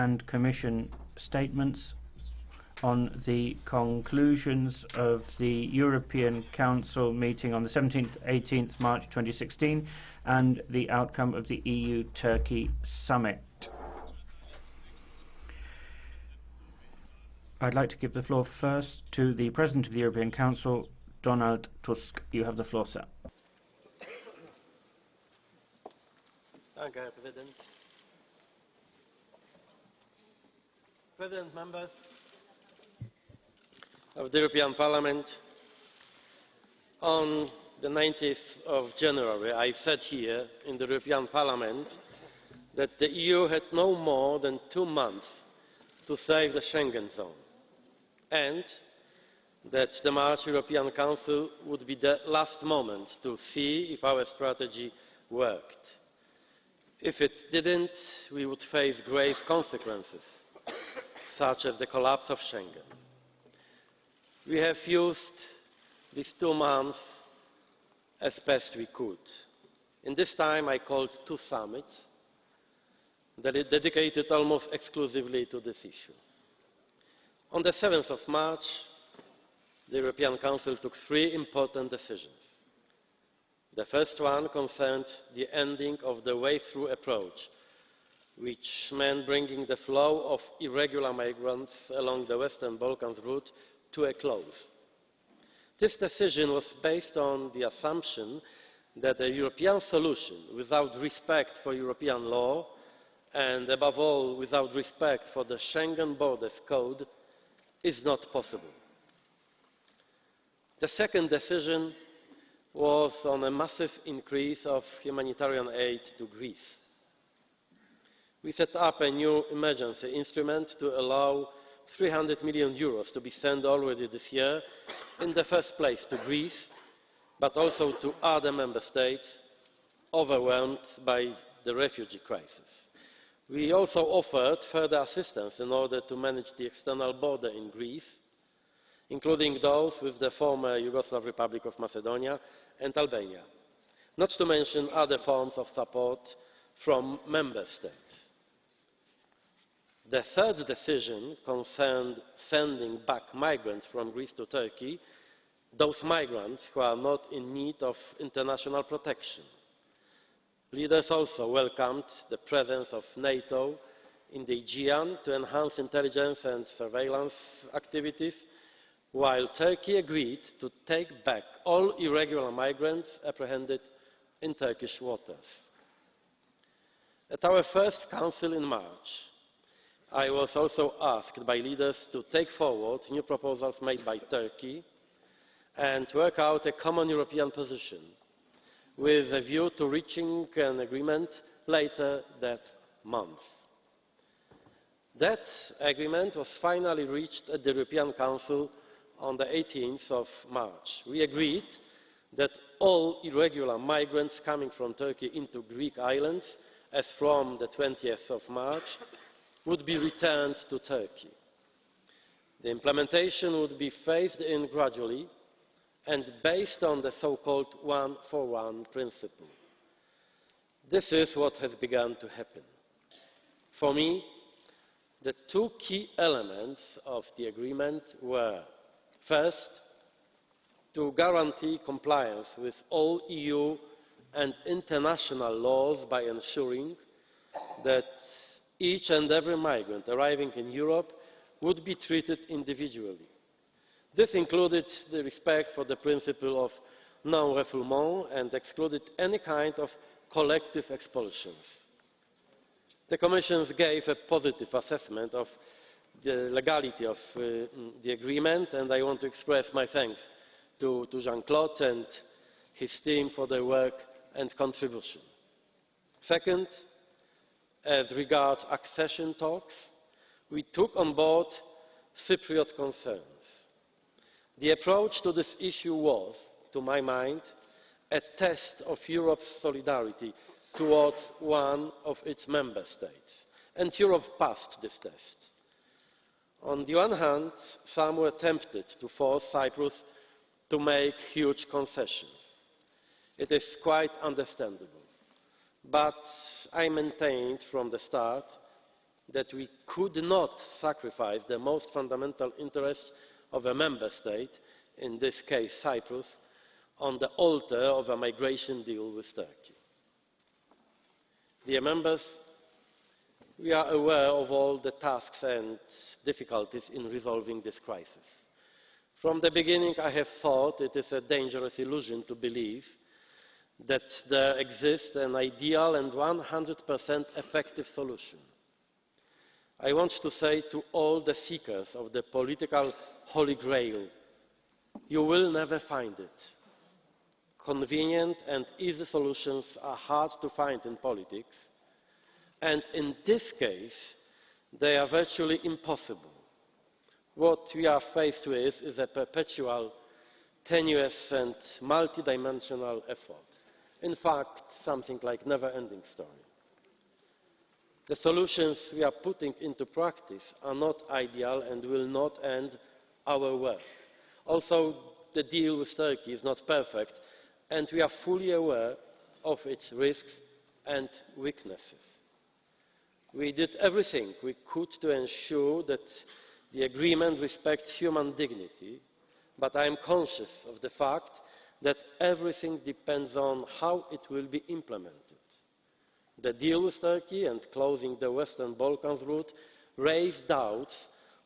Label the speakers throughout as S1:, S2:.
S1: and Commission statements on the conclusions of the European Council meeting on the 17th-18th March 2016 and the outcome of the EU-Turkey summit. I'd like to give the floor first to the President of the European Council, Donald Tusk. You have the floor, sir.
S2: Thank you, Herr President. President, members of the European Parliament, on the 19th of January, I said here in the European Parliament that the EU had no more than 2 months to save the Schengen zone, and that the March European Council would be the last moment to see if our strategy worked. If it didn't, we would face grave consequences, such as the collapse of Schengen. We have used these 2 months as best we could. In this time, I called 2 summits that are dedicated almost exclusively to this issue. On the 7th of March, the European Council took 3 important decisions. The first one concerned the ending of the way-through approach, which meant bringing the flow of irregular migrants along the Western Balkans route to a close. This decision was based on the assumption that a European solution without respect for European law and, above all, without respect for the Schengen Borders Code is not possible. The second decision was on a massive increase of humanitarian aid to Greece. We set up a new emergency instrument to allow 300 million euros to be sent already this year, in the first place to Greece, but also to other member states overwhelmed by the refugee crisis. We also offered further assistance in order to manage the external border in Greece, including those with the former Yugoslav Republic of Macedonia and Albania, not to mention other forms of support from member states. The third decision concerned sending back migrants from Greece to Turkey, those migrants who are not in need of international protection. Leaders also welcomed the presence of NATO in the Aegean to enhance intelligence and surveillance activities, while Turkey agreed to take back all irregular migrants apprehended in Turkish waters. At our first Council in March, I was also asked by leaders to take forward new proposals made by Turkey and work out a common European position with a view to reaching an agreement later that month. That agreement was finally reached at the European Council on the 18th of March. We agreed that all irregular migrants coming from Turkey into Greek islands, as from the 20th of March, would be returned to Turkey. The implementation would be phased in gradually and based on the so-called one-for-one principle. This is what has begun to happen. For me, the 2 key elements of the agreement were, first, to guarantee compliance with all EU and international laws by ensuring that each and every migrant arriving in Europe would be treated individually. This included the respect for the principle of non-refoulement and excluded any kind of collective expulsions. The Commission gave a positive assessment of the legality of the agreement, and I want to express my thanks to Jean-Claude and his team for their work and contribution. Second, as regards accession talks, we took on board Cypriot concerns. The approach to this issue was, to my mind, a test of Europe's solidarity towards one of its member states, and Europe passed this test. On the one hand, some were tempted to force Cyprus to make huge concessions. It is quite understandable. But I maintained from the start that we could not sacrifice the most fundamental interests of a member state, in this case Cyprus, on the altar of a migration deal with Turkey. Dear members, we are aware of all the tasks and difficulties in resolving this crisis. From the beginning, I have thought it is a dangerous illusion to believe that there exists an ideal and 100% effective solution. I want to say to all the seekers of the political Holy Grail, you will never find it. Convenient and easy solutions are hard to find in politics, and in this case, they are virtually impossible. What we are faced with is a perpetual, tenuous and multidimensional effort. In fact, something like a never-ending story. The solutions we are putting into practice are not ideal and will not end our work. Also, the deal with Turkey is not perfect, and we are fully aware of its risks and weaknesses. We did everything we could to ensure that the agreement respects human dignity, but I am conscious of the fact that everything depends on how it will be implemented. The deal with Turkey and closing the Western Balkans route raised doubts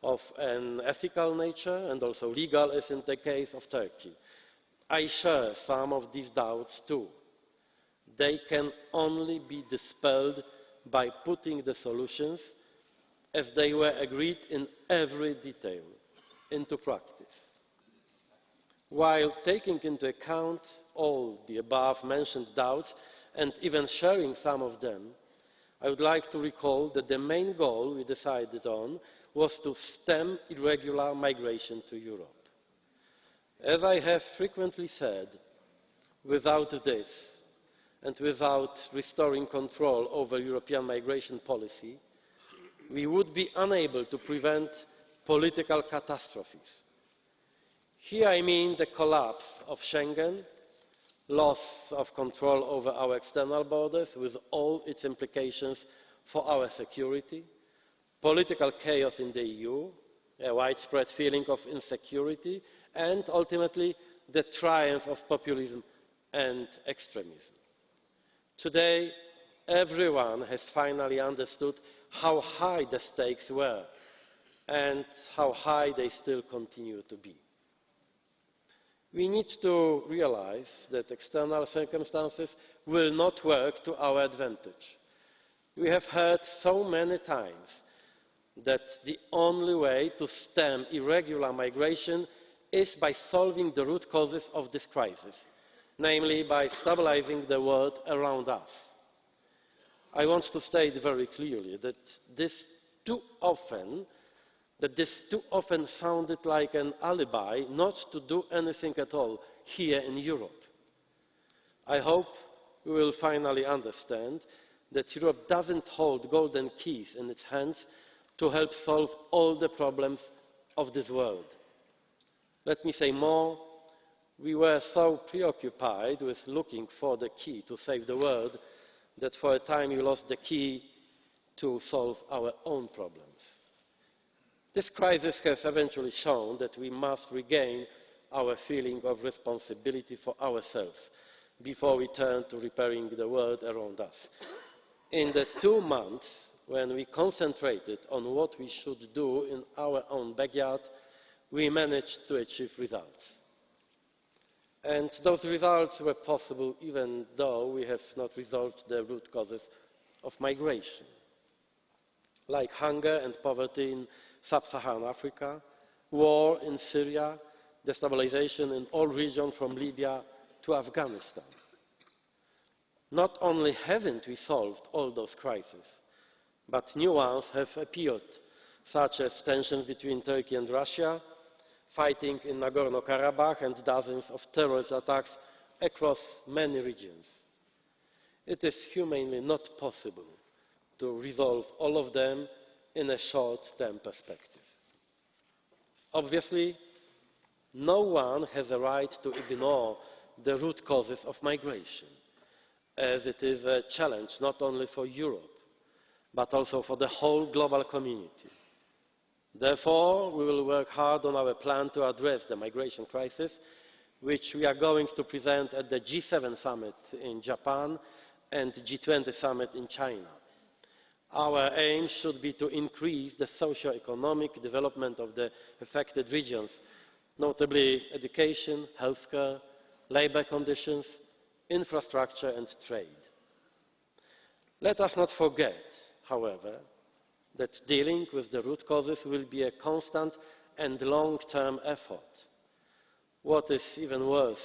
S2: of an ethical nature and also legal, as in the case of Turkey. I share some of these doubts too. They can only be dispelled by putting the solutions, as they were agreed in every detail, into practice. While taking into account all the above-mentioned doubts and even sharing some of them, I would like to recall that the main goal we decided on was to stem irregular migration to Europe. As I have frequently said, without this, and without restoring control over European migration policy, we would be unable to prevent political catastrophes. Here I mean the collapse of Schengen, loss of control over our external borders with all its implications for our security, political chaos in the EU, a widespread feeling of insecurity, and ultimately the triumph of populism and extremism. Today, everyone has finally understood how high the stakes were and how high they still continue to be. We need to realize that external circumstances will not work to our advantage. We have heard so many times that the only way to stem irregular migration is by solving the root causes of this crisis, namely by stabilizing the world around us. I want to state very clearly that this too often sounded like an alibi not to do anything at all here in Europe. I hope we will finally understand that Europe doesn't hold golden keys in its hands to help solve all the problems of this world. Let me say more. We were so preoccupied with looking for the key to save the world that for a time we lost the key to solve our own problems. This crisis has eventually shown that we must regain our feeling of responsibility for ourselves before we turn to repairing the world around us. In the 2 months when we concentrated on what we should do in our own backyard, we managed to achieve results. And those results were possible even though we have not resolved the root causes of migration, like hunger and poverty in sub-Saharan Africa, war in Syria, destabilization in all regions from Libya to Afghanistan. Not only haven't we solved all those crises, but new ones have appeared, such as tensions between Turkey and Russia, fighting in Nagorno-Karabakh, and dozens of terrorist attacks across many regions. It is humanly not possible to resolve all of them in a short-term perspective. Obviously, no one has a right to ignore the root causes of migration, as it is a challenge not only for Europe, but also for the whole global community. Therefore, we will work hard on our plan to address the migration crisis, which we are going to present at the G7 summit in Japan and G20 summit in China. Our aim should be to increase the socio-economic development of the affected regions, notably education, healthcare, labour conditions, infrastructure and trade. Let us not forget, however, that dealing with the root causes will be a constant and long-term effort. What is even worse,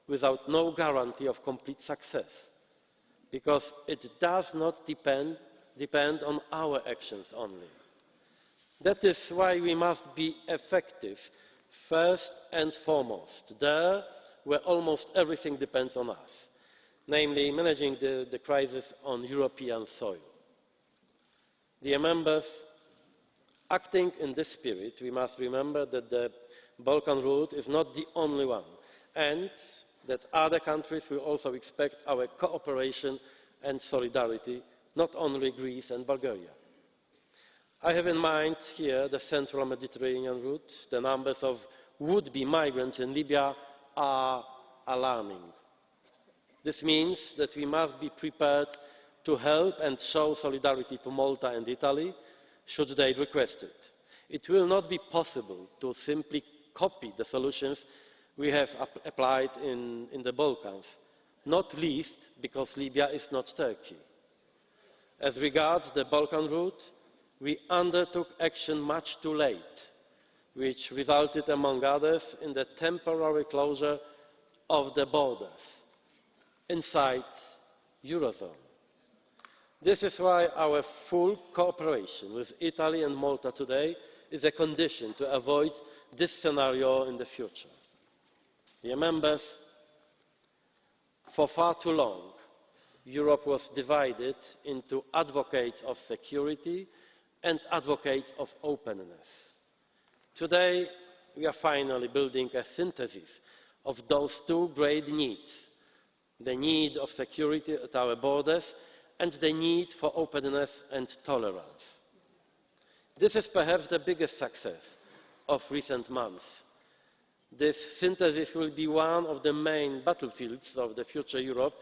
S2: without no guarantee of complete success, because it does not depend on our actions only. That is why we must be effective first and foremost, there where almost everything depends on us, namely managing the crisis on European soil. Dear members, acting in this spirit, we must remember that the Balkan route is not the only one, and that other countries will also expect our cooperation and solidarity, not only Greece and Bulgaria. I have in mind here the central Mediterranean route. The numbers of would-be migrants in Libya are alarming. This means that we must be prepared to help and show solidarity to Malta and Italy, should they request it. It will not be possible to simply copy the solutions we have applied in the Balkans, not least because Libya is not Turkey. As regards the Balkan route, we undertook action much too late, which resulted, among others, in the temporary closure of the borders inside the Eurozone. This is why our full cooperation with Italy and Malta today is a condition to avoid this scenario in the future. Dear members, for far too long, Europe was divided into advocates of security and advocates of openness. Today, we are finally building a synthesis of those two great needs: the need of security at our borders and the need for openness and tolerance. This is perhaps the biggest success of recent months. This synthesis will be one of the main battlefields of the future Europe,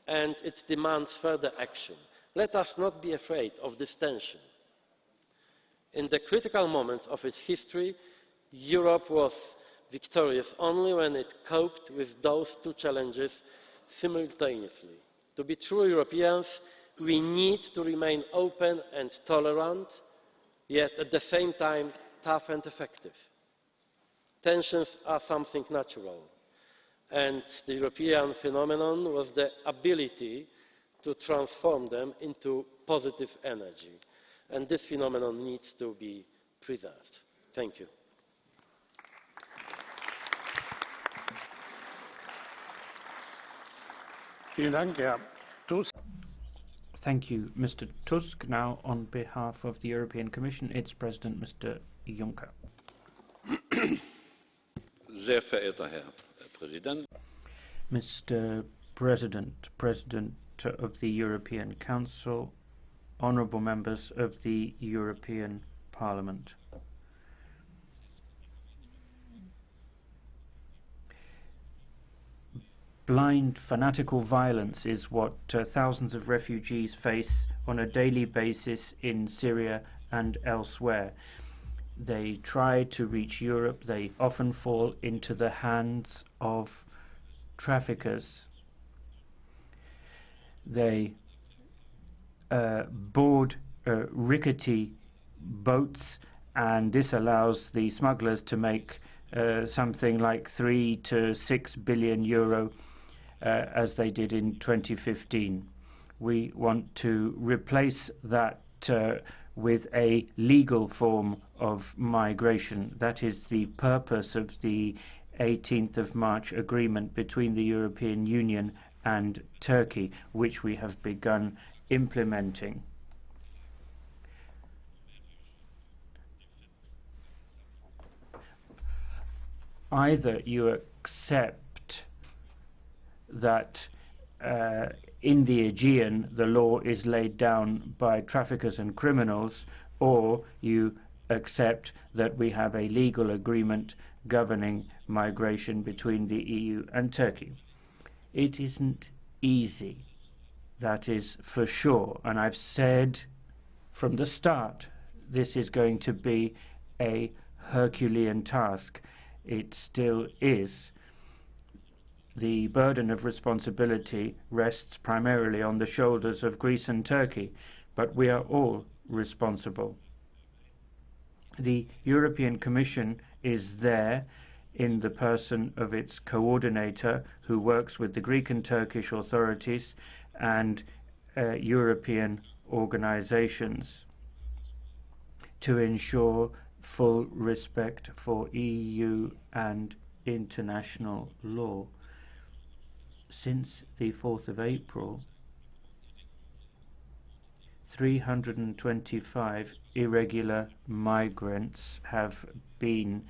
S2: and it demands further action. Let us not be afraid of this tension. In the critical moments of its history, Europe was victorious only when it coped with those two challenges simultaneously. To be true Europeans, we need to remain open and tolerant, yet at the same time tough and effective. Tensions are something natural, and the European phenomenon was the ability to transform them into positive energy, and this phenomenon needs to be preserved. Thank you.
S3: Vielen Dank, Herr Tusk.
S1: Thank you, Mr. Tusk. Now, on behalf of the European Commission, its President, Mr. Juncker.
S4: Sehr verehrter Herr Präsident.
S1: Mr. President, President of the European Council, honourable members of the European Parliament. Blind, fanatical violence is what thousands of refugees face on a daily basis in Syria and elsewhere. They try to reach Europe. They often fall into the hands of traffickers. They board rickety boats, and this allows the smugglers to make something like 3 to 6 billion euro as they did in 2015. We want to replace that with a legal form of migration. That is the purpose of the 18th of March agreement between the European Union and Turkey, which we have begun implementing. Either you accept that in the Aegean the law is laid down by traffickers and criminals, or you accept that we have a legal agreement governing migration between the EU and Turkey. It isn't easy, that is for sure, and I've said from the start this is going to be a Herculean task. It still is. The burden of responsibility rests primarily on the shoulders of Greece and Turkey, but we are all responsible. The European Commission is there in the person of its coordinator, who works with the Greek and Turkish authorities and European organizations to ensure full respect for EU and international law. Since the 4th of April, 325 irregular migrants have been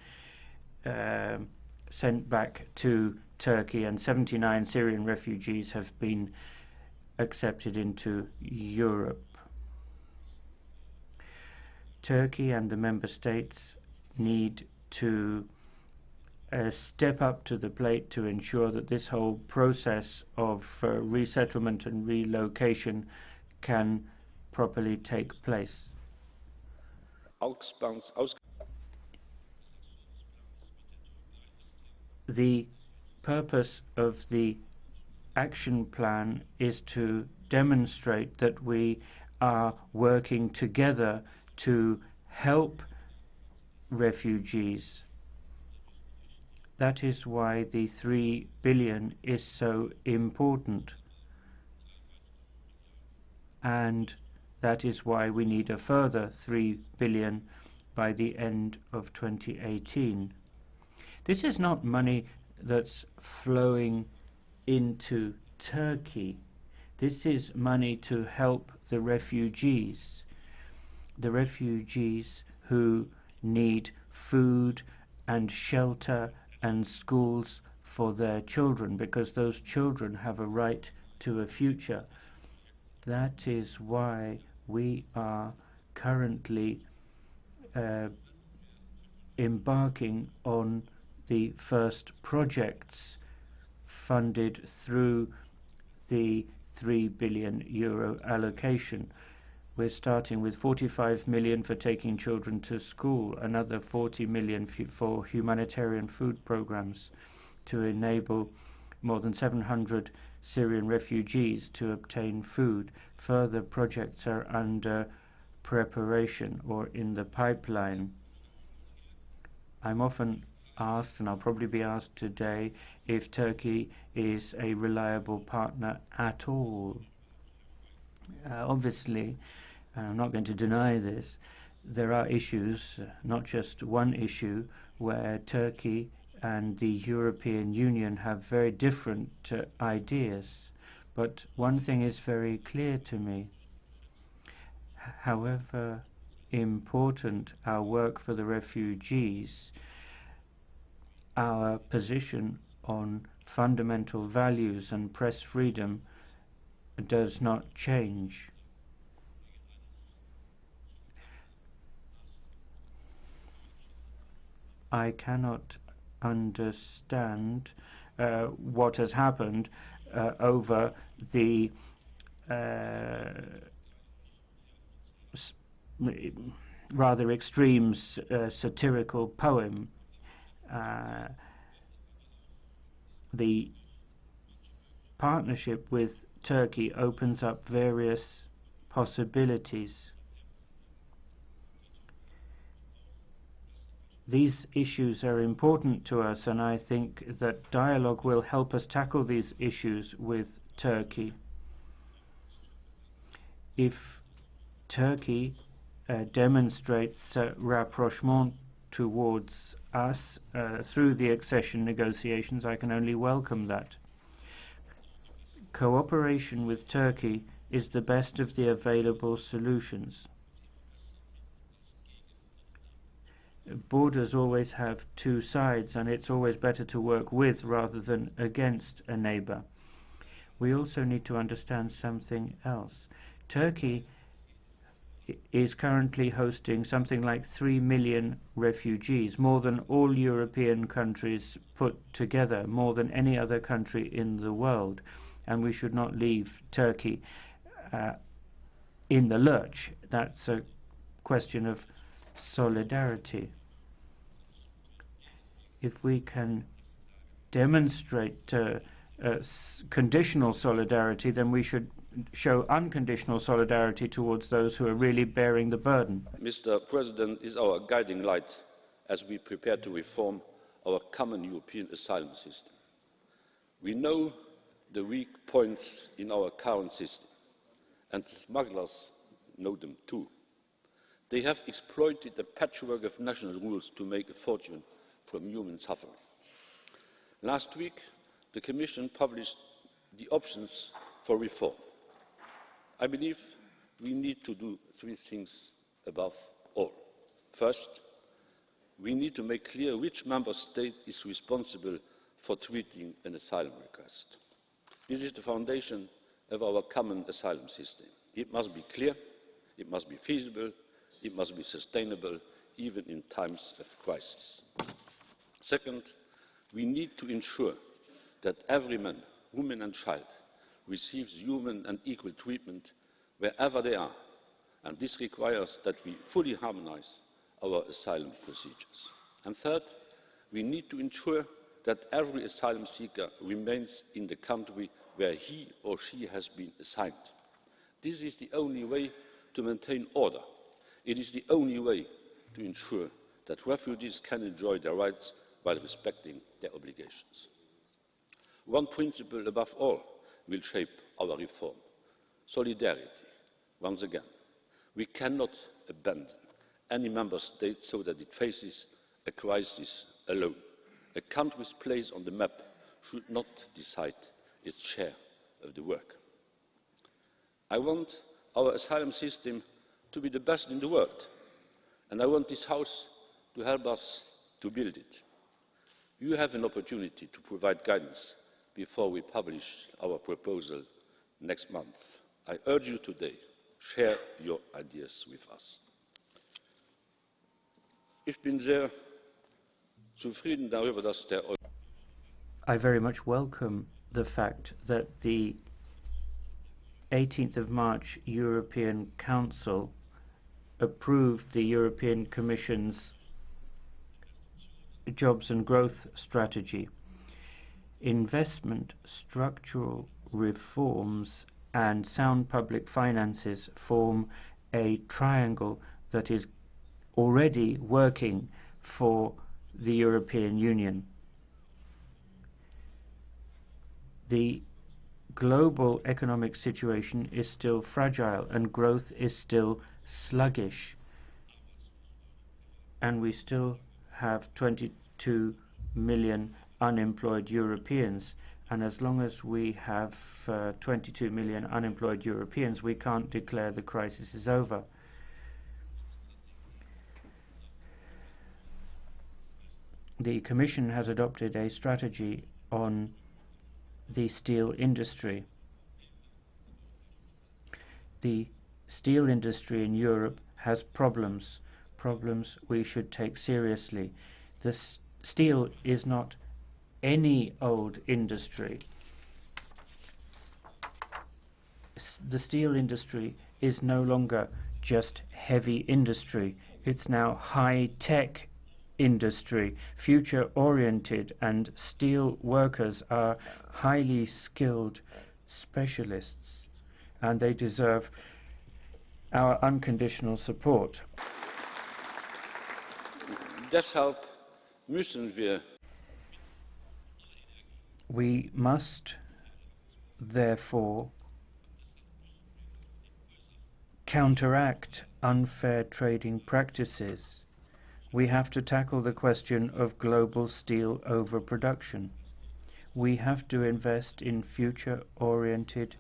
S1: sent back to Turkey, and 79 Syrian refugees have been accepted into Europe. Turkey and the member states need to step up to the plate to ensure that this whole process of resettlement and relocation can properly take place. The purpose of the action plan is to demonstrate that we are working together to help refugees. That is why the 3 billion is so important, and that is why we need a further 3 billion by the end of 2018. This is not money that's flowing into Turkey. This is money to help the refugees who need food and shelter and schools for their children, because those children have a right to a future. That is why we are currently embarking on the first projects funded through the 3 billion euro allocation. We're starting with 45 million for taking children to school, another 40 million for humanitarian food programs to enable more than 700 Syrian refugees to obtain food. Further projects are under preparation or in the pipeline. I'm often asked, and I'll probably be asked today, if Turkey is a reliable partner at all. Obviously, I'm not going to deny this, there are issues, not just one issue, where Turkey and the European Union have very different ideas. But one thing is very clear to me. However important our work for the refugees, our position on fundamental values and press freedom does not change. I cannot understand what has happened over the rather extreme satirical poem. The partnership with Turkey opens up various possibilities. These issues are important to us, and I think that dialogue will help us tackle these issues with Turkey. If Turkey demonstrates rapprochement towards us through the accession negotiations, I can only welcome that. Cooperation with Turkey is the best of the available solutions. Borders always have two sides, and it's always better to work with rather than against a neighbor. We also need to understand something else. Turkey is currently hosting something like 3 million refugees, more than all European countries put together, more than any other country in the world, and we should not leave Turkey in the lurch. That's a question of solidarity. If we can demonstrate conditional solidarity, then we should show unconditional solidarity towards those who are really bearing the burden.
S4: Mr. President is our guiding light as we prepare to reform our common European asylum system. We know the weak points in our current system, and the smugglers know them too. They have exploited a patchwork of national rules to make a fortune from human suffering. Last week, the Commission published the options for reform. I believe we need to do 3 things above all. First, we need to make clear which member state is responsible for treating an asylum request. This is the foundation of our common asylum system. It must be clear, it must be feasible, it must be sustainable, even in times of crisis. Second, we need to ensure that every man, woman and child receives human and equal treatment wherever they are, and this requires that we fully harmonise our asylum procedures. And third, we need to ensure that every asylum seeker remains in the country where he or she has been assigned. This is the only way to maintain order. It is the only way to ensure that refugees can enjoy their rights while respecting their obligations. One principle above all will shape our reform: solidarity. Once again, we cannot abandon any member state so that it faces a crisis alone. A country's place on the map should not decide its share of the work. I want our asylum system to be the best in the world, and I want this House to help us to build it. You have an opportunity to provide guidance before we publish our proposal next month. I urge you today, share your ideas with us. Ich bin sehr zufrieden darüber, dass der
S1: I very much welcome the fact that the 18th of March European Council approved the European Commission's jobs and growth strategy. Investment, structural reforms and sound public finances form a triangle that is already working for the European Union. The global economic situation is still fragile and growth is still sluggish, and we still have 22 million unemployed Europeans, and as long as we have 22 million unemployed Europeans, we can't declare the crisis is over. The Commission has adopted a strategy on the steel industry. The steel industry in Europe has problems we should take seriously. Steel is not any old industry. The steel industry is no longer just heavy industry. It's now high-tech industry, future-oriented, and steel workers are highly skilled specialists, and they deserve our unconditional support.
S4: Deshalb müssen wir
S1: We must therefore counteract unfair trading practices. We have to tackle the question of global steel overproduction. We have to invest in future-oriented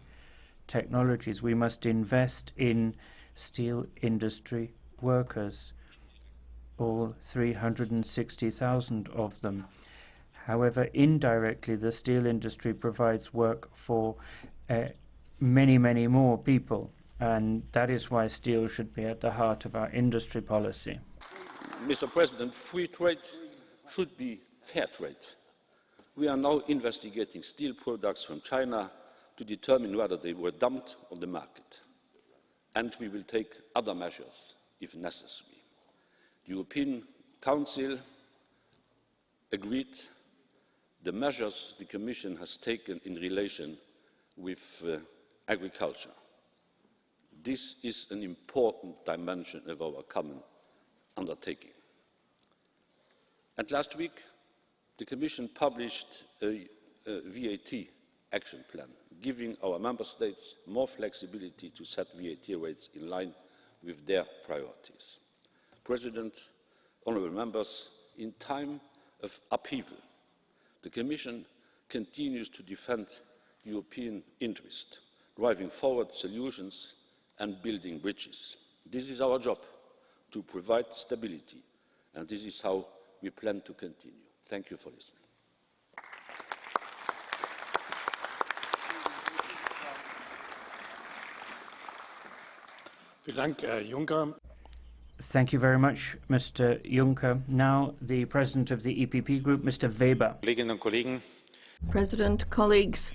S1: technologies. We must invest in steel industry workers, all 360,000 of them. However, indirectly, the steel industry provides work for many, many more people, and that is why steel should be at the heart of our industry policy.
S4: Mr. President, free trade should be fair trade. We are now investigating steel products from China to determine whether they were dumped on the market, and we will take other measures if necessary. The European Council agreed the measures the Commission has taken in relation with agriculture. This is an important dimension of our common undertaking. And last week, the Commission published a VAT action plan, giving our Member States more flexibility to set VAT rates in line with their priorities. President, honourable members, in time of upheaval, the Commission continues to defend European interest, driving forward solutions and building bridges. This is our job, to provide stability, and this is how we plan to continue. Thank you for listening.
S1: Thank you very much, Mr. Juncker. Now, the President of the EPP Group, Mr. Weber.
S5: President, colleagues,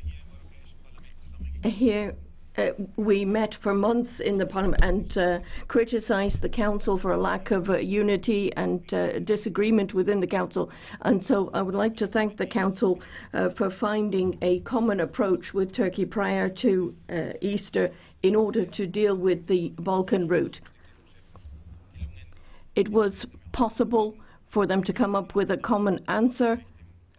S5: here we met for months in the Parliament and criticised the Council for a lack of unity and disagreement within the Council. And so I would like to thank the Council for finding a common approach with Turkey prior to Easter in order to deal with the Balkan route. It was possible for them to come up with a common answer,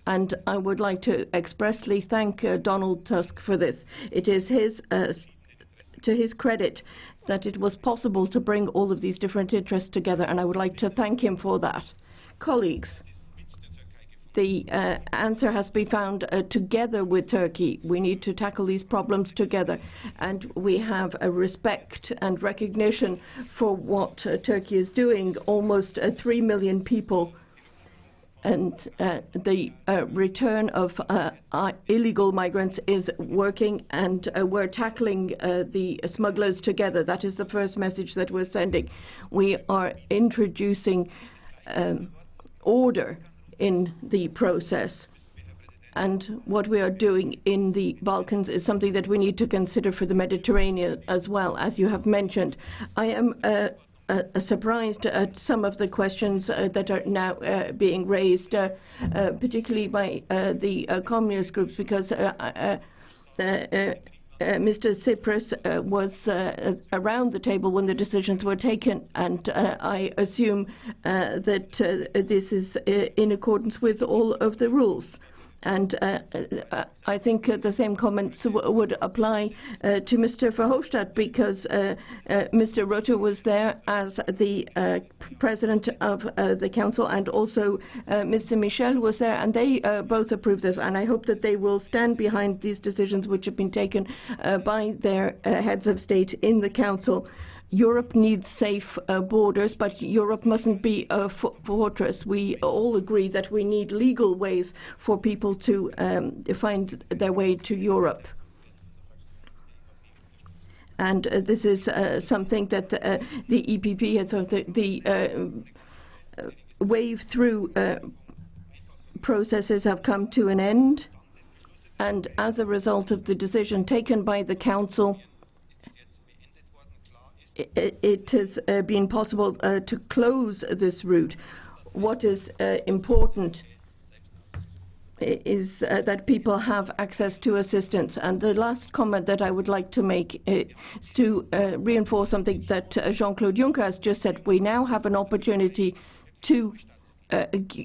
S5: and I would like to expressly thank Donald Tusk for this. It is to his credit that it was possible to bring all of these different interests together, and I would like to thank him for that. Colleagues, the answer has been found together with Turkey. We need to tackle these problems together, and we have a respect and recognition for what Turkey is doing. Almost 3 million people, and the return of illegal migrants is working, and we're tackling the smugglers together. That is the first message that we're sending. We are introducing order in the process, and what we are doing in the Balkans is something that we need to consider for the Mediterranean as well, as you have mentioned. I am surprised at some of the questions that are now being raised, particularly by the communist groups, because Mr. Tsipras was around the table when the decisions were taken, and I assume that this is in accordance with all of the rules. And I think the same comments would apply to Mr. Verhofstadt, because Mr. Rutte was there as the President of the Council, and also Mr. Michel was there, and they both approved this. And I hope that they will stand behind these decisions which have been taken by their heads of state in the Council. Europe needs safe borders, but Europe mustn't be a fortress. We all agree that we need legal ways for people to find their way to Europe. And this is something that the EPP has, the wave through processes have come to an end. And as a result of the decision taken by the Council, it has been possible to close this route. What is important is that people have access to assistance. And the last comment that I would like to make is to reinforce something that Jean-Claude Juncker has just said. We now have an opportunity to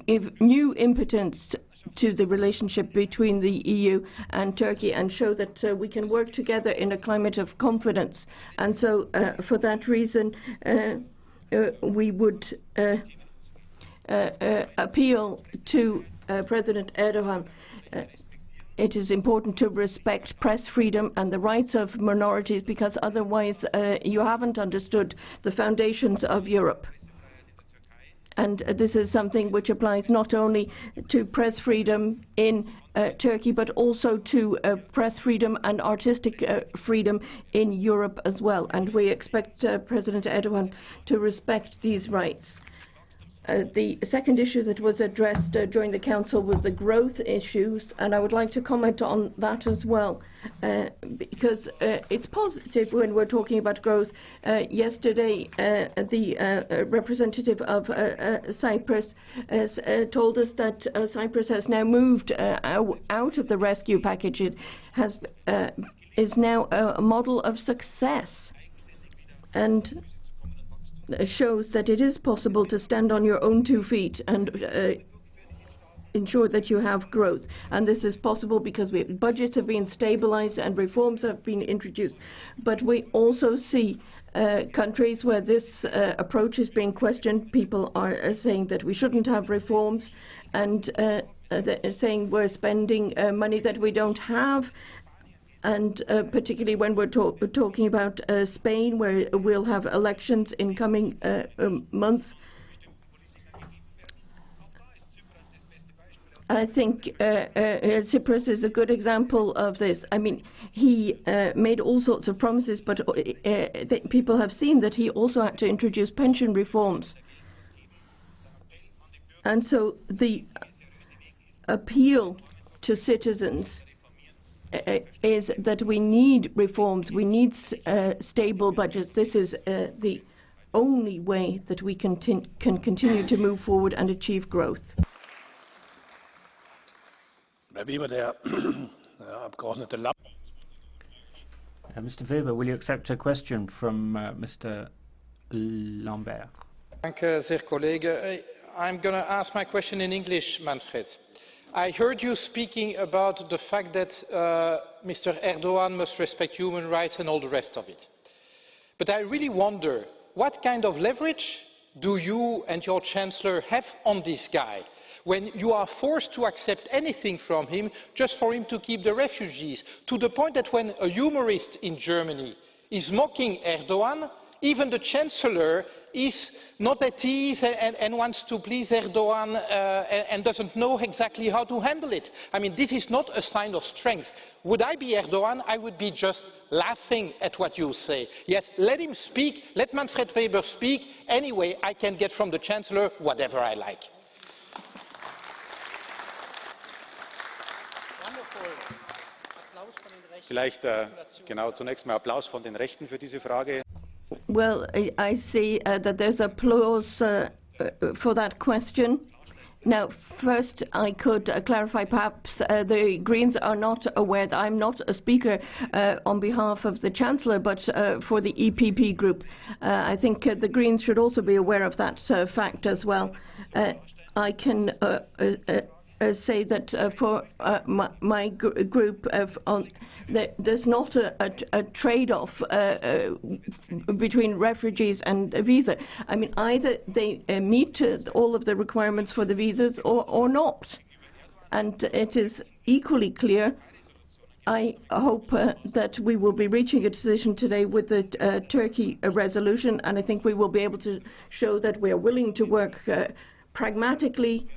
S5: give new impotence to the relationship between the EU and Turkey, and show that we can work together in a climate of confidence. And so for that reason we would appeal to President Erdogan. It is important to respect press freedom and the rights of minorities, because otherwise you haven't understood the foundations of Europe. and this is something which applies not only to press freedom in Turkey, but also to press freedom and artistic freedom in Europe as well. And we expect President Erdogan to respect these rights. The second issue that was addressed during the Council was the growth issues, and I would like to comment on that as well, because it's positive when we're talking about growth. Yesterday, the representative of Cyprus has told us that Cyprus has now moved out of the rescue package. It is now a model of success, and shows that it is possible to stand on your own 2 feet and ensure that you have growth. And this is possible because budgets have been stabilized and reforms have been introduced. But we also see countries where this approach is being questioned. People are saying that we shouldn't have reforms, and saying we're spending money that we don't have. And particularly when we're talking about Spain, where we'll have elections in coming months. I think Tsipras is a good example of this. I mean, he made all sorts of promises, but people have seen that he also had to introduce pension reforms. And so the appeal to citizens is that we need reforms, we need stable budgets. This is the only way that we can continue to move forward and achieve growth.
S1: Mr. Weber, will you accept a question from Mr. Lambert?
S6: Dank u zeer, collega. I'm going to ask my question in English, Manfred. I heard you speaking about the fact that Mr. Erdogan must respect human rights and all the rest of it. But I really wonder, what kind of leverage do you and your Chancellor have on this guy, when you are forced to accept anything from him just for him to keep the refugees, to the point that when a humorist in Germany is mocking Erdogan, even the Chancellor is not at ease and wants to please Erdogan and doesn't know exactly how to handle it. I mean, this is not a sign of strength. Would I be Erdogan, I would be just laughing at what you say. Yes, let him speak, let Manfred Weber speak. Anyway, I can get from the Chancellor whatever I like.
S7: Vielleicht genau zunächst mal Applaus von den Rechten für diese Frage.
S5: Well, I see that there's applause for that question. Now, first, I could clarify, perhaps the Greens are not aware that I'm not a speaker on behalf of the Chancellor, but for the EPP group. I think the Greens should also be aware of that fact as well. I can say that for my group, there's not a trade-off between refugees and a visa. I mean, either they meet all of the requirements for the visas or not. And it is equally clear. I hope that we will be reaching a decision today with the Turkey resolution, and I think we will be able to show that we are willing to work pragmatically.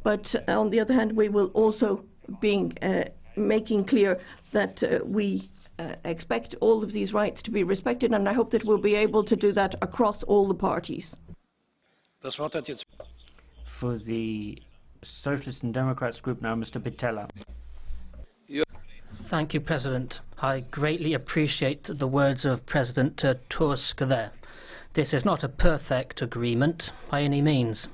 S5: But on the other hand, we will also be making clear that we expect all of these rights to be respected, and I hope that we'll be able to do that across all the parties.
S1: For the Socialists and Democrats group now, Mr. Pittella.
S8: Thank you, President. I greatly appreciate the words of President Tusk there. This is not a perfect agreement by any means.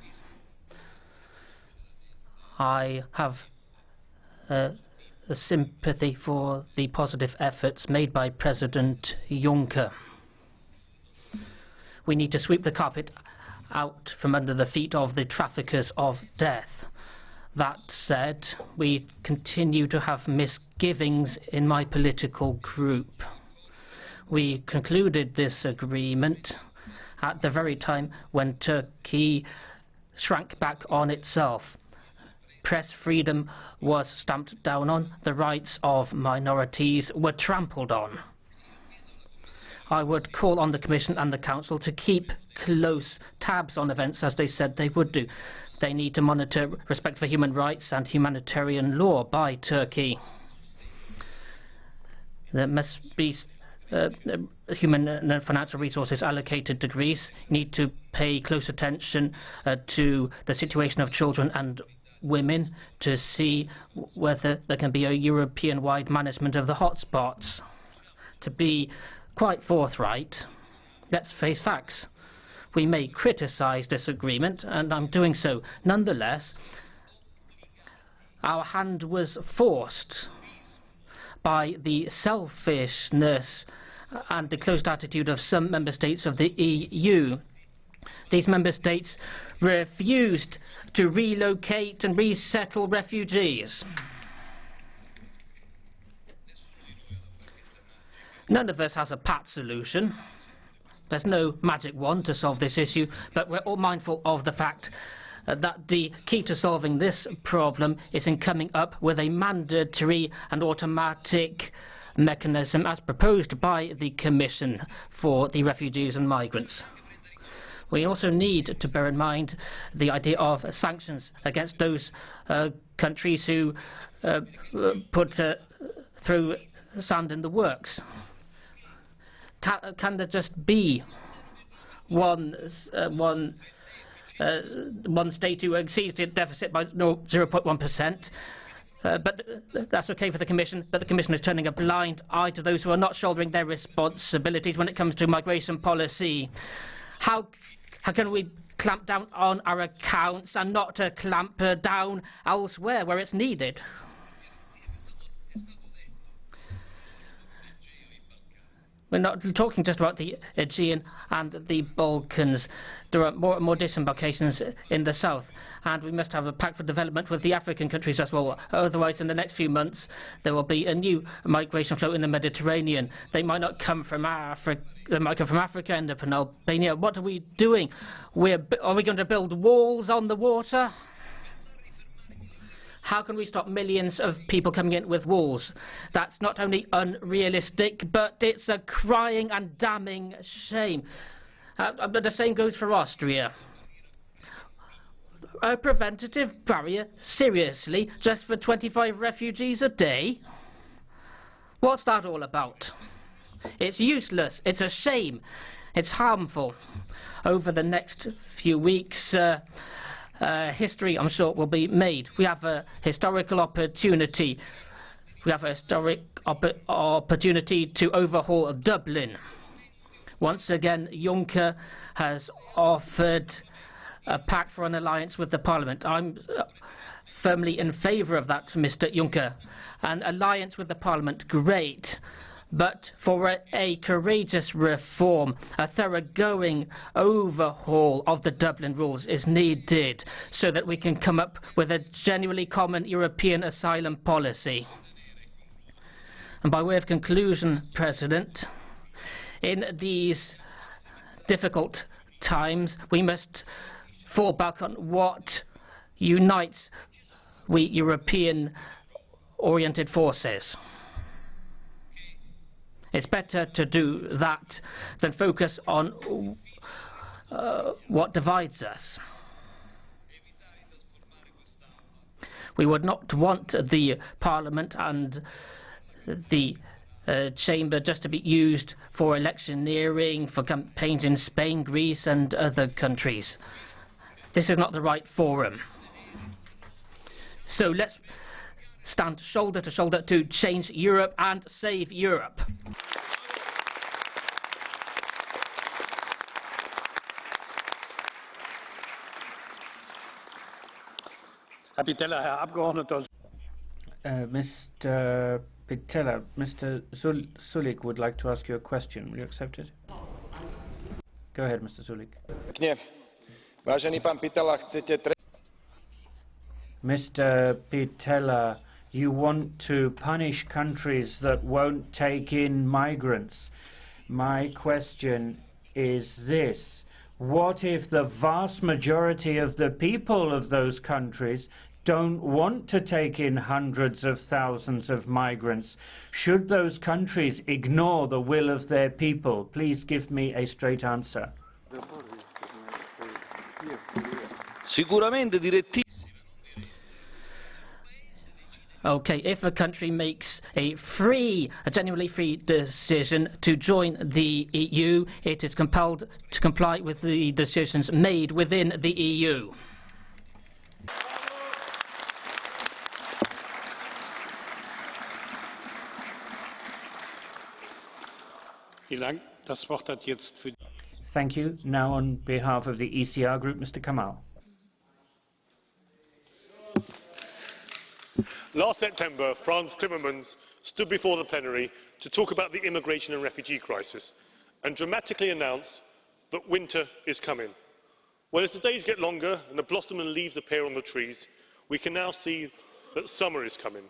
S8: I have a sympathy for the positive efforts made by President Juncker. We need to sweep the carpet out from under the feet of the traffickers of death. That said, we continue to have misgivings in my political group. We concluded this agreement at the very time when Turkey shrank back on itself. Press freedom was stamped down on, the rights of minorities were trampled on. I would call on the Commission and the Council to keep close tabs on events as they said they would do. They need to monitor respect for human rights and humanitarian law by Turkey. There must be human and financial resources allocated to Greece. Need to pay close attention to the situation of children and women to see whether there can be a European-wide management of the hotspots. To be quite forthright, let's face facts. We may criticize this agreement, and I'm doing so. Nonetheless, our hand was forced by the selfishness and the closed attitude of some member states of the EU. These member states refused to relocate and resettle refugees. None of us has a pat solution. There's no magic wand to solve this issue, but we're all mindful of the fact that the key to solving this problem is in coming up with a mandatory and automatic mechanism as proposed by the Commission for the refugees and migrants. We also need to bear in mind the idea of sanctions against those countries who put through sand in the works. Can there just be one state who exceeds the deficit by 0.1%? But that's okay for the Commission, but the Commission is turning a blind eye to those who are not shouldering their responsibilities when it comes to migration policy. How can we clamp down on our accounts and not clamp down elsewhere where it's needed? We're not talking just about the Aegean and the Balkans. There are more and more disembarkations in the south, and we must have a pact for development with the African countries as well. Otherwise, in the next few months, there will be a new migration flow in the Mediterranean. They might not come from Africa. They might come from Africa, end up in Albania. What are we doing? Are we going to build walls on the water? How can we stop millions of people coming in with walls? That's not only unrealistic, but it's a crying and damning shame. The same goes for Austria. A preventative barrier, seriously, just for 25 refugees a day? What's that all about? It's useless, it's a shame, it's harmful. Over the next few weeks, history, I'm sure, will be made. We have a historical opportunity. We have a historic opportunity to overhaul Dublin. Once again, Juncker has offered a pact for an alliance with the Parliament. I'm firmly in favour of that, Mr. Juncker. An alliance with the Parliament, great. But for a courageous reform, a thoroughgoing overhaul of the Dublin rules is needed so that we can come up with a genuinely common European asylum policy. And by way of conclusion, President, in these difficult times, we must fall back on what unites we European-oriented forces. It's better to do that than focus on what divides us. We would not want the Parliament and the Chamber just to be used for electioneering, for campaigns in Spain, Greece and other countries. This is not the right forum. So let's stand shoulder to shoulder to change Europe and save Europe.
S1: Mr. Pittella, Mr. Sulík would like to ask you a question. Will you accept it? Go ahead, Mr. Sulík. Mr. Pittella, you want to punish countries that won't take in migrants. My question is this. What if the vast majority of the people of those countries don't want to take in hundreds of thousands of migrants. Should those countries ignore the will of their people? Please give me a straight answer.
S9: Sicuramente direttive.
S8: Okay, if a country makes a genuinely free decision to join the EU, it is compelled to comply with the decisions made within the EU.
S1: Thank you. Now on behalf of the ECR group, Mr. Kamall.
S10: Last September, Frans Timmermans stood before the plenary to talk about the immigration and refugee crisis and dramatically announced that winter is coming. Well, as the days get longer and the blossom and leaves appear on the trees, we can now see that summer is coming.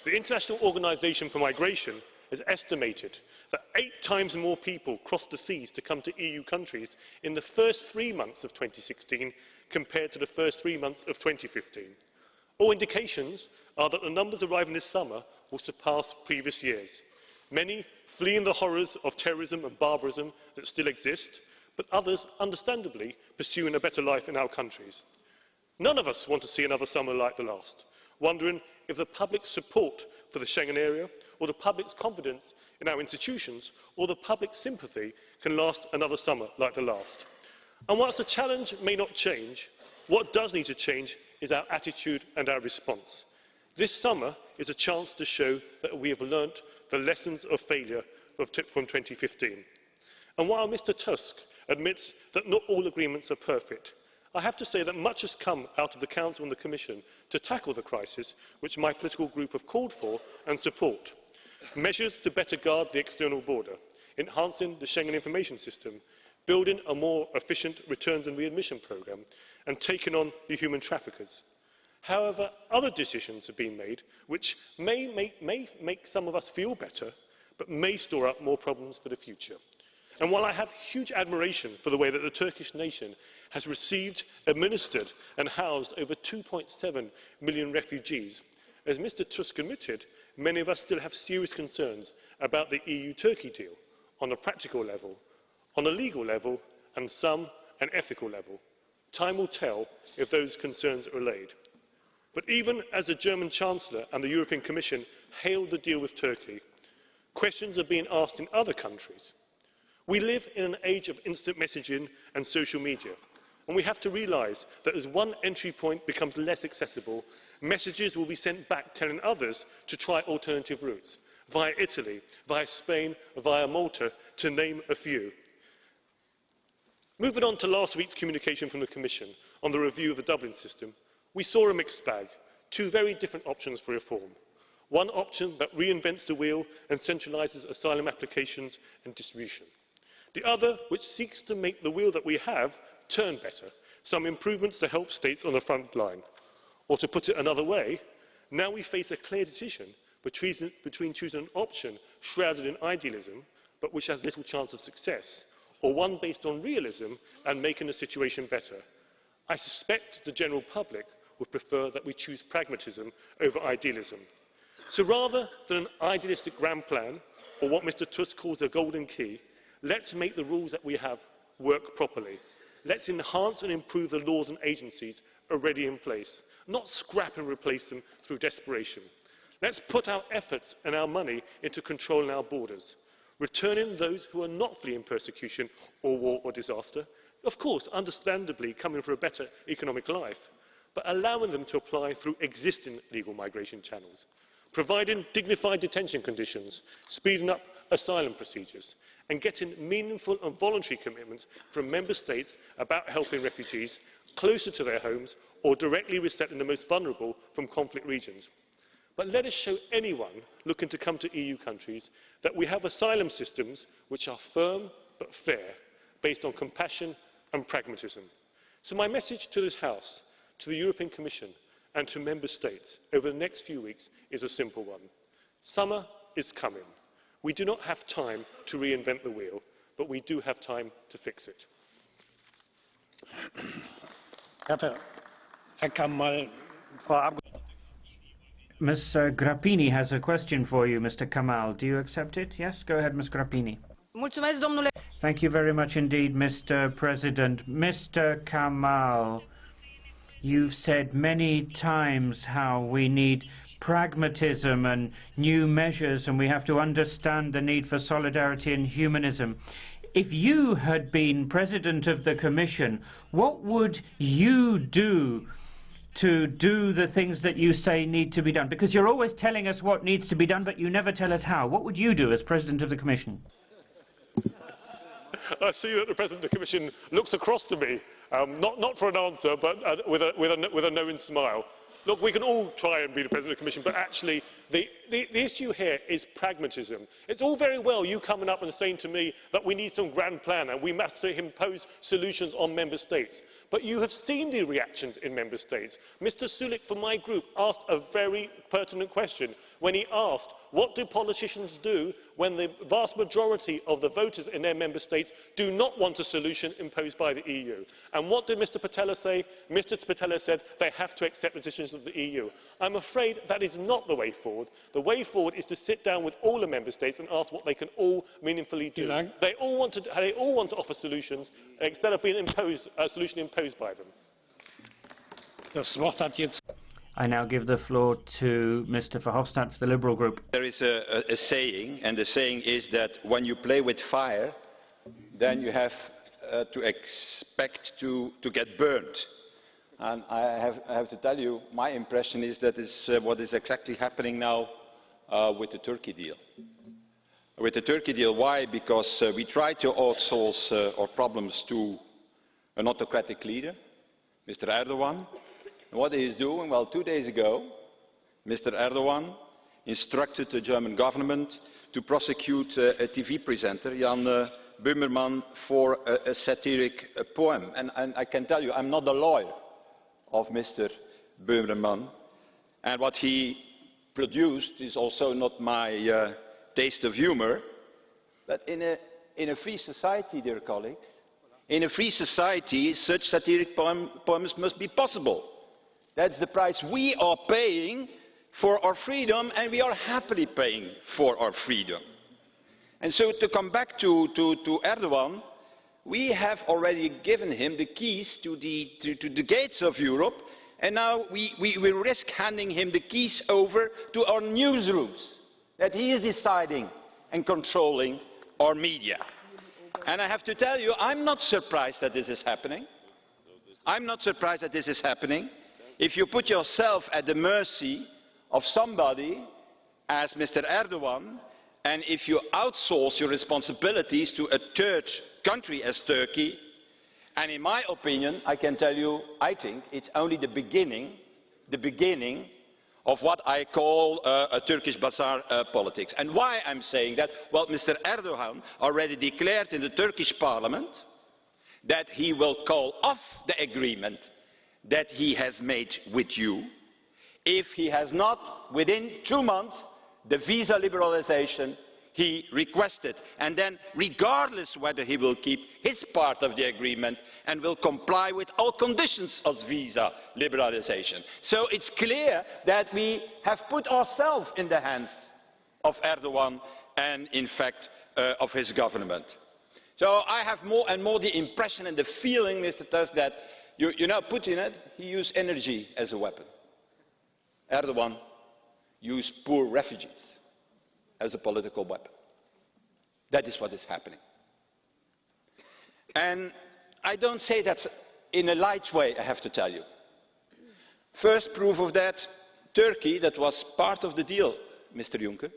S10: The International Organization for Migration has estimated that 8 times more people crossed the seas to come to EU countries in the first 3 months of 2016 compared to the first 3 months of 2015. All indications are that the numbers arriving this summer will surpass previous years. Many fleeing the horrors of terrorism and barbarism that still exist, but others, understandably, pursuing a better life in our countries. None of us want to see another summer like the last, wondering if the public's support for the Schengen area, or the public's confidence in our institutions, or the public's sympathy can last another summer like the last. And whilst the challenge may not change, what does need to change is our attitude and our response. This summer is a chance to show that we have learnt the lessons of failure from 2015. And while Mr. Tusk admits that not all agreements are perfect, I have to say that much has come out of the Council and the Commission to tackle the crisis, which my political group have called for and support. Measures to better guard the external border, enhancing the Schengen information system, building a more efficient returns and readmission programme, and taking on the human traffickers. However, other decisions have been made which may make some of us feel better, but may store up more problems for the future. And while I have huge admiration for the way that the Turkish nation has received, administered and housed over 2.7 million refugees, as Mr. Tusk admitted, many of us still have serious concerns about the EU-Turkey deal on a practical level, on a legal level and some an ethical level. Time will tell if those concerns are allayed. But even as the German Chancellor and the European Commission hailed the deal with Turkey, questions are being asked in other countries. We live in an age of instant messaging and social media, and we have to realise that as one entry point becomes less accessible, messages will be sent back telling others to try alternative routes, via Italy, via Spain, via Malta, to name a few. Moving on to last week's communication from the Commission on the review of the Dublin system, we saw a mixed bag, 2 very different options for reform. One option that reinvents the wheel and centralises asylum applications and distribution. The other, which seeks to make the wheel that we have turn better, some improvements to help states on the front line. Or to put it another way, now we face a clear decision between choosing an option shrouded in idealism, but which has little chance of success, or one based on realism and making the situation better. I suspect the general public would prefer that we choose pragmatism over idealism. So rather than an idealistic grand plan, or what Mr. Tusk calls a golden key, let's make the rules that we have work properly. Let's enhance and improve the laws and agencies already in place, not scrap and replace them through desperation. Let's put our efforts and our money into controlling our borders, returning those who are not fleeing persecution or war or disaster, of course, understandably coming for a better economic life, but allowing them to apply through existing legal migration channels, providing dignified detention conditions, speeding up asylum procedures, and getting meaningful and voluntary commitments from member states about helping refugees closer to their homes or directly resettling the most vulnerable from conflict regions. But let us show anyone looking to come to EU countries that we have asylum systems which are firm but fair, based on compassion and pragmatism. So my message to this House, to the European Commission and to Member States over the next few weeks is a simple one. Summer is coming. We do not have time to reinvent the wheel, but we do have time to fix it.
S3: Herr Kamall,
S1: Ms. Grapini has a question for you, Mr. Kamall. Do you accept it? Yes, go ahead, Ms. Grapini. Thank you very much indeed, Mr. President. Mr. Kamall, you've said many times how we need pragmatism and new measures, and we have to understand the need for solidarity and humanism. If you had been President of the Commission, what would you do to do the things that you say need to be done? Because you're always telling us what needs to be done, but you never tell us how. What would you do as President of the Commission?
S10: I see that the President of the Commission looks across to me, not for an answer, but with a knowing smile. Look, we can all try and be the President of the Commission, but actually the issue here is pragmatism. It's all very well you coming up and saying to me that we need some grand plan and we must impose solutions on Member States. But you have seen the reactions in Member States. Mr. Sulík from my group asked a very pertinent question when he asked, what do politicians do when the vast majority of the voters in their Member States do not want a solution imposed by the EU? And what did Mr. Pittella say? Mr. Pittella said they have to accept the decisions of the EU. I'm afraid that is not the way forward. The way forward is to sit down with all the Member States and ask what they can all meaningfully do. They all want to offer solutions instead of being a solution imposed by them.
S1: I now give the floor to Mr. Verhofstadt for the Liberal Group.
S9: There is a saying, and the saying is that when you play with fire, then you have to expect to get burned. And I have to tell you, my impression is that is what is exactly happening now with the Turkey deal. With the Turkey deal, why? Because we try to outsource our problems to an autocratic leader, Mr. Erdogan. And what he is doing? Well, 2 days ago, Mr. Erdogan instructed the German government to prosecute a TV presenter, Jan Böhmermann, for a satiric poem. And I can tell you, I'm not a lawyer of Mr. Böhmermann. And what he produced is also not my taste of humor. But in a free society, dear colleagues, in a free society, such satiric poems must be possible. That's the price we are paying for our freedom, and we are happily paying for our freedom. And so to come back to Erdogan, we have already given him the keys to the gates of Europe, and now we risk handing him the keys over to our newsrooms, that he is deciding and controlling our media. And I have to tell you, I'm not surprised that this is happening. I'm not surprised that this is happening. If you put yourself at the mercy of somebody as Mr. Erdogan, and if you outsource your responsibilities to a third country as Turkey, and in my opinion, I can tell you, I think it's only the beginning of what I call a Turkish bazaar politics. And why I'm saying that? Well, Mr. Erdogan already declared in the Turkish parliament that he will call off the agreement that he has made with you if he has not, within 2 months, the visa liberalisation he requested. And then, regardless whether he will keep his part of the agreement and will comply with all conditions of visa liberalisation. So it's clear that we have put ourselves in the hands of Erdogan and, in fact, of his government. So I have more and more the impression and the feeling, Mr. Tusk, that you know, Putin, he used energy as a weapon. Erdogan used poor refugees as a political weapon. That is what is happening. And I don't say that in a light way, I have to tell you. First proof of that, Turkey, that was part of the deal, Mr. Juncker,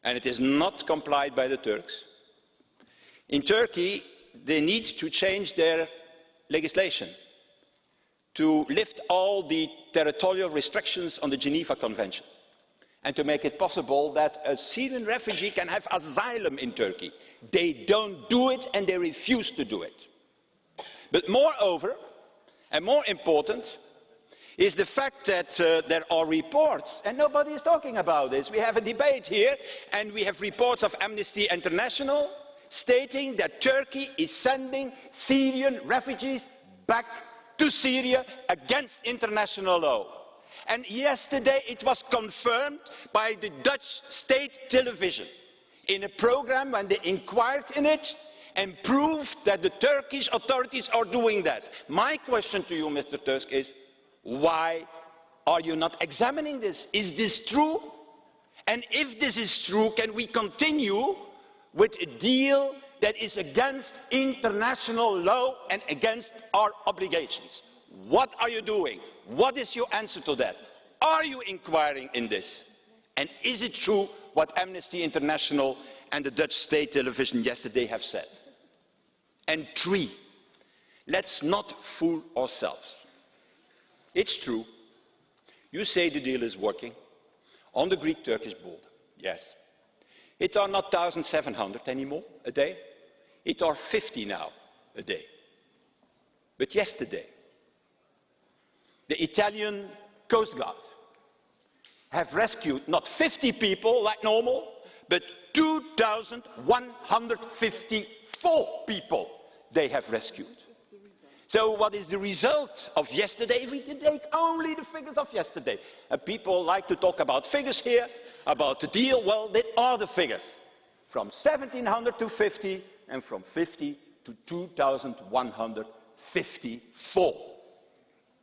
S9: and it is not complied by the Turks. In Turkey, they need to change their legislation to lift all the territorial restrictions on the Geneva Convention and to make it possible that a Syrian refugee can have asylum in Turkey. They don't do it and they refuse to do it. But moreover, and more important, is the fact that there are reports, and nobody is talking about this. We have a debate here and we have reports of Amnesty International stating that Turkey is sending Syrian refugees back to Syria against international law. And yesterday it was confirmed by the Dutch state television in a program when they inquired in it and proved that the Turkish authorities are doing that. My question to you, Mr. Tusk, is why are you not examining this? Is this true? And if this is true, can we continue with a deal that is against international law and against our obligations? What are you doing? What is your answer to that? Are you inquiring in this? And is it true what Amnesty International and the Dutch state television yesterday have said? And 3, let's not fool ourselves. It's true. You say the deal is working on the Greek-Turkish border. Yes. It are not 1,700 anymore a day. It are 50 now a day. But yesterday, the Italian Coast Guard have rescued not 50 people like normal, but 2,154 people they have rescued. So what is the result of yesterday? If we take only the figures of yesterday. And people like to talk about figures here, about the deal. Well, they are the figures. From 1,700 to 50, and from 50 to 2,154.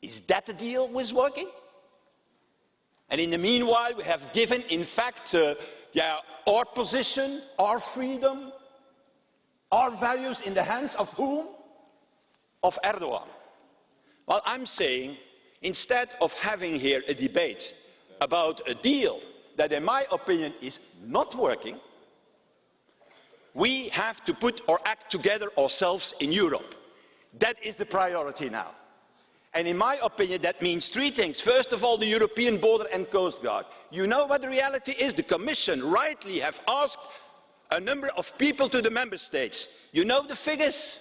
S9: Is that the deal was working? And in the meanwhile, we have given, in fact, our position, our freedom, our values in the hands of whom? Of Erdogan. Well, I'm saying, instead of having here a debate about a deal that, in my opinion, is not working, we have to put our act together ourselves in Europe. That is the priority now. And in my opinion, that means 3 things. First of all, the European Border and Coast Guard. You know what the reality is? The Commission rightly have asked a number of people to the Member States. You know the figures?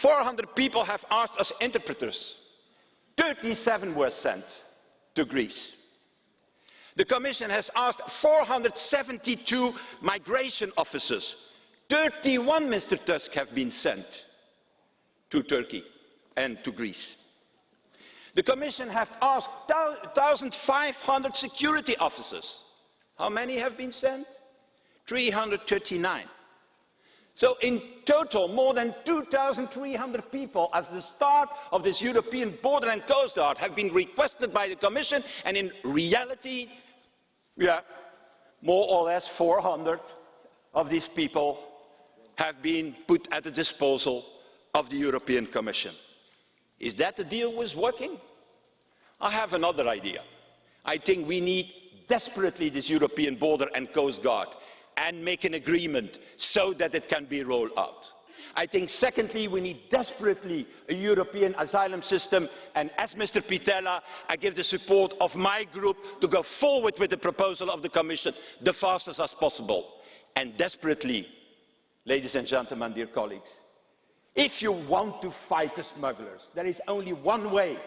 S9: 400 people have asked us interpreters. 37 were sent to Greece. The Commission has asked 472 migration officers. 31, Mr. Tusk, have been sent to Turkey and to Greece. The Commission has asked 1,500 security officers. How many have been sent? 339. So in total, more than 2,300 people as the start of this European Border and Coast Guard have been requested by the Commission, and in reality, more or less 400 of these people have been put at the disposal of the European Commission. Is that the deal was working? I have another idea. I think we need desperately this European Border and Coast Guard and make an agreement so that it can be rolled out. I think secondly, we need desperately a European asylum system, and as Mr. Pittella, I give the support of my group to go forward with the proposal of the Commission the fastest as possible. And desperately, ladies and gentlemen, dear colleagues, if you want to fight the smugglers, there is only one way,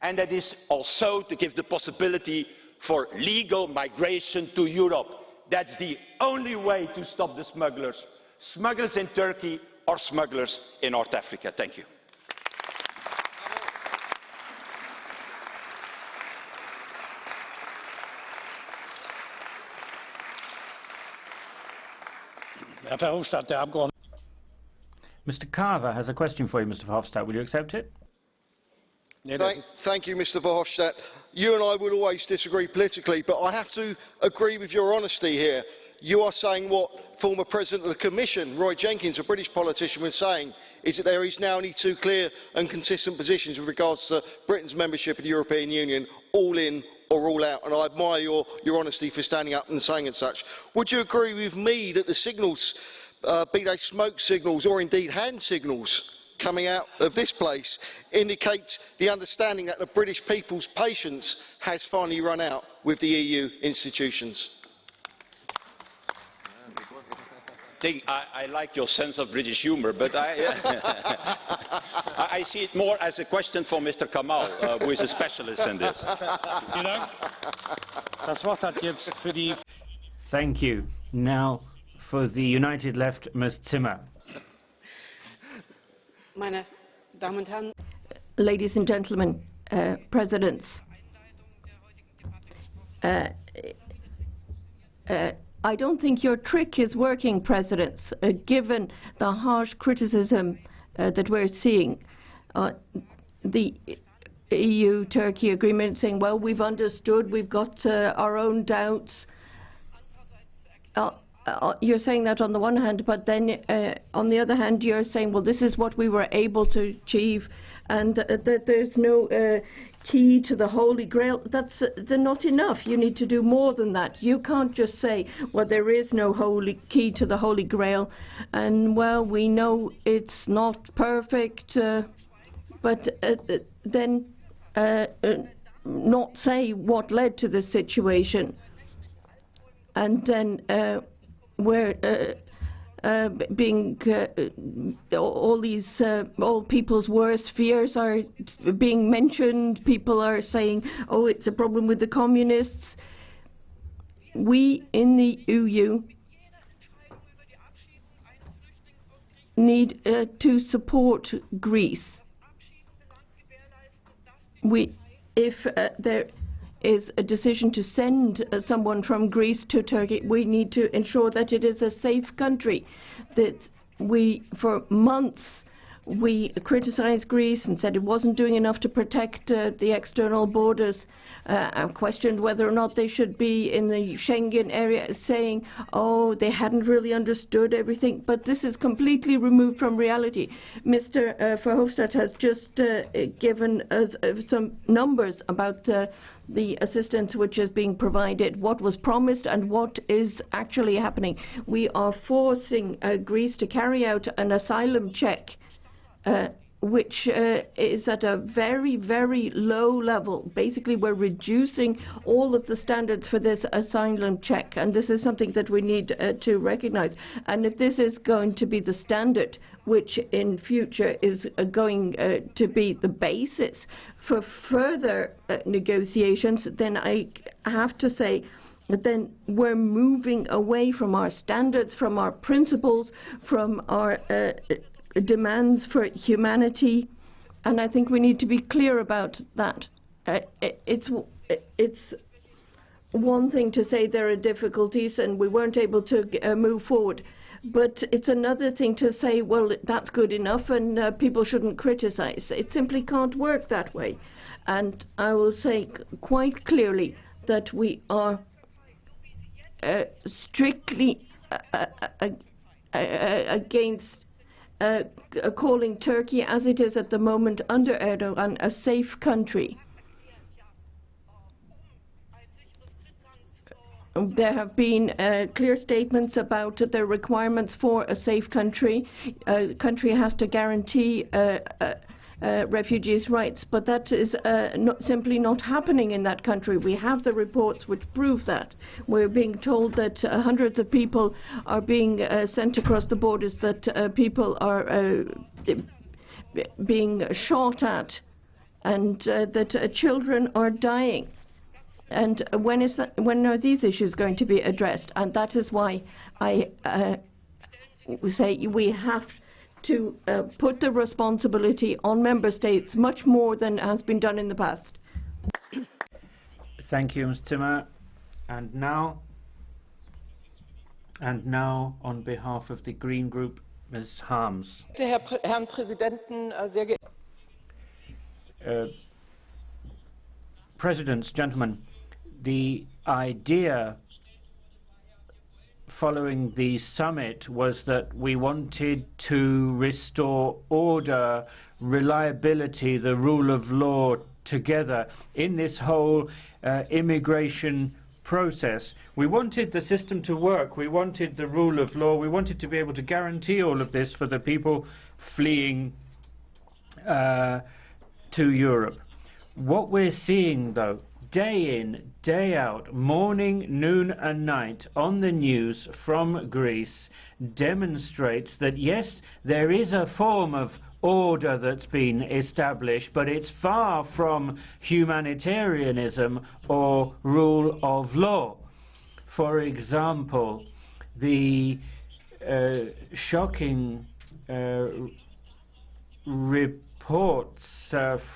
S9: and that is also to give the possibility for legal migration to Europe. That's the only way to stop the smugglers. Smugglers in Turkey or smugglers in North Africa. Thank you.
S1: Mr. Carver has a question for you, Mr. Verhofstadt. Will you accept it?
S11: Thank you, Mr. Verhofstadt. You and I will always disagree politically, but I have to agree with your honesty here. You are saying what former President of the Commission, Roy Jenkins, a British politician, was saying, is that there is now only 2 clear and consistent positions with regards to Britain's membership of the European Union, all in or all out. And I admire your honesty for standing up and saying as such. Would you agree with me that the signals, be they smoke signals or indeed hand signals, coming out of this place indicates the understanding that the British people's patience has finally run out with the EU institutions?
S9: I like your sense of British humour, but I see it more as a question for Mr. Kamal, who is a specialist in this.
S1: Thank you. Now, for the United Left, Ms. Zimmer.
S12: Meine
S5: Ladies and gentlemen, presidents, I don't think your trick is working, presidents, given the harsh criticism that we're seeing. The EU-Turkey agreement saying, well, we've understood, we've got our own doubts. You're saying that on the one hand, but then on the other hand, you're saying, well, this is what we were able to achieve, and that there's no key to the Holy Grail. That's not enough. You need to do more than that. You can't just say, well, there is no key to the Holy Grail, and, well, we know it's not perfect, but then not say what led to this situation. And then all people's worst fears are being mentioned. People are saying, oh, it's a problem with the communists. We in the EU need to support Greece. If there is a decision to send someone from Greece to Turkey, we need to ensure that it is a safe country. That for months, we criticized Greece and said it wasn't doing enough to protect the external borders. Questioned whether or not they should be in the Schengen area, saying, oh, they hadn't really understood everything. But this is completely removed from reality. Mr. Verhofstadt has just given us some numbers about the assistance which is being provided, what was promised and what is actually happening. We are forcing Greece to carry out an asylum check, which is at a very, very low level. Basically, we're reducing all of the standards for this asylum check, and this is something that we need to recognize. And if this is going to be the standard, which in future is going to be the basis for further negotiations, then I have to say that then we're moving away from our standards, from our principles, from our demands for humanity, and I think we need to be clear about that. It's one thing to say there are difficulties and we weren't able to move forward, but it's another thing to say, well, that's good enough and people shouldn't criticize. It simply can't work that way. And I will say quite clearly that we are strictly against calling Turkey, as it is at the moment under Erdogan, a safe country. There have been clear statements about the requirements for a safe country. A country has to guarantee refugees' rights, but that is simply not happening in that country. We have the reports which prove that. We're being told that hundreds of people are being sent across the borders, that people are being shot at, and that children are dying. And when are these issues going to be addressed? And that is why I say we have to put the responsibility on member states much more than has been done in the past.
S1: Thank you, Ms. Zimmer. And now on behalf of the Green Group, Ms. Harms.
S12: Herrn Präsidenten, sehr geehrte
S1: Presidents, gentlemen, the idea following the summit was that we wanted to restore order, reliability, the rule of law together in this whole immigration process. We wanted the system to work, we wanted the rule of law, we wanted to be able to guarantee all of this for the people fleeing to Europe. What we're seeing, though, day in, day out, morning, noon and night on the news from Greece demonstrates that yes, there is a form of order that's been established, but it's far from humanitarianism or rule of law. For example, the shocking report reports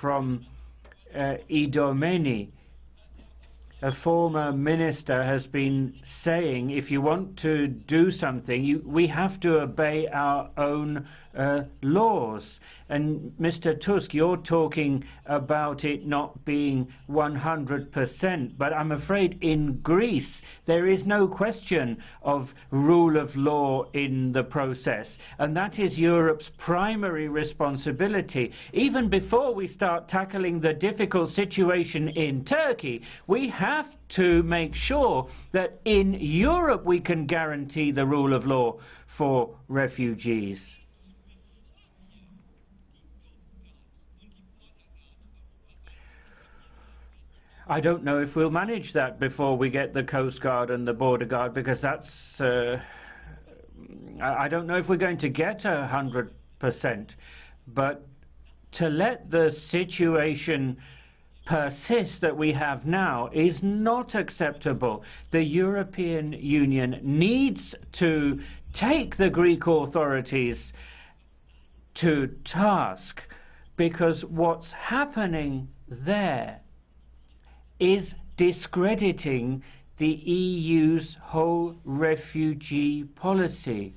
S1: from Idomeni. A former minister has been saying, if you want to do something, we have to obey our own laws. And Mr. Tusk, you're talking about it not being 100%, but I'm afraid in Greece there is no question of rule of law in the process, and that is Europe's primary responsibility. Even before we start tackling the difficult situation in Turkey, we have to make sure that in Europe we can guarantee the rule of law for refugees. I don't know if we'll manage that before we get the Coast Guard and the Border Guard, because that's I don't know if we're going to get 100%, but to let the situation persist that we have now is not acceptable. The European Union needs to take the Greek authorities to task, because what's happening there is discrediting the EU's whole refugee policy.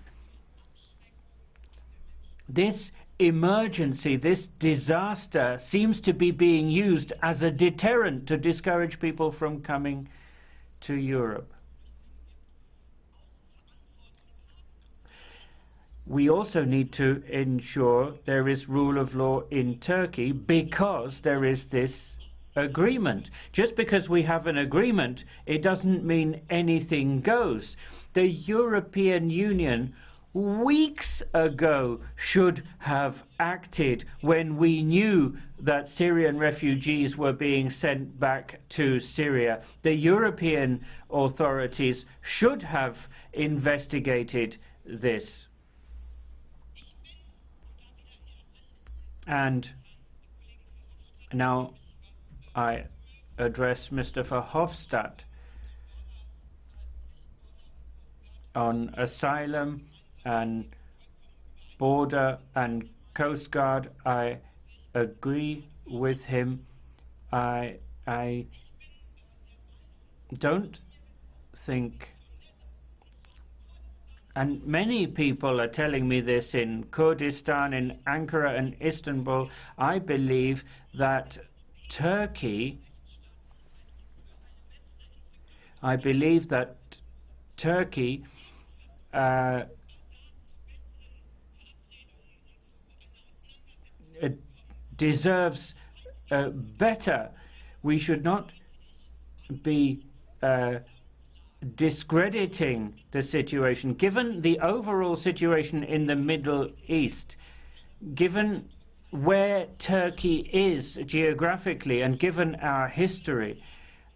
S1: This emergency, this disaster, seems to be being used as a deterrent to discourage people from coming to Europe. We also need to ensure there is rule of law in Turkey, because there is this agreement. Just because we have an agreement, it doesn't mean anything goes. The European Union weeks ago should have acted when we knew that Syrian refugees were being sent back to Syria. The European authorities should have investigated this. And now I address Mr. Verhofstadt on asylum and border and Coast Guard. I agree with him. I don't think, and many people are telling me this in Kurdistan, in Ankara and Istanbul, I believe that Turkey deserves better. We should not be discrediting the situation. Given the overall situation in the Middle East, given where Turkey is geographically, and given our history,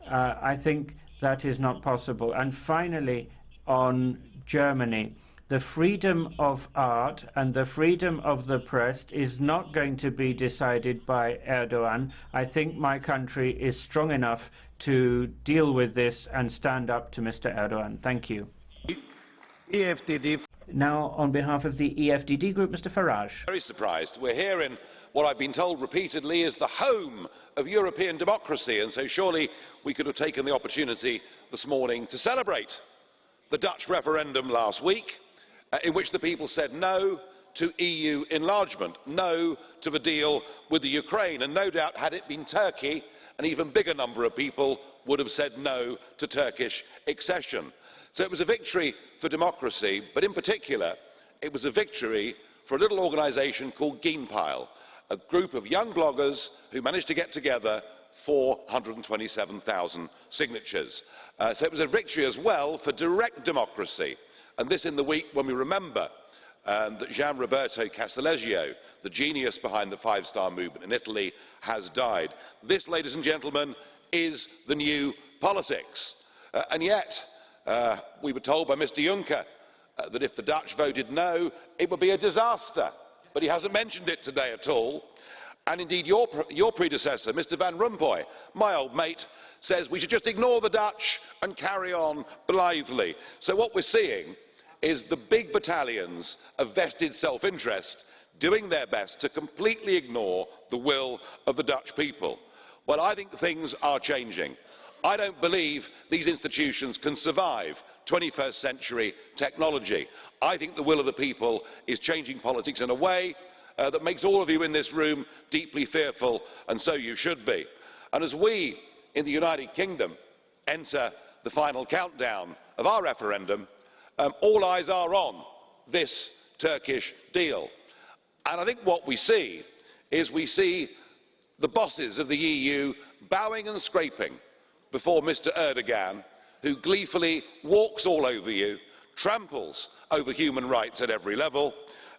S1: I think that is not possible. And finally, on Germany, the freedom of art and the freedom of the press is not going to be decided by Erdogan. I think my country is strong enough to deal with this and stand up to Mr. Erdogan. Thank you.
S3: EFDD.
S1: Now, on behalf of the EFDD group, Mr. Farage.
S13: Very surprised. We're here in what I've been told repeatedly is the home of European democracy, and so surely we could have taken the opportunity this morning to celebrate the Dutch referendum last week, in which the people said no to EU enlargement, no to the deal with the Ukraine, and no doubt had it been Turkey, an even bigger number of people would have said no to Turkish accession. So it was a victory for democracy, but in particular it was a victory for a little organisation called Genpile, a group of young bloggers who managed to get together 427,000 signatures. So it was a victory as well for direct democracy, and this in the week when we remember that Gian Roberto Casaleggio, the genius behind the five-star movement in Italy, has died. This, ladies and gentlemen, is the new politics. And yet, we were told by Mr. Juncker that if the Dutch voted no, it would be a disaster. But he hasn't mentioned it today at all. And indeed, your predecessor, Mr. Van Rompuy, my old mate, says we should just ignore the Dutch and carry on blithely. So what we're seeing is the big battalions of vested self-interest doing their best to completely ignore the will of the Dutch people. Well, I think things are changing. I don't believe these institutions can survive 21st century technology. I think the will of the people is changing politics in a way that makes all of you in this room deeply fearful, and so you should be. And as we in the United Kingdom enter the final countdown of our referendum, all eyes are on this Turkish deal. And I think what we see is the bosses of the EU bowing and scraping before Mr Erdogan, who gleefully walks all over you, tramples over human rights at every level,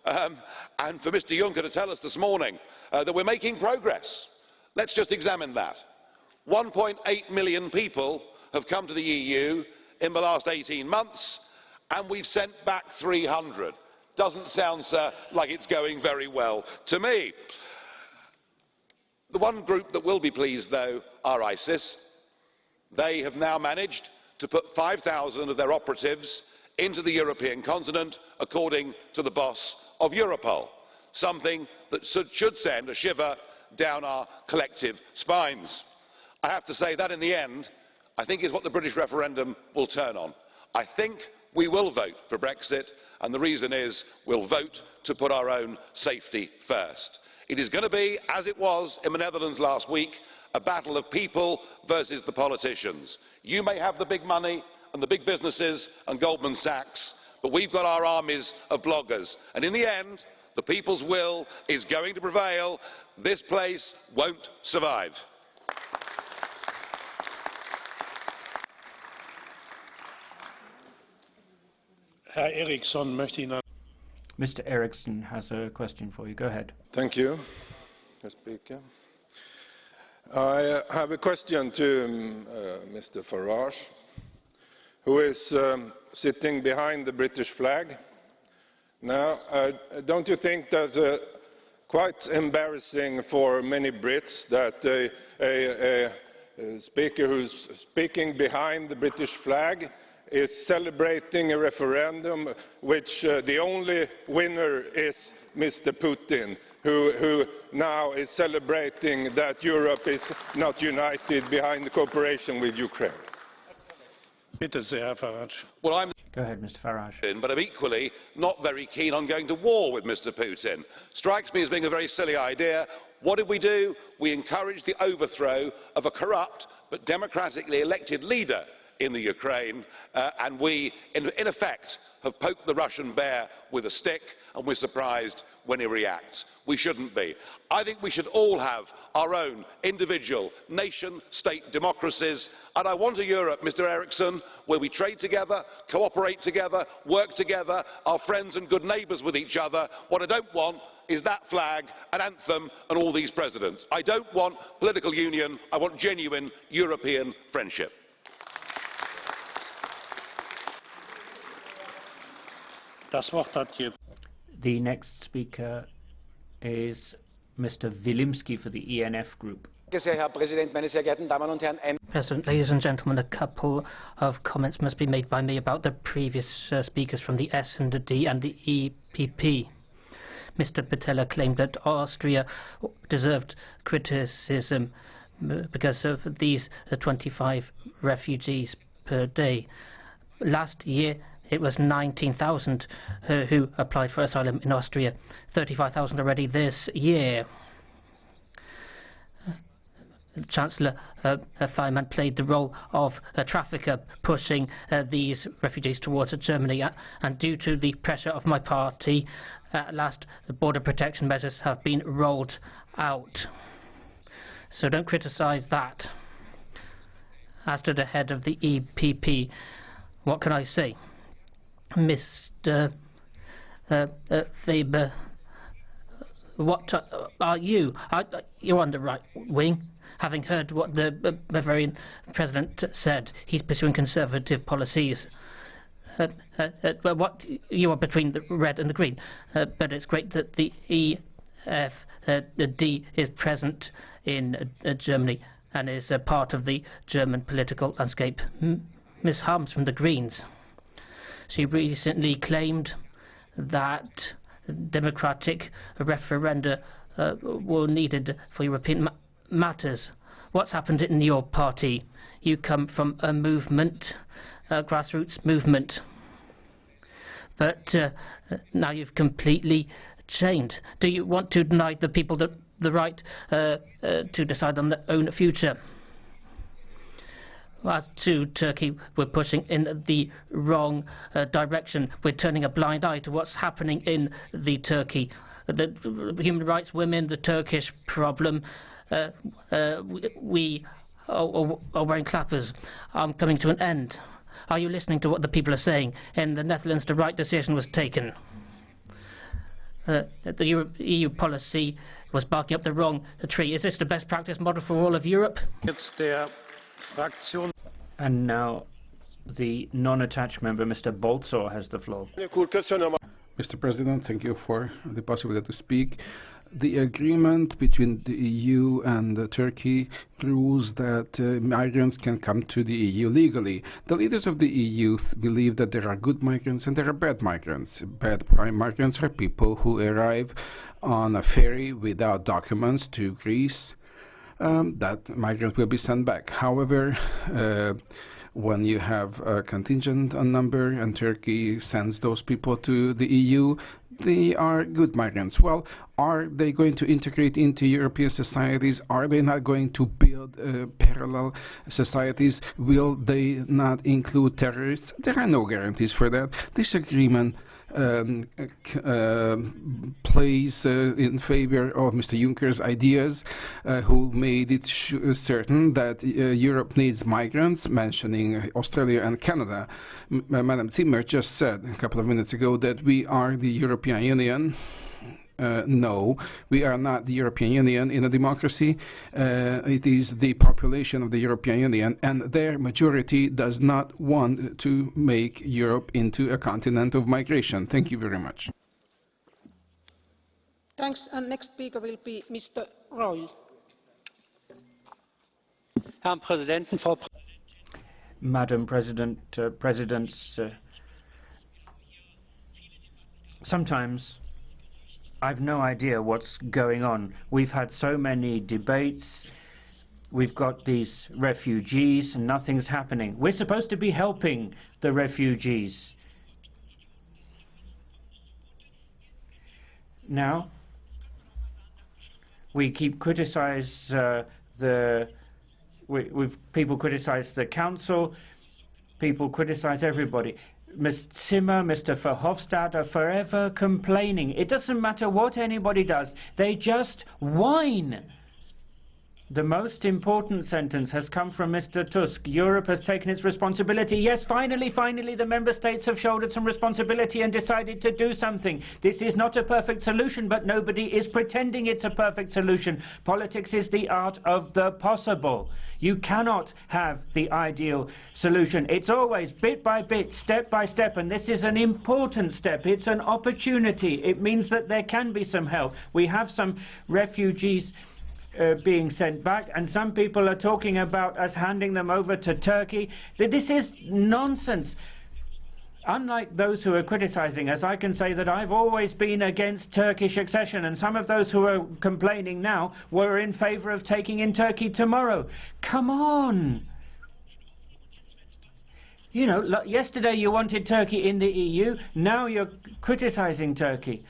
S13: and for Mr Juncker to tell us this morning that we're making progress. Let's just examine that. 1.8 million people have come to the EU in the last 18 months, and we've sent back 300. Doesn't sound, sir, like it's going very well to me. The one group that will be pleased, though, are ISIS. They have now managed to put 5,000 of their operatives into the European continent, according to the boss of Europol, something that should send a shiver down our collective spines. I have to say that in the end, I think is what the British referendum will turn on. I think we will vote for Brexit, and the reason is we'll vote to put our own safety first. It is going to be, as it was in the Netherlands last week, a battle of people versus the politicians. You may have the big money and the big businesses and Goldman Sachs, but we've got our armies of bloggers, and in the end, the people's will is going to prevail. This place won't survive.
S3: Herr Eriksson möchte Ihnen.
S1: Mr. Eriksson has a question for you. Go ahead.
S14: Thank you, Mr. Speaker. I have a question to Mr. Farage, who is sitting behind the British flag. Now, don't you think that quite embarrassing for many Brits that a speaker who's speaking behind the British flag is celebrating a referendum which the only winner is Mr. Putin, who now is celebrating that Europe is not united behind the cooperation with Ukraine?
S3: Bitte sehr, Herr Farage.
S13: Well,
S1: Go ahead, Mr. Farage.
S13: But I'm equally not very keen on going to war with Mr Putin. Strikes me as being a very silly idea. What did we do? We encouraged the overthrow of a corrupt but democratically elected leader in the Ukraine, and we, in effect, have poked the Russian bear with a stick, and we're surprised when he reacts. We shouldn't be. I think we should all have our own individual nation-state democracies, and I want a Europe, Mr Eriksson, where we trade together, cooperate together, work together, are friends and good neighbours with each other. What I don't want is that flag, an anthem, and all these presidents. I don't want political union. I want genuine European friendship.
S1: The next speaker is Mr. Wilimsky for the ENF Group.
S8: President, ladies and gentlemen, a couple of comments must be made by me about the previous speakers from the S&D and the EPP. Mr. Pittella claimed that Austria deserved criticism because of these 25 refugees per day. Last year, it was 19,000 who applied for asylum in Austria, 35,000 already this year. Chancellor Faymann played the role of a trafficker pushing these refugees towards Germany, and due to the pressure of my party, at last border protection measures have been rolled out. So don't criticise that. As to the head of the EPP, what can I say? Mr. Weber, what are you? You're on the right wing. Having heard what the Bavarian president said, he's pursuing conservative policies. What you are between the red and the green, but it's great that the EFD is present in Germany and is a part of the German political landscape. Ms. Harms from the Greens. She recently claimed that democratic referenda were needed for European matters. What's happened in your party? You come from a movement, a grassroots movement, but now you've completely changed. Do you want to deny the people the right to decide on their own future? As to Turkey, we're pushing in the wrong direction. We're turning a blind eye to what's happening in the Turkey. The human rights, women, the Turkish problem. We are wearing clappers. I'm coming to an end. Are you listening to what the people are saying? In the Netherlands, the right decision was taken. The EU policy was barking up the wrong tree. Is this the best practice model for all of Europe?
S1: And now the non-attached member, Mr. BALCZÓ, has the floor.
S15: Mr. President, thank you for the possibility to speak. The agreement between the EU and Turkey rules that migrants can come to the EU legally. The leaders of the EU believe that there are good migrants and there are bad migrants. Bad migrants are people who arrive on a ferry without documents to Greece. That migrants will be sent back. However, when you have a contingent number and Turkey sends those people to the EU, they are good migrants. Well, are they going to integrate into European societies? Are they not going to build parallel societies? Will they not include terrorists? There are no guarantees for that. This agreement plays in favor of Mr. Juncker's ideas, who made it certain that Europe needs migrants, mentioning Australia and Canada. Madam Zimmer just said a couple of minutes ago that we are the European Union. No, we are not the European Union. In a democracy, it is the population of the European Union, and their majority does not want to make Europe into a continent of migration. Thank you very much.
S12: Thanks. And next speaker will be Mr. Reul.
S1: Madam President, Presidents, sometimes I've no idea what's going on. We've had so many debates. We've got these refugees and nothing's happening. We're supposed to be helping the refugees. Now, we keep people criticize the Council, people criticize everybody. Ms. Zimmer, Mr. Verhofstadt are forever complaining. It doesn't matter what anybody does, they just whine. The most important sentence has come from Mr. Tusk. Europe has taken its responsibility. Yes, finally, the member states have shouldered some responsibility and decided to do something. This is not a perfect solution, but nobody is pretending it's a perfect solution. Politics is the art of the possible. You cannot have the ideal solution. It's always bit by bit, step by step, and this is an important step. It's an opportunity. It means that there can be some help. We have some refugees being sent back, and some people are talking about us handing them over to Turkey. This is nonsense. Unlike those who are criticizing us, I can say that I've always been against Turkish accession, and some of those who are complaining now were in favor of taking in Turkey tomorrow. Come on! You know, yesterday you wanted Turkey in the EU, now you're criticizing Turkey.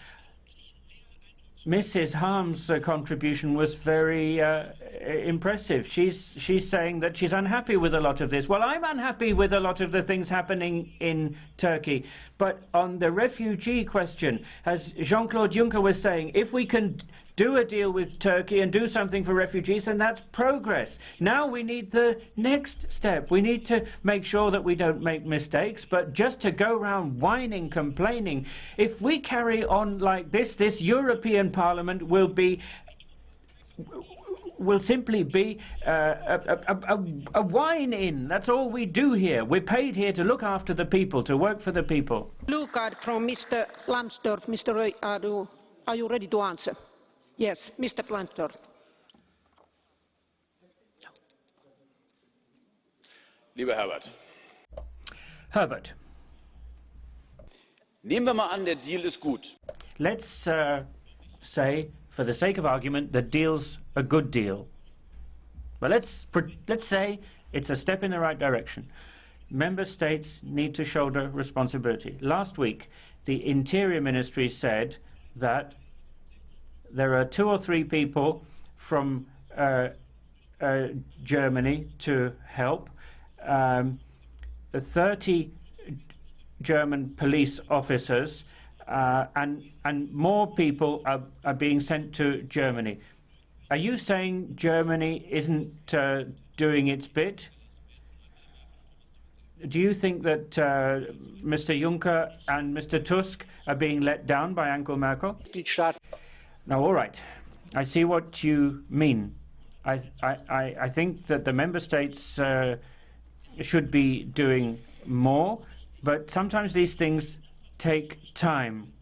S1: Mrs. Harm's contribution was very impressive. She's saying that she's unhappy with a lot of this. Well, I'm unhappy with a lot of the things happening in Turkey. But on the refugee question, as Jean-Claude Juncker was saying, if we can do a deal with Turkey and do something for refugees, and that's progress. Now we need the next step. We need to make sure that we don't make mistakes, but just to go around whining, complaining. If we carry on like this European Parliament will simply be a whine-in. That's all we do here. We're paid here to look after the people, to work for the people.
S12: Blue card from Mr. Lambsdorff. Mr. Reul, are you ready to answer? Yes, Mr. Lambsdorff.
S16: Lieber Herbert.
S1: Herbert.
S16: Nehmen wir mal an, der Deal ist gut.
S1: let's say, for the sake of argument, the deal's a good deal. But let's say it's a step in the right direction. Member states need to shoulder responsibility. Last week, the Interior Ministry said that there are 2 or 3 people from Germany to help. 30 German police officers and more people are being sent to Germany. Are you saying Germany isn't doing its bit? Do you think that Mr. Juncker and Mr. Tusk are being let down by Angela Merkel? Now, all right, I see what you mean. I think that the member states should be doing more, but sometimes these things take time.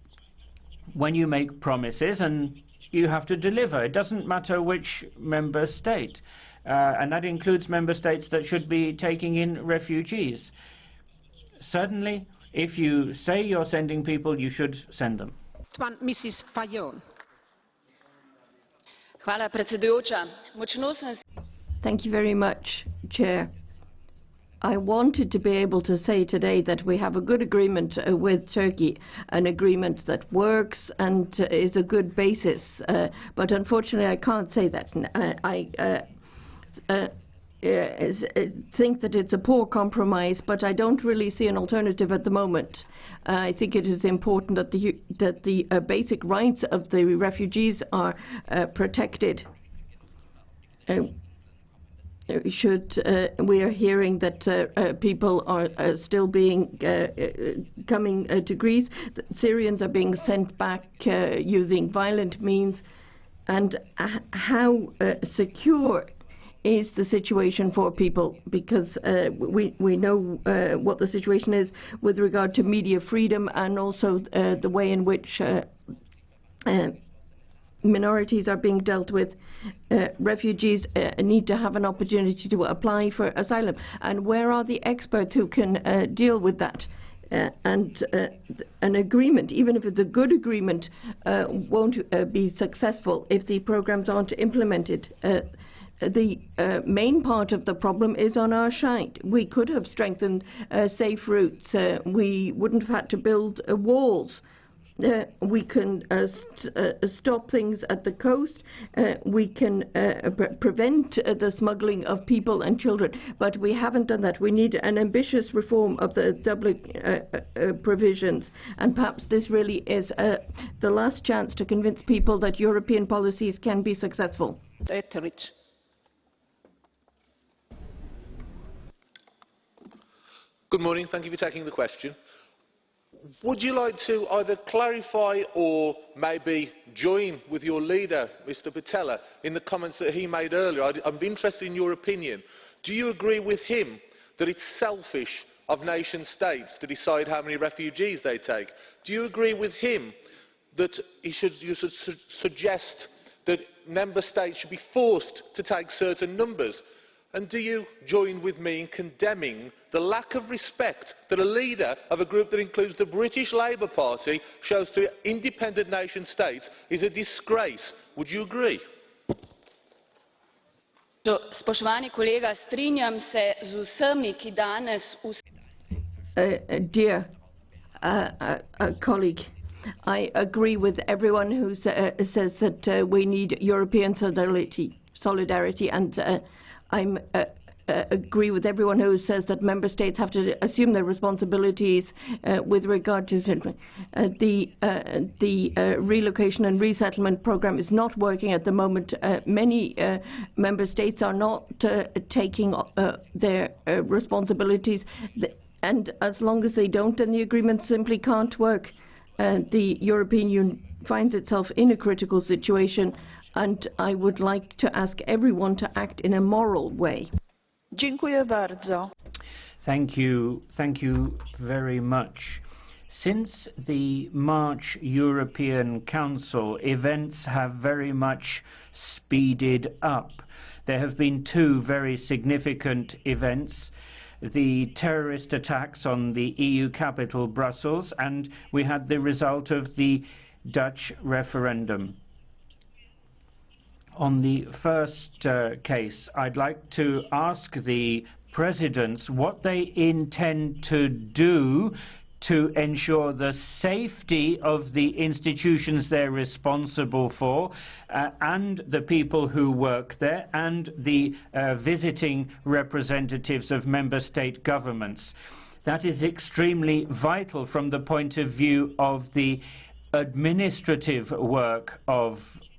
S1: When you make promises and you have to deliver, it doesn't matter which member state. And that includes member states that should be taking in refugees. Certainly, if you say you're sending people, you should send them.
S12: Mrs. Fajon.
S5: Thank you very much, Chair. I wanted to be able to say today that we have a good agreement with Turkey, an agreement that works and is a good basis. But unfortunately, I can't say that. I think that it's a poor compromise, but I don't really see an alternative at the moment. I think it is important that the basic rights of the refugees are protected. We are hearing that people are still coming to Greece. Syrians are being sent back using violent means. And how secure is the situation for people? Because we know what the situation is with regard to media freedom and also the way in which minorities are being dealt with. Refugees need to have an opportunity to apply for asylum. And where are the experts who can deal with that? And an agreement, even if it's a good agreement, won't be successful if the programs aren't implemented. The main part of the problem is on our side. We could have strengthened safe routes. We wouldn't have had to build walls. We can stop things at the coast. We can prevent the smuggling of people and children. But we haven't done that. We need an ambitious reform of the Dublin provisions. And perhaps this really is the last chance to convince people that European policies can be successful.
S12: Etheridge.
S17: Good morning. Thank you for taking the question. Would you like to either clarify or maybe join with your leader, Mr. Pittella, in the comments that he made earlier? I'm interested in your opinion. Do you agree with him that it's selfish of nation states to decide how many refugees they take? Do you agree with him that you should suggest that member states should be forced to take certain numbers? And do you join with me in condemning the lack of respect that a leader of a group that includes the British Labour Party shows to independent nation states is a disgrace? Would you agree?
S18: Spoštovani kolega, strinjam se z vsemi, ki danes...
S5: Dear colleague, I agree with everyone who says that we need European solidarity, and I agree with everyone who says that member states have to assume their responsibilities with regard to the relocation and resettlement program is not working at the moment. Many member states are not taking their responsibilities, and as long as they don't, then the agreement simply can't work. The European Union finds itself in a critical situation, and I would like to ask everyone to act in a moral way.
S19: Dziękuję bardzo.
S1: Thank you very much. Since the March European Council, events have very much speeded up. There have been 2 very significant events: the terrorist attacks on the EU capital, Brussels, and we had the result of the Dutch referendum. On the first case, I'd like to ask the presidents what they intend to do to ensure the safety of the institutions they're responsible for and the people who work there and the visiting representatives of member state governments. That is extremely vital from the point of view of the administrative work of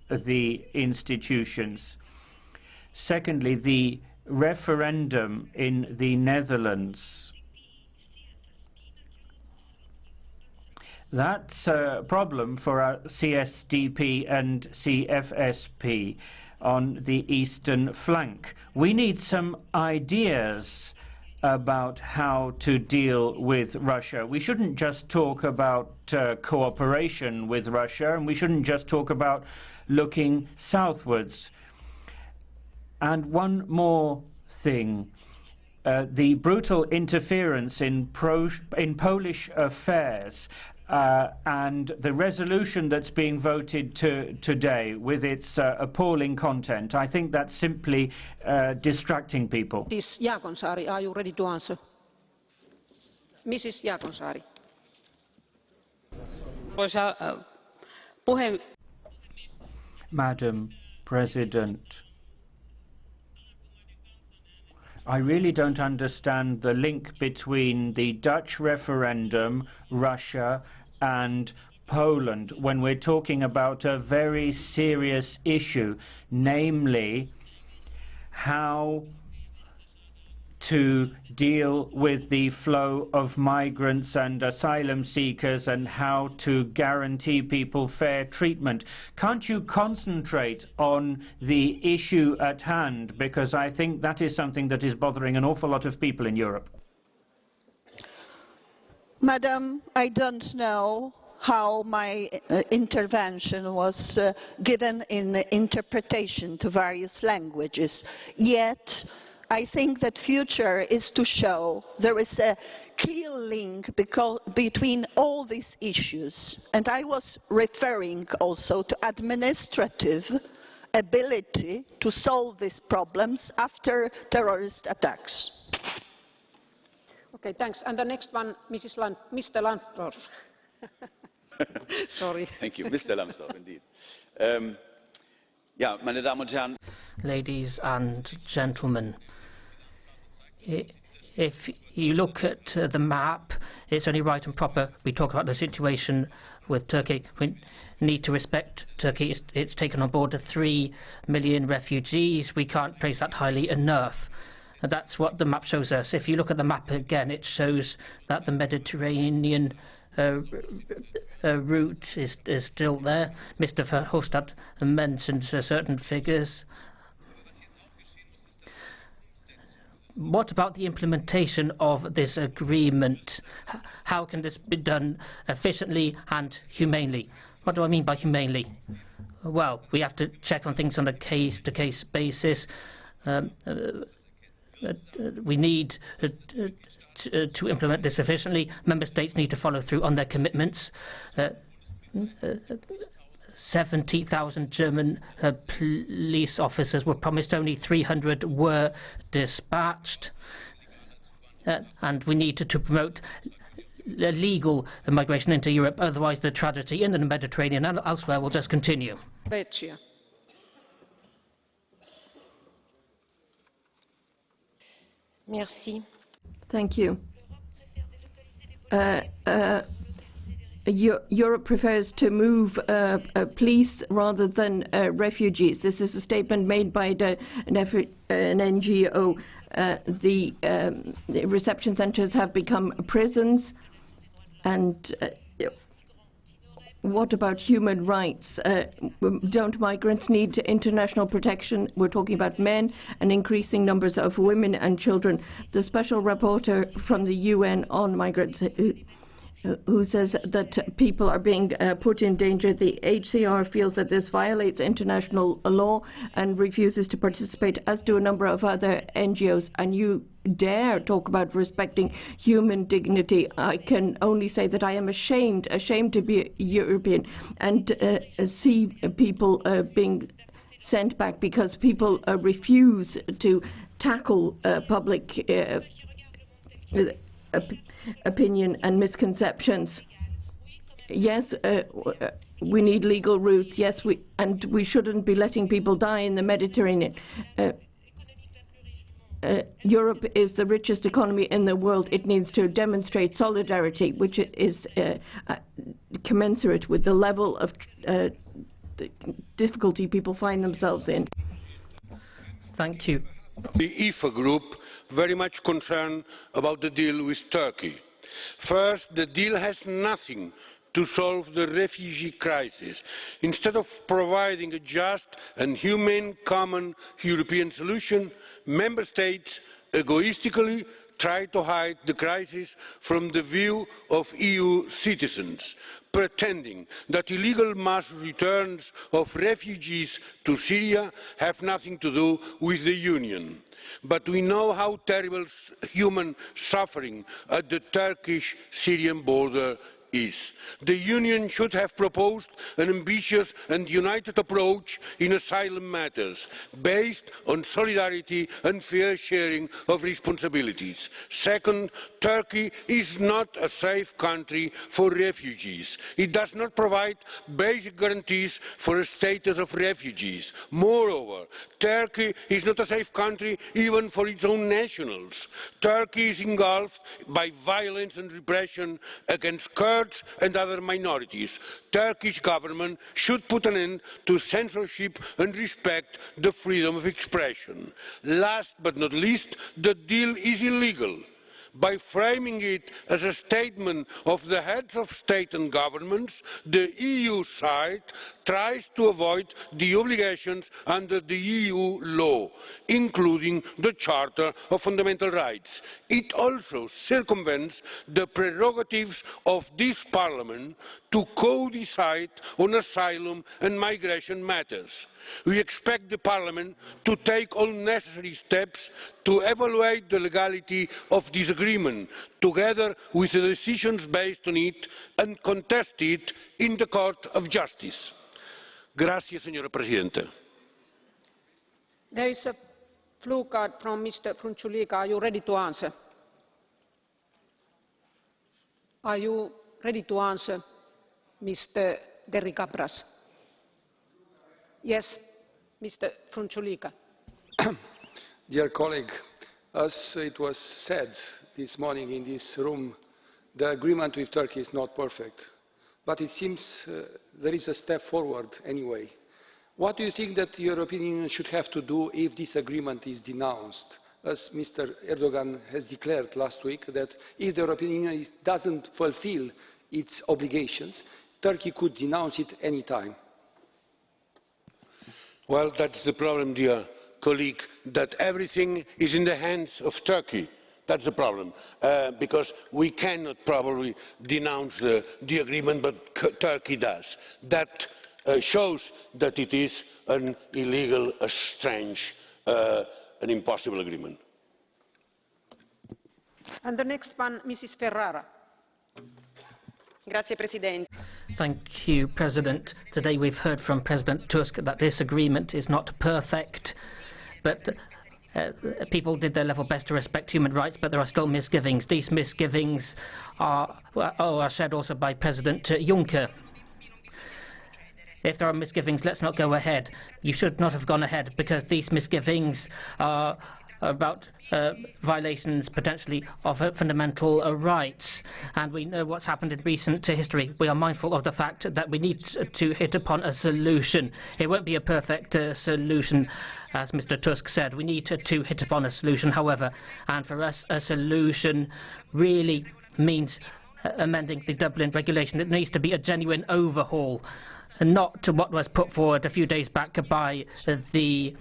S1: the institutions. Secondly, the referendum in the Netherlands. That's a problem for our CSDP and CFSP on the eastern flank. We need some ideas about how to deal with Russia. We shouldn't just talk about cooperation with Russia, and we shouldn't just talk about looking southwards. And one more thing. The brutal interference in Polish affairs and the resolution that's being voted today with its appalling content, I think that's simply distracting people.
S12: Mrs. JAAKONSAARI, are you ready to answer? Mrs. JAAKONSAARI.
S1: Madam President, I really don't understand the link between the Dutch referendum, Russia, and Poland when we're talking about a very serious issue, namely how to deal with the flow of migrants and asylum seekers and how to guarantee people fair treatment. Can't you concentrate on the issue at hand? Because I think that is something that is bothering an awful lot of people in Europe.
S19: Madam, I don't know how my intervention was given in interpretation to various languages, yet I think that future is to show there is a clear link between all these issues. And I was referring also to administrative ability to solve these problems after terrorist attacks.
S12: Okay, thanks. And the next one, Mr. Lambsdorff. Sorry.
S16: Thank you, Mr. Lambsdorff, indeed. Ja, meine Damen und Herren.
S8: Ladies and gentlemen, if you look at the map, it's only right and proper we talk about the situation with Turkey. We need to respect Turkey. It's taken on board 3 million refugees. We can't praise that highly enough. And that's what the map shows us. If you look at the map again, it shows that the Mediterranean route is still there. Mr. Verhofstadt mentioned certain figures. What about the implementation of this agreement? How can this be done efficiently and humanely? What do I mean by humanely? Well, we have to check on things on a case-to-case basis. We need to implement this efficiently. Member States need to follow through on their commitments. 70,000 German police officers were promised, only 300 were dispatched. And we need to promote legal migration into Europe, otherwise the tragedy in the Mediterranean and elsewhere will just continue.
S5: Merci. Thank you. Europe prefers to move police rather than refugees. This is a statement made by an NGO. The reception centres have become prisons. And what about human rights? Don't migrants need international protection? We're talking about men and increasing numbers of women and children. The special rapporteur from the UN on migrants who says that people are being put in danger. The HCR feels that this violates international law and refuses to participate, as do a number of other NGOs. And you dare talk about respecting human dignity. I can only say that I am ashamed to be European and see people being sent back because people refuse to tackle public opinion and misconceptions. Yes, we need legal routes. Yes, and we shouldn't be letting people die in the Mediterranean. Europe is the richest economy in the world. It needs to demonstrate solidarity, which is commensurate with the level of difficulty people find themselves in.
S8: Thank you.
S20: The IFA group very much concerned about the deal with Turkey. First, the deal has nothing to solve the refugee crisis. Instead of providing a just and humane common European solution, member states egoistically try to hide the crisis from the view of EU citizens, pretending that illegal mass returns of refugees to Syria have nothing to do with the Union. But we know how terrible human suffering at the Turkish-Syrian border is. The Union should have proposed an ambitious and united approach in asylum matters, based on solidarity and fair sharing of responsibilities. Second, Turkey is not a safe country for refugees. It does not provide basic guarantees for a status of refugees. Moreover, Turkey is not a safe country even for its own nationals. Turkey is engulfed by violence and repression against Kurds and other minorities. Turkish government should put an end to censorship and respect the freedom of expression. Last but not least, the deal is illegal. By framing it as a statement of the heads of state and governments, the EU side tries to avoid the obligations under the EU law, including the Charter of Fundamental Rights. It also circumvents the prerogatives of this Parliament to co-decide on asylum and migration matters. We expect the Parliament to take all necessary steps to evaluate the legality of this agreement, together with the decisions based on it, and contest it in the Court of Justice. Gracias, señora Presidenta.
S12: There is a blue card from Mr. Frunzulică. Are you ready to answer? Are you ready to answer, Mr. TERRICABRAS? Yes, Mr. Frunzulică.
S21: Dear colleague, as it was said this morning in this room, the agreement with Turkey is not perfect. But it seems there is a step forward anyway. What do you think that the European Union should have to do if this agreement is denounced? As Mr. Erdogan has declared last week, that if the European Union doesn't fulfill its obligations, Turkey could denounce it any time.
S20: Well, that's the problem, dear colleague, that everything is in the hands of Turkey. That's the problem, because we cannot probably denounce the agreement, but Turkey does. That shows that it is an illegal, a strange, an impossible agreement.
S12: And the next one, Mrs. Ferrara.
S22: Grazie, Presidente.
S8: Thank you, President. Today we've heard from President Tusk that this agreement is not perfect, but people did their level best to respect human rights, but there are still misgivings. These misgivings are shared also by President Juncker. If there are misgivings, let's not go ahead. You should not have gone ahead, because these misgivings are about violations potentially of fundamental rights, and we know what's happened in recent history. We are mindful of the fact that we need to hit upon a solution. It won't be a perfect solution, as Mr. Tusk said. We need to hit upon a solution, however, and for us a solution really means amending the Dublin regulation. It needs to be a genuine overhaul. not what was put forward a few days back by the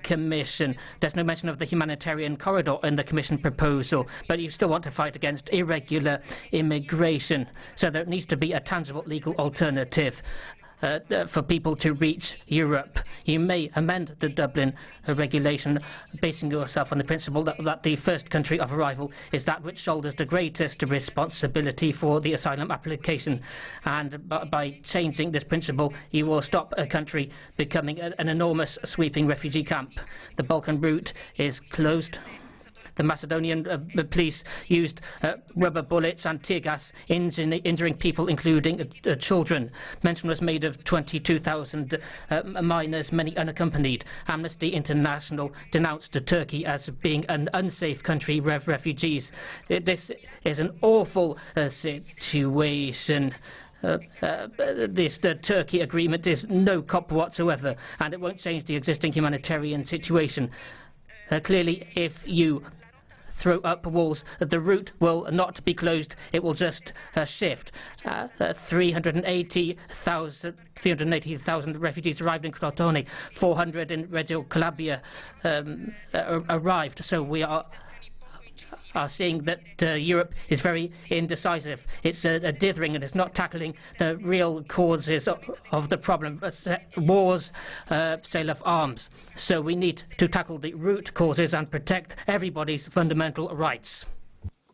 S8: Commission. There's no mention of the humanitarian corridor in the Commission proposal, but you still want to fight against irregular immigration. So there needs to be a tangible legal alternative for people to reach Europe. You may amend the Dublin regulation, basing yourself on the principle that the first country of arrival is that which shoulders the greatest responsibility for the asylum application. And by changing this principle, you will stop a country becoming an enormous sweeping refugee camp. The Balkan route is closed. The Macedonian police used rubber bullets and tear gas, injuring people, including children. Mention was made of 22,000 minors, many unaccompanied. Amnesty International denounced Turkey as being an unsafe country for refugees. This is an awful situation. The Turkey agreement is no cop whatsoever, and it won't change the existing humanitarian situation. Clearly, if you throw up walls, the route will not be closed, it will just shift. 380,000 refugees arrived in Crotone, 400 in Reggio Calabria arrived, so we are seeing that Europe is very indecisive. It's dithering and it's not tackling the real causes of the problem, wars, sale of arms. So we need to tackle the root causes and protect everybody's fundamental rights.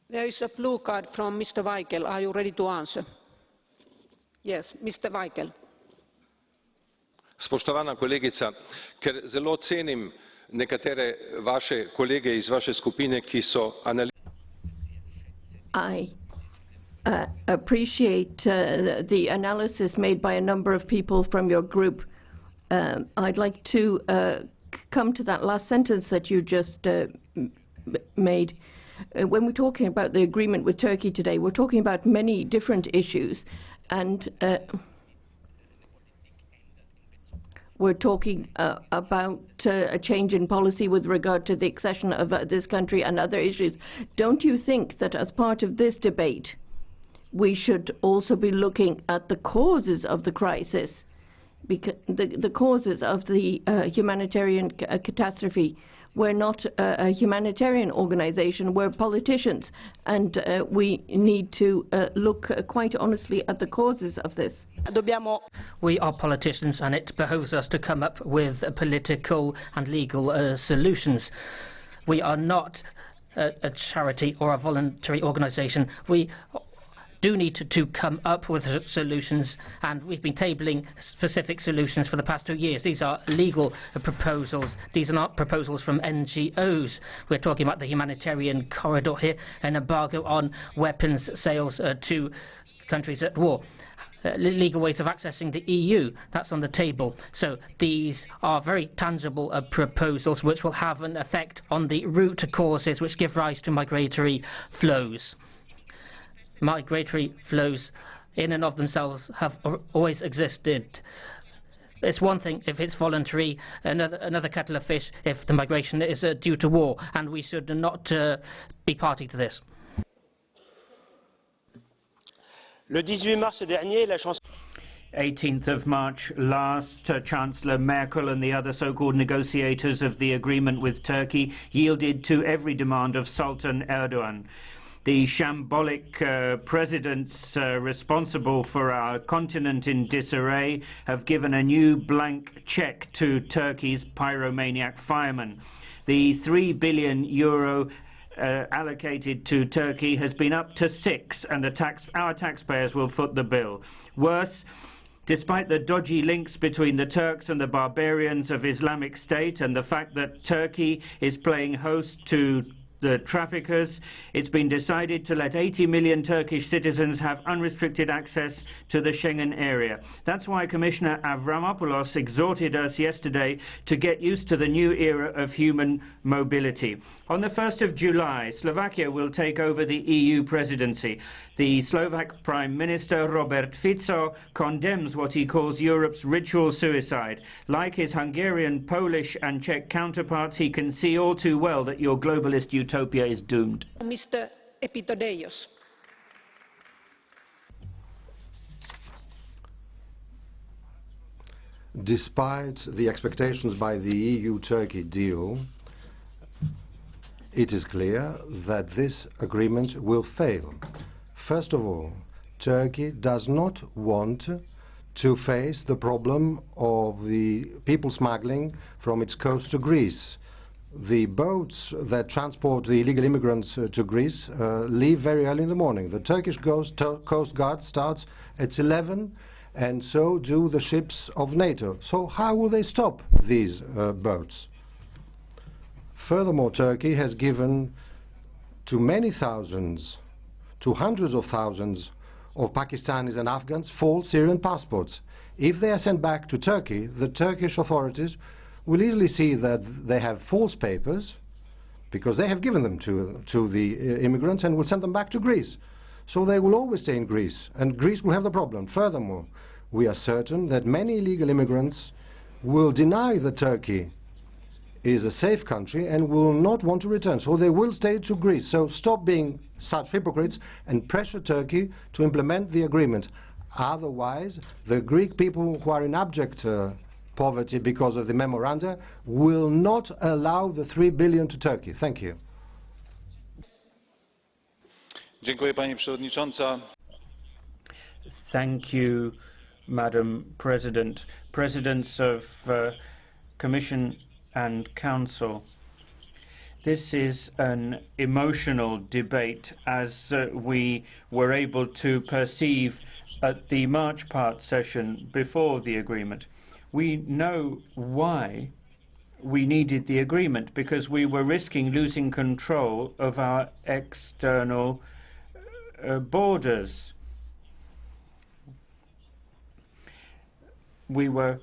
S12: There is a blue card from Mr. VAJGL. Are you ready to answer? Yes, Mr. VAJGL.
S2: Spoštovana kolegica, ker zelo cenim nekatere vaše kolege iz vaše skupine, ki so
S5: I appreciate the analysis made by a number of people from your group. I'd like to come to that last sentence that you just made. When we're talking about the agreement with Turkey today, we're talking about many different issues, and we're talking about a change in policy with regard to the accession of this country and other issues. Don't you think that as part of this debate we should also be looking at the causes of the crisis, because the causes of the humanitarian catastrophe? We're not a humanitarian organization, we're politicians, and we need to look quite honestly at the causes of this.
S8: We are politicians, and it behoves us to come up with political and legal solutions. We are not a charity or a voluntary organization. We do need to come up with solutions, and we've been tabling specific solutions for the past 2 years. These are legal proposals. These are not proposals from NGOs. We're talking about the humanitarian corridor here, an embargo on weapons sales to countries at war. Legal ways of accessing the EU, that's on the table. So these are very tangible proposals which will have an effect on the root causes which give rise to migratory flows. Migratory flows in and of themselves have always existed. It's one thing if it's voluntary, another kettle of fish if the migration is due to war, and we should not be party to this.
S22: Le 18 mars dernier, la
S1: 18th of March last, Chancellor Merkel and the other so-called negotiators of the agreement with Turkey yielded to every demand of Sultan Erdogan. The shambolic presidents responsible for our continent in disarray have given a new blank cheque to Turkey's pyromaniac firemen. The €3 billion allocated to Turkey has been up to 6, and our taxpayers will foot the bill. Worse, despite the dodgy links between the Turks and the barbarians of Islamic State and the fact that Turkey is playing host to the traffickers, it's been decided to let 80 million Turkish citizens have unrestricted access to the Schengen area. That's why Commissioner Avramopoulos exhorted us yesterday to get used to the new era of human mobility. On the 1st of July, Slovakia will take over the EU presidency. The Slovak Prime Minister Robert Fico condemns what he calls Europe's ritual suicide. Like his Hungarian, Polish and Czech counterparts, he can see all too well that your globalist utopia is doomed.
S12: Mr. Epitideios.
S4: Despite the expectations by the EU-Turkey deal, it is clear that this agreement will fail. First of all, Turkey does not want to face the problem of the people smuggling from its coast to Greece. The boats that transport the illegal immigrants to Greece leave very early in the morning. The Turkish Coast Guard starts at 11, and so do the ships of NATO. So how will they stop these boats? Furthermore, Turkey has given to many thousands, to hundreds of thousands of Pakistanis and Afghans false Syrian passports. If they are sent back to Turkey, the Turkish authorities will easily see that they have false papers, because they have given them to the immigrants, and will send them back to Greece. So they will always stay in Greece, and Greece will have the problem. Furthermore, we are certain that many illegal immigrants will deny that Turkey is a safe country and will not want to return, so they will stay to Greece. So stop being such hypocrites and pressure Turkey to implement the agreement. Otherwise, the Greek people who are in abject poverty because of the memoranda will not allow the 3 billion to Turkey. Thank you.
S7: Dziękuję, pani przewodnicząca.
S1: Thank you, Madam President. Presidents of Commission and Council. This is an emotional debate, as we were able to perceive at the March part session before the agreement. We know why we needed the agreement, because we were risking losing control of our external borders. We were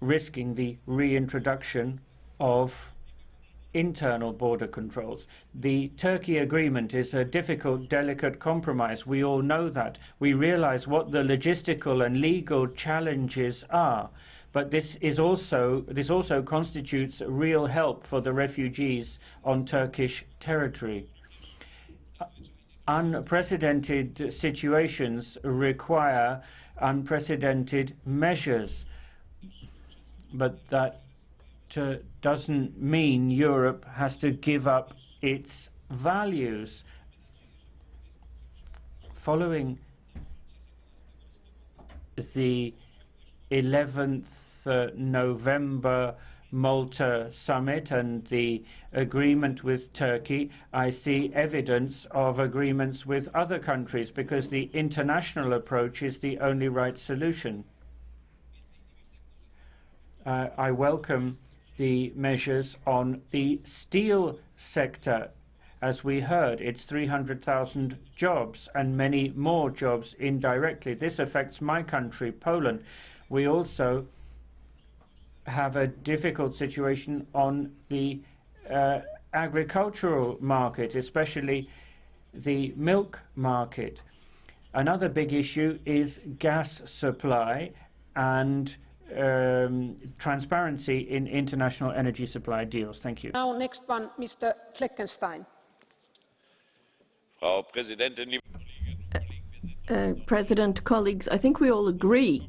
S1: risking the reintroduction of internal border controls. The Turkey agreement is a difficult, delicate compromise. We all know that. We realize what the logistical and legal challenges are. But this also constitutes real help for the refugees on Turkish territory. Unprecedented situations require unprecedented measures, but that doesn't mean Europe has to give up its values. Following the 11th November Malta summit and the agreement with Turkey, I see evidence of agreements with other countries, because the international approach is the only right solution. I welcome the measures on the steel sector. As we heard, it's 300,000 jobs and many more jobs indirectly. This affects my country, Poland. We also have a difficult situation on the agricultural market, especially the milk market. Another big issue is gas supply and transparency in international energy supply deals. Thank you.
S12: Now, next one, Mr. Fleckenstein.
S13: Frau Präsidentin,
S5: President, colleagues, I think we all agree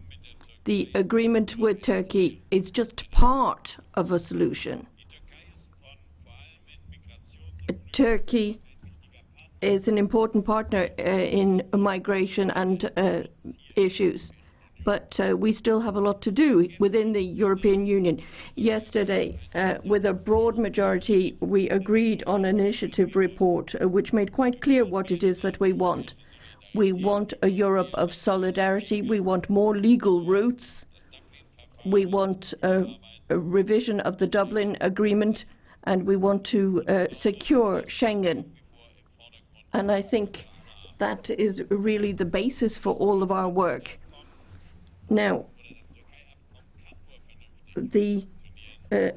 S5: the agreement with Turkey is just part of a solution. Turkey is an important partner in migration and issues, but we still have a lot to do within the European Union. Yesterday, with a broad majority, we agreed on an initiative report which made quite clear what it is that we want. We want a Europe of solidarity. We want more legal routes. We want a revision of the Dublin Agreement, and we want to secure Schengen. And I think that is really the basis for all of our work. Now, the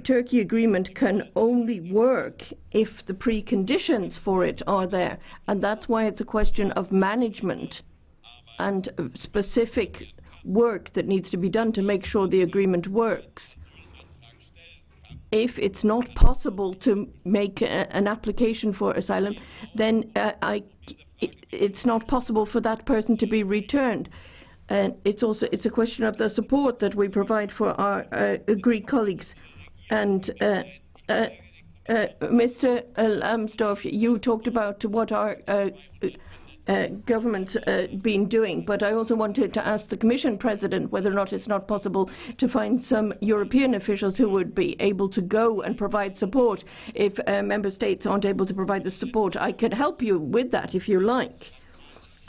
S5: Turkey agreement can only work if the preconditions for it are there, and that's why it's a question of management and specific work that needs to be done to make sure the agreement works. If it's not possible to make an application for asylum, then it's not possible for that person to be returned. And it's a question of the support that we provide for our Greek colleagues. And Mr. Lambsdorff, you talked about what our government's been doing, but I also wanted to ask the Commission President whether or not it's not possible to find some European officials who would be able to go and provide support if Member States aren't able to provide the support. I could help you with that if you like.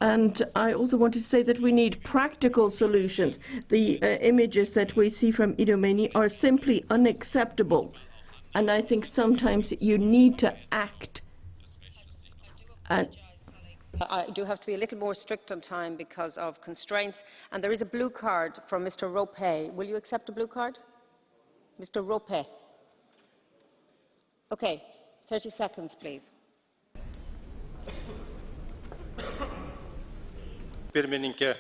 S5: And I also wanted to say that we need practical solutions. The images that we see from Idomeni are simply unacceptable. And I think sometimes you need to act.
S6: I do have to be a little more strict on time because of constraints. And there is a blue card from Mr. ROPÈ. Will you accept a blue card? Mr. ROPÈ. Okay, 30 seconds, please.
S10: Pirmininkė,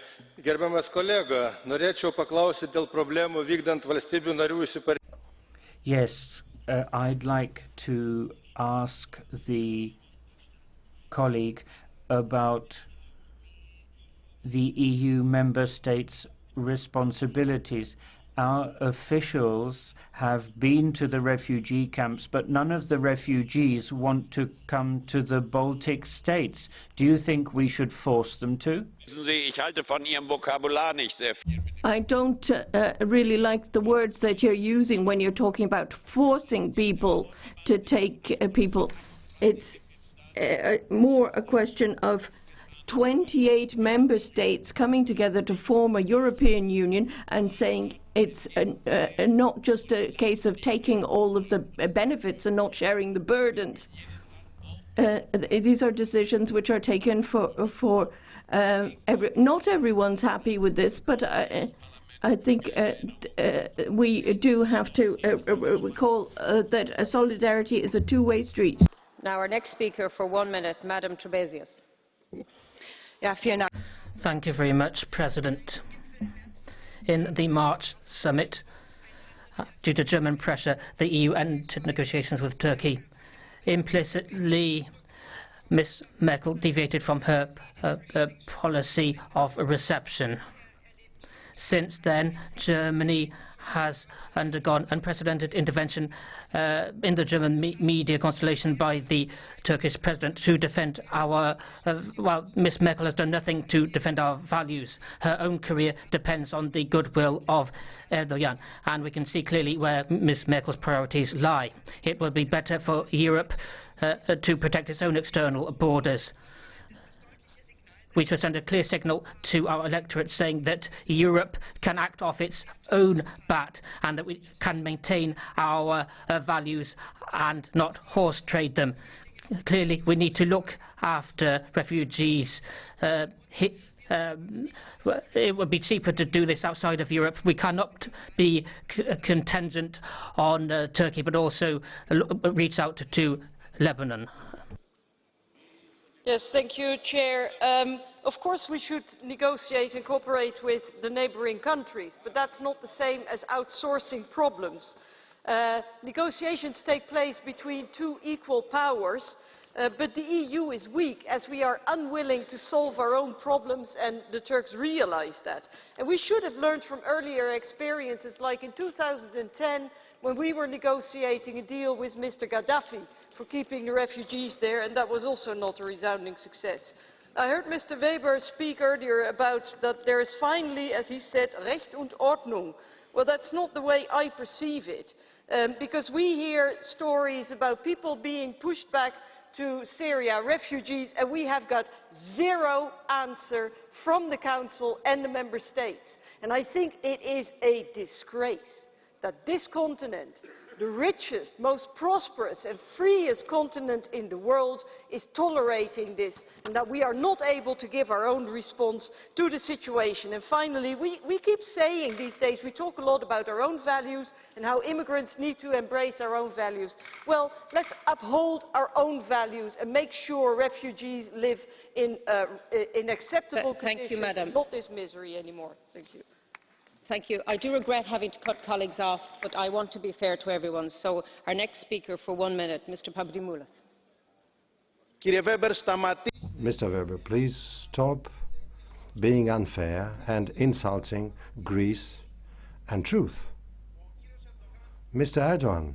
S10: gerbiamas kolega, norėčiau paklausyti dėl problemų vykdant valstybių narių įsipareigojimus.
S1: Yes, I'd like to ask the colleague about the EU member states' responsibilities. Our officials have been to the refugee camps, but none of the refugees want to come to the Baltic states. Do you think we should force them to?
S5: I don't really like the words that you're using when you're talking about forcing people to take people. It's more a question of 28 member states coming together to form a European Union and saying it's not just a case of taking all of the benefits and not sharing the burdens. These are decisions which are taken for not everyone's happy with this, but I think we do have to recall that solidarity is a two-way street.
S6: Now our next speaker for 1 minute, Madam Trebesius.
S8: Thank you very much, President. In the March summit, due to German pressure, the EU entered negotiations with Turkey. Implicitly, Ms. Merkel deviated from her policy of reception. Since then, Germany has undergone unprecedented intervention in the German media constellation by the Turkish president to defend our, well, Ms. Merkel has done nothing to defend our values. Her own career depends on the goodwill of Erdogan, and we can see clearly where Ms. Merkel's priorities lie. It would be better for Europe to protect its own external borders. We should send a clear signal to our electorate saying that Europe can act off its own bat and that we can maintain our values and not horse trade them. Clearly, we need to look after refugees. It would be cheaper to do this outside of Europe. We cannot be contingent on Turkey, but also reach out to Lebanon.
S23: Yes, thank you, Chair. Of course we should negotiate and cooperate with the neighbouring countries, but that's not the same as outsourcing problems. Negotiations take place between two equal powers, but the EU is weak as we are unwilling to solve our own problems, and the Turks realise that. And we should have learned from earlier experiences, like in 2010 when we were negotiating a deal with Mr. Gaddafi for keeping the refugees there, and that was also not a resounding success. I heard Mr. Weber speak earlier about that there is finally, as he said, Recht und Ordnung. Well, that's not the way I perceive it, because we hear stories about people being pushed back to Syria, refugees, and we have got zero answer from the Council and the Member States. And I think it is a disgrace that this continent, the richest, most prosperous and freest continent in the world, is tolerating this, and that we are not able to give our own response to the situation. And finally, we keep saying these days, we talk a lot about our own values and how immigrants need to embrace our own values. Well, let's uphold our own values and make sure refugees live in acceptable conditions, and not this misery anymore. Thank you.
S6: Thank you. I do regret having to cut colleagues off, but I want to be fair to everyone. So our next speaker for 1 minute, Mr. Papadimoulis.
S4: Mr. Weber, please stop. being unfair and insulting Greece and truth. Mr. Erdogan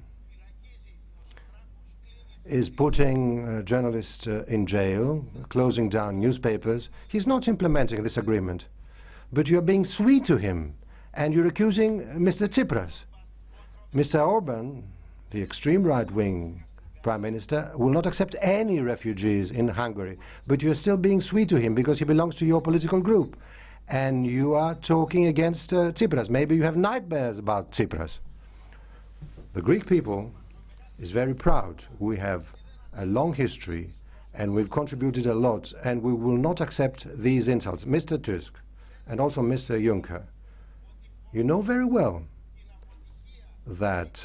S4: is putting journalists in jail, closing down newspapers. He's not implementing this agreement. But you're being sweet to him, and you're accusing Mr. Tsipras. Mr. Orban, the extreme right-wing Prime Minister, will not accept any refugees in Hungary. But you're still being sweet to him because he belongs to your political group. And you are talking against Tsipras. Maybe you have nightmares about Tsipras. The Greek people is very proud. We have a long history and we've contributed a lot, and we will not accept these insults. Mr. Tusk and also Mr. Juncker, you know very well that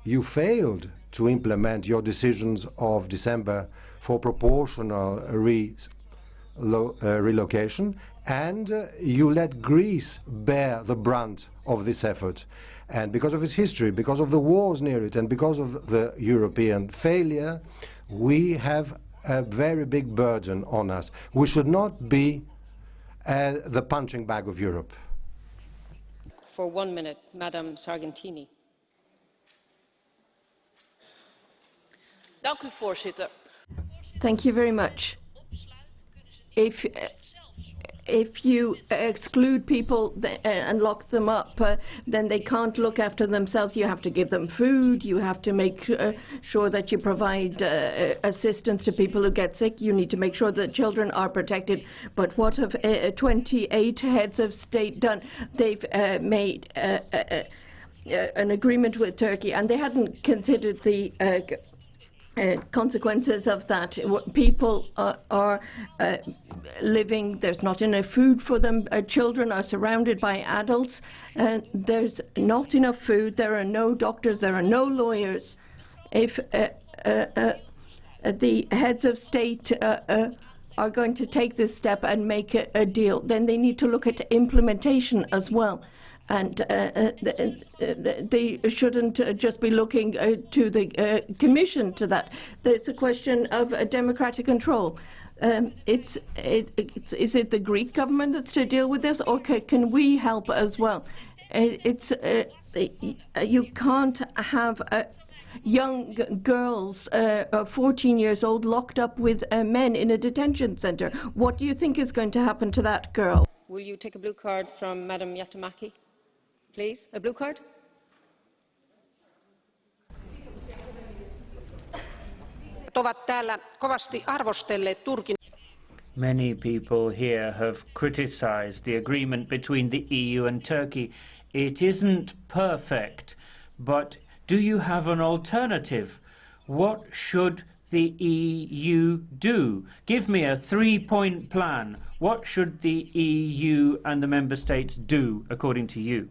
S4: you failed to implement your decisions of December for proportional relocation, and you let Greece bear the brunt of this effort. And because of its history, because of the wars near it, and because of the European failure, we have a very big burden on us. We should not be the punching bag of Europe.
S6: For 1 minute, Madam Sargentini.
S18: Dank u, voorzitter.
S5: Thank you very much. If you exclude people and lock them up, then they can't look after themselves. You have to give them food. You have to make sure that you provide assistance to people who get sick. You need to make sure that children are protected. But what have 28 heads of state done? They've made an agreement with Turkey, and they hadn't considered the consequences of that. People are living, there's not enough food for them, children are surrounded by adults, there's not enough food, there are no doctors, there are no lawyers. If the heads of state are going to take this step and make a deal, then they need to look at implementation as well. And they shouldn't just be looking to the Commission to that. There's a question of democratic control. Is it the Greek government that's to deal with this, or can we help as well? You can't have young girls, 14 years old, locked up with men in a detention centre. What do you think is going to happen to that girl?
S6: Will you take a blue card from Madam Yatamaki? Please, a blue card.
S12: Ovat täällä kovasti arvostelleet Turkin.
S1: Many people here have criticized the agreement between the EU and Turkey. It isn't perfect, but do you have an alternative? What should the EU do? Give me a 3-point plan. What should the EU and the member states do, according to you?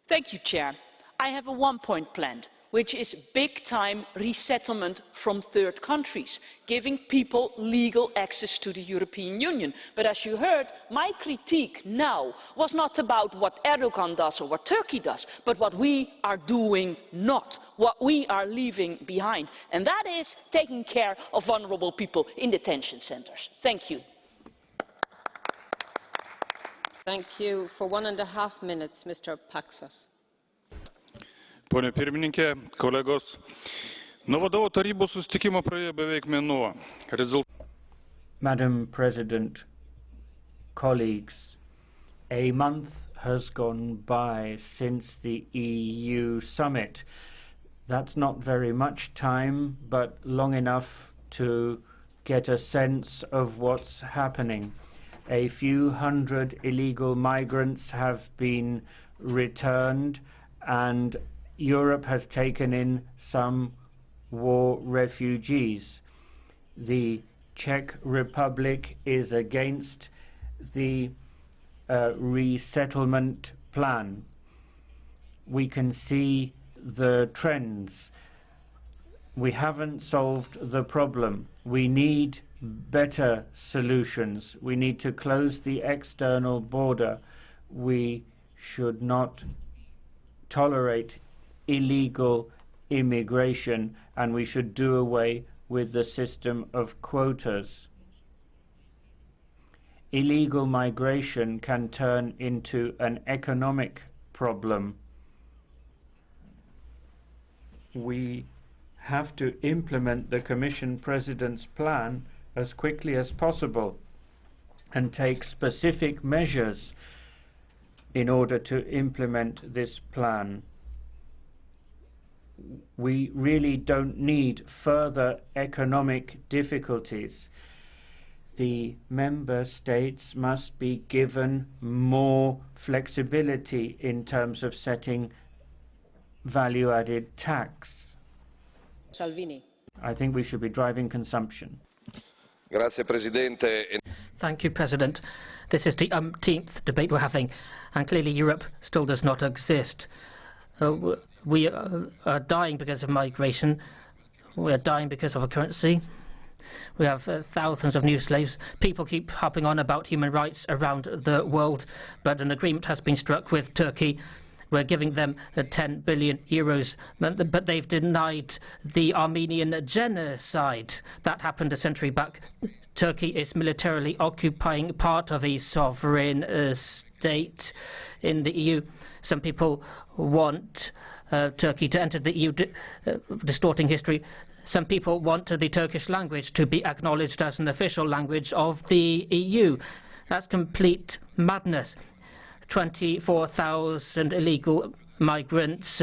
S18: Thank you, Chair. I have a 1-point plan, which is big-time resettlement from third countries, giving people legal access to the European Union. But as you heard, my critique now was not about what Erdogan does or what Turkey does, but what we are doing not, what we are leaving behind. And that is taking care of vulnerable people in detention centres. Thank you.
S6: Thank you. For 1.5 minutes, Mr. Paksas.
S3: Pone pirmininkė, kolegos, nuo vadovų tarybos susitikimo praėjo beveik mėnuo.
S1: Madam President, colleagues, a month has gone by since the EU summit. That's not very much time, but long enough to get a sense of what's happening. A few hundred illegal migrants have been returned, and Europe has taken in some war refugees. The Czech Republic is against the resettlement plan. We can see the trends. We haven't solved the problem. We need better solutions. We need to close the external border. We should not tolerate illegal immigration, and we should do away with the system of quotas. Illegal migration can turn into an economic problem. We have to implement the Commission President's plan as quickly as possible and take specific measures in order to implement this plan. We really don't need further economic difficulties. The member states must be given more flexibility in terms of setting value-added tax.
S6: Salvini.
S1: I think we should be driving consumption.
S9: Grazie, Presidente.
S8: Thank you, President. This is the umpteenth debate we're having, and clearly Europe still does not exist. We are dying because of migration. We are dying because of a currency. We have thousands of new slaves. People keep harping on about human rights around the world, but an agreement has been struck with Turkey. We're giving them 10 billion euros, but they've denied the Armenian genocide. That happened a century back. Turkey is militarily occupying part of a sovereign state in the EU. Some people want Turkey to enter the EU, distorting history. Some people want the Turkish language to be acknowledged as an official language of the EU. That's complete madness. 24,000 illegal migrants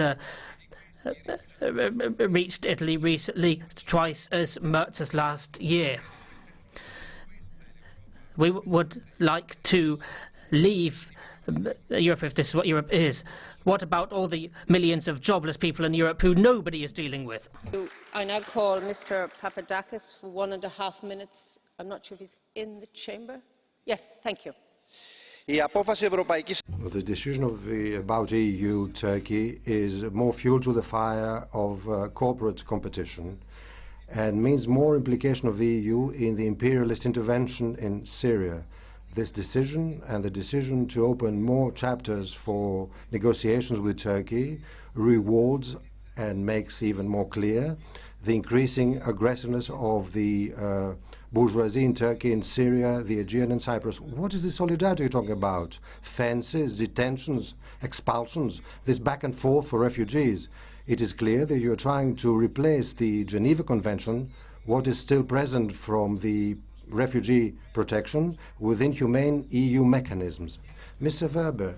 S8: reached Italy recently, twice as much as last year. We would like to leave Europe if this is what Europe is. What about all the millions of jobless people in Europe who nobody is dealing with?
S6: I now call Mr. Papadakis for 1.5 minutes. I'm not sure if he's in the chamber. Yes, thank you.
S4: The decision about EU-Turkey is more fuel to the fire of corporate competition and means more implication of the EU in the imperialist intervention in Syria. This decision and the decision to open more chapters for negotiations with Turkey rewards and makes even more clear the increasing aggressiveness of the bourgeoisie in Turkey, in Syria, the Aegean and Cyprus. What is the solidarity you're talking about? Fences, detentions, expulsions, this back and forth for refugees. It is clear that you're trying to replace the Geneva Convention, what is still present from the refugee protection, with inhumane EU mechanisms. Mr. Weber,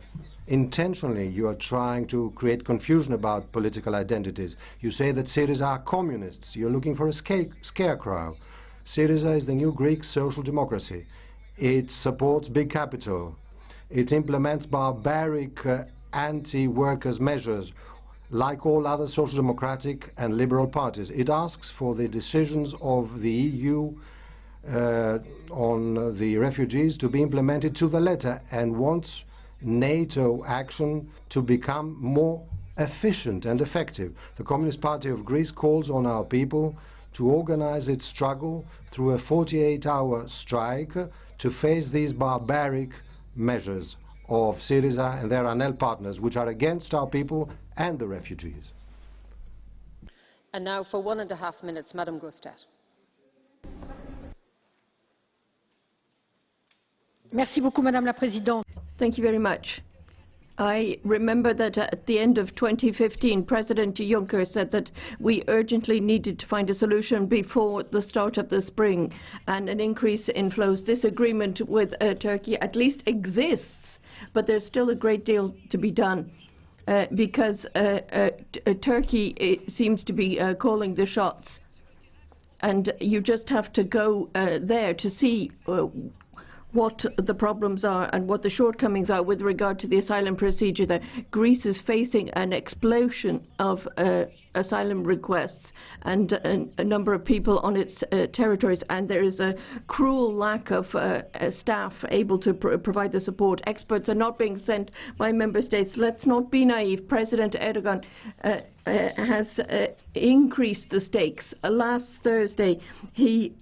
S4: intentionally you are trying to create confusion about political identities. You say that Syrians are communists. You're looking for a scarecrow. Syriza is the new Greek social democracy. It supports big capital. It implements barbaric anti-workers measures like all other social democratic and liberal parties. It asks for the decisions of the EU on the refugees to be implemented to the letter and wants NATO action to become more efficient and effective. The Communist Party of Greece calls on our people to organize its struggle through a 48-hour strike to face these barbaric measures of Syriza and their ANEL partners, which are against our people and the refugees.
S6: And now for 1.5 minutes, Madame Grostet.
S5: Merci beaucoup, Madame la Présidente. Thank you very much. I remember that at the end of 2015, President Juncker said that we urgently needed to find a solution before the start of the spring and an increase in flows. This agreement with Turkey at least exists, but there's still a great deal to be done because Turkey seems to be calling the shots. And you just have to go there to see what the problems are and what the shortcomings are with regard to the asylum procedure there. Greece is facing an explosion of asylum requests and a number of people on its territories, and there is a cruel lack of staff able to provide the support. Experts are not being sent by member states. Let's not be naive. President Erdogan has increased the stakes. Last Thursday he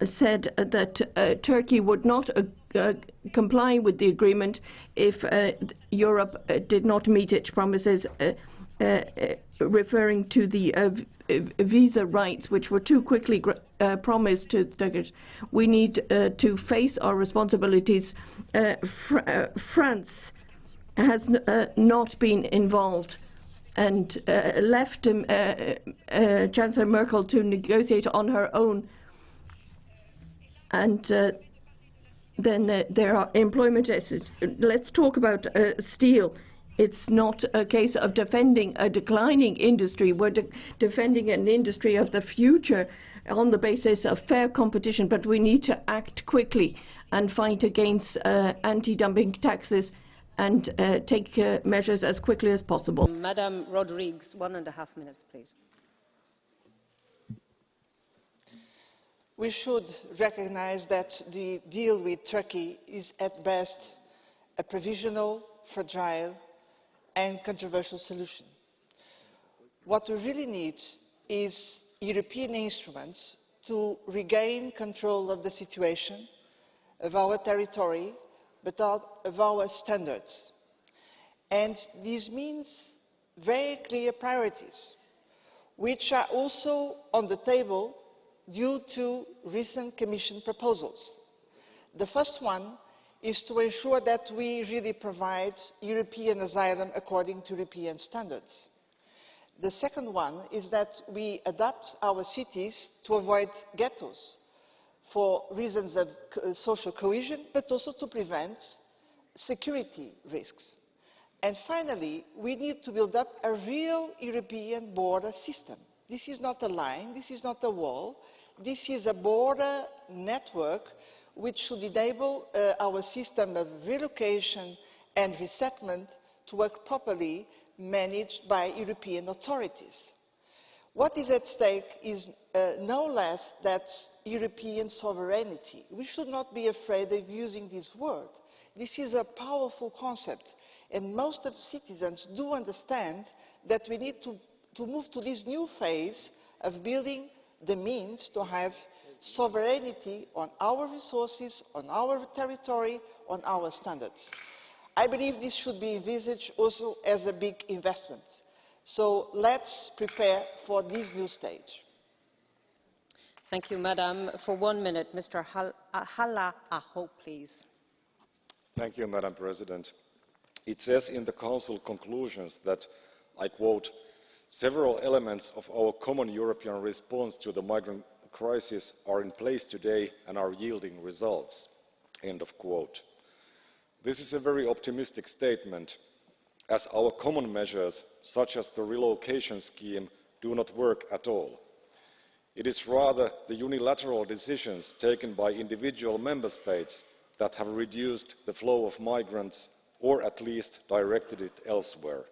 S5: said that Turkey would not comply with the agreement if Europe did not meet its promises. referring to the visa rights, which were too quickly promised to Turkish. We need to face our responsibilities. France has not been involved and left Chancellor Merkel to negotiate on her own. And then there are employment issues. Let's talk about steel. It's not a case of defending a declining industry. We're defending an industry of the future on the basis of fair competition, but we need to act quickly and fight against anti-dumping taxes and take measures as quickly as possible.
S6: Madam Rodriguez, 1.5 minutes, please.
S11: We should recognize that the deal with Turkey is at best a provisional, fragile and controversial solution. What we really need is European instruments to regain control of the situation, of our territory, but of our standards. And this means very clear priorities, which are also on the table due to recent Commission proposals. The first one is to ensure that we really provide European asylum according to European standards. The second one is that we adapt our cities to avoid ghettos for reasons of social cohesion, but also to prevent security risks. And finally, we need to build up a real European border system. This is not a line, this is not a wall, this is a border network which should enable our system of relocation and resettlement to work properly, managed by European authorities. What is at stake is no less than European sovereignty. We should not be afraid of using this word. This is a powerful concept, and most of citizens do understand that we need to move to this new phase of building the means to have sovereignty on our resources, on our territory, on our standards. I believe this should be envisaged also as a big investment. So let's prepare for this new stage.
S6: Thank you, Madam. For 1 minute, Mr. Halla-aho, please.
S14: Thank you, Madam President. It says in the Council conclusions that, I quote, "Several elements of our common European response to the migrant crisis are in place today and are yielding results." End of quote. This is a very optimistic statement, as our common measures, such as the relocation scheme, do not work at all. It is rather the unilateral decisions taken by individual member states that have reduced the flow of migrants, or at least directed it elsewhere.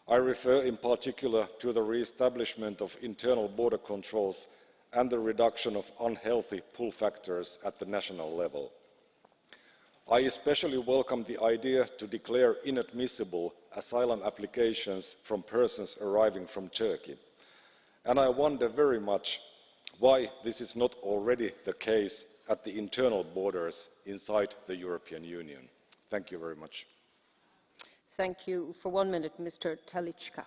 S14: I refer in particular to the re-establishment of internal border controls and the reduction of unhealthy pull factors at the national level. I especially welcome the idea to declare inadmissible asylum applications from persons arriving from Turkey, and I wonder very much why this is not already the case at the internal borders inside the European Union. Thank you very much.
S6: Thank you. For 1 minute, Mr. Telička.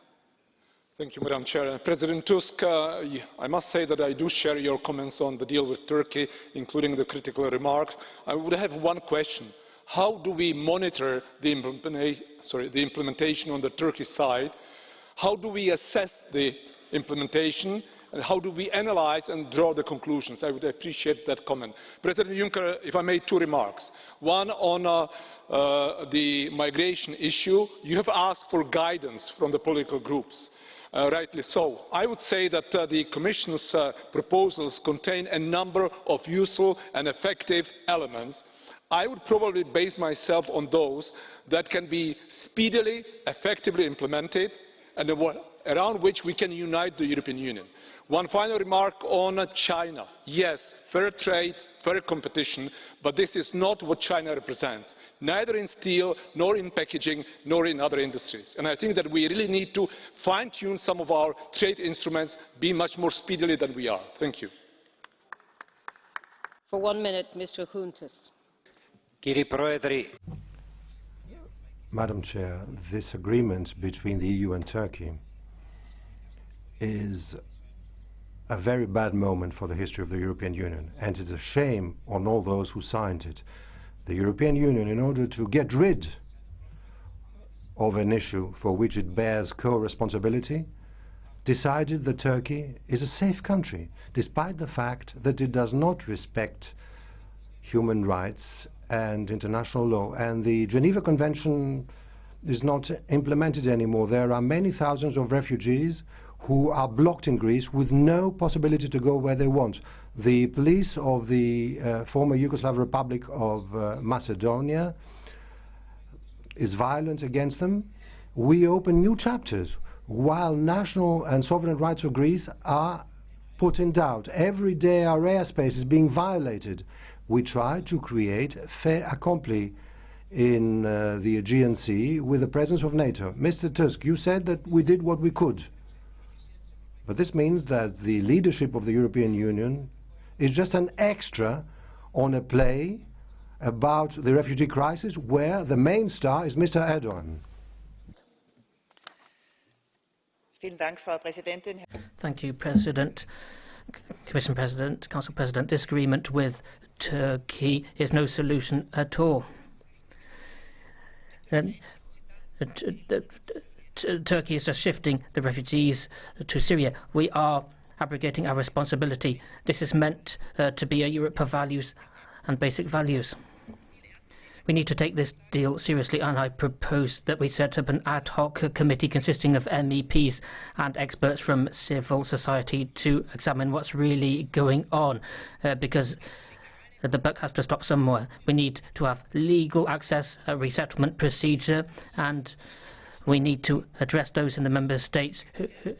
S15: Thank you, Madam Chair. President Tusk, I must say that I do share your comments on the deal with Turkey, including the critical remarks. I would have one question. How do we monitor the implementation on the Turkey side? How do we assess the implementation? And how do we analyse and draw the conclusions? I would appreciate that comment. President Juncker, if I may, 2 remarks. One on the migration issue. You have asked for guidance from the political groups. Rightly so. I would say that the Commission's proposals contain a number of useful and effective elements. I would probably base myself on those that can be speedily, effectively implemented and around which we can unite the European Union. One final remark on China. Yes, fair trade, fair competition, but this is not what China represents, neither in steel, nor in packaging, nor in other industries. And I think that we really need to fine-tune some of our trade instruments, be much more speedily than we are. Thank you.
S6: For 1 minute, Mr. Chountis.
S4: Madam Chair, this agreement between the EU and Turkey is a very bad moment for the history of the European Union, and it's a shame on all those who signed it. The European Union, in order to get rid of an issue for which it bears co-responsibility, decided that Turkey is a safe country, despite the fact that it does not respect human rights and international law. And the Geneva Convention is not implemented anymore. There are many thousands of refugees who are blocked in Greece with no possibility to go where they want. The police of the former Yugoslav Republic of Macedonia is violent against them. We open new chapters while national and sovereign rights of Greece are put in doubt. Every day our airspace is being violated. We try to create fait accompli in the Aegean Sea with the presence of NATO. Mr. Tusk, you said that we did what we could. But this means that the leadership of the European Union is just an extra on a play about the refugee crisis where the main star is Mr. Erdogan.
S8: Thank you, President. Commission President, Council President, this agreement with Turkey is no solution at all. Turkey is just shifting the refugees to Syria. We are abrogating our responsibility. This is meant to be a Europe of values and basic values. We need to take this deal seriously, and I propose that we set up an ad hoc committee consisting of MEPs and experts from civil society to examine what's really going on, because the buck has to stop somewhere. We need to have legal access, a resettlement procedure, and we need to address those in the member states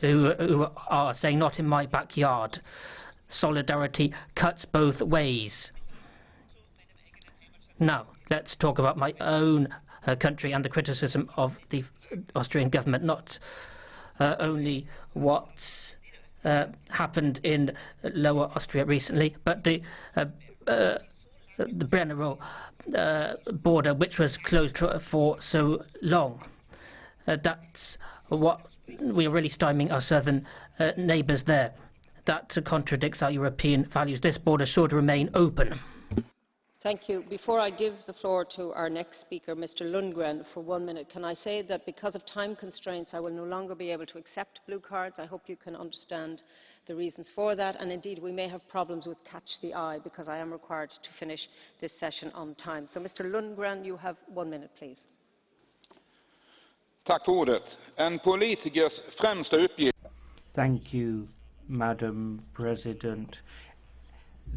S8: who are saying not in my backyard. Solidarity cuts both ways. Now, let's talk about my own country and the criticism of the Austrian government, not only what happened in Lower Austria recently, but the Brenner border, which was closed for so long. That's what we are really stymieing our southern neighbours there. That contradicts our European values. This border should remain open.
S6: Thank you. Before I give the floor to our next speaker, Mr. Lundgren, for 1 minute, can I say that because of time constraints, I will no longer be able to accept blue cards. I hope you can understand the reasons for that. And indeed, we may have problems with catch the eye because I am required to finish this session on time. So, Mr. Lundgren, you have 1 minute, please.
S1: Thank you, Madam President.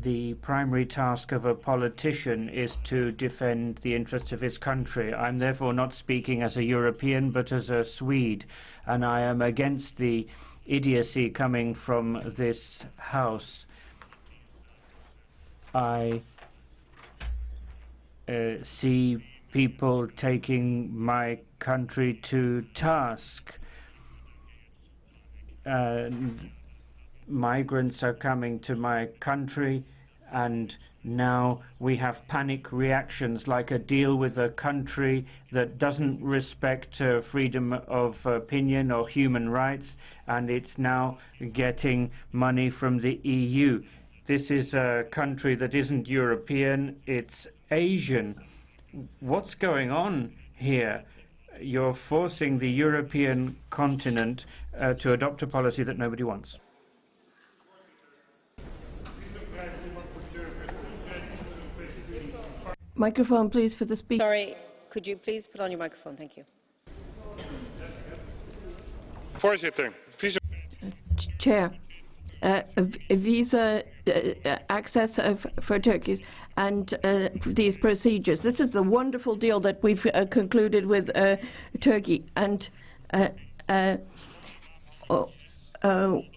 S1: The primary task of a politician is to defend the interests of his country. I'm therefore not speaking as a European but as a Swede, and I am against the idiocy coming from this House. I see people taking my country to task. Migrants are coming to my country, and now we have panic reactions like a deal with a country that doesn't respect freedom of opinion or human rights, and it's now getting money from the EU. This is a country that isn't European, it's Asian. What's going on here? You're forcing the European continent to adopt a policy that nobody wants.
S5: Microphone, please, for the speaker.
S6: Sorry, could you please put on your microphone? Thank you.
S5: Chair, visa access for Turkey and these procedures. This is a wonderful deal that we've concluded with Turkey. And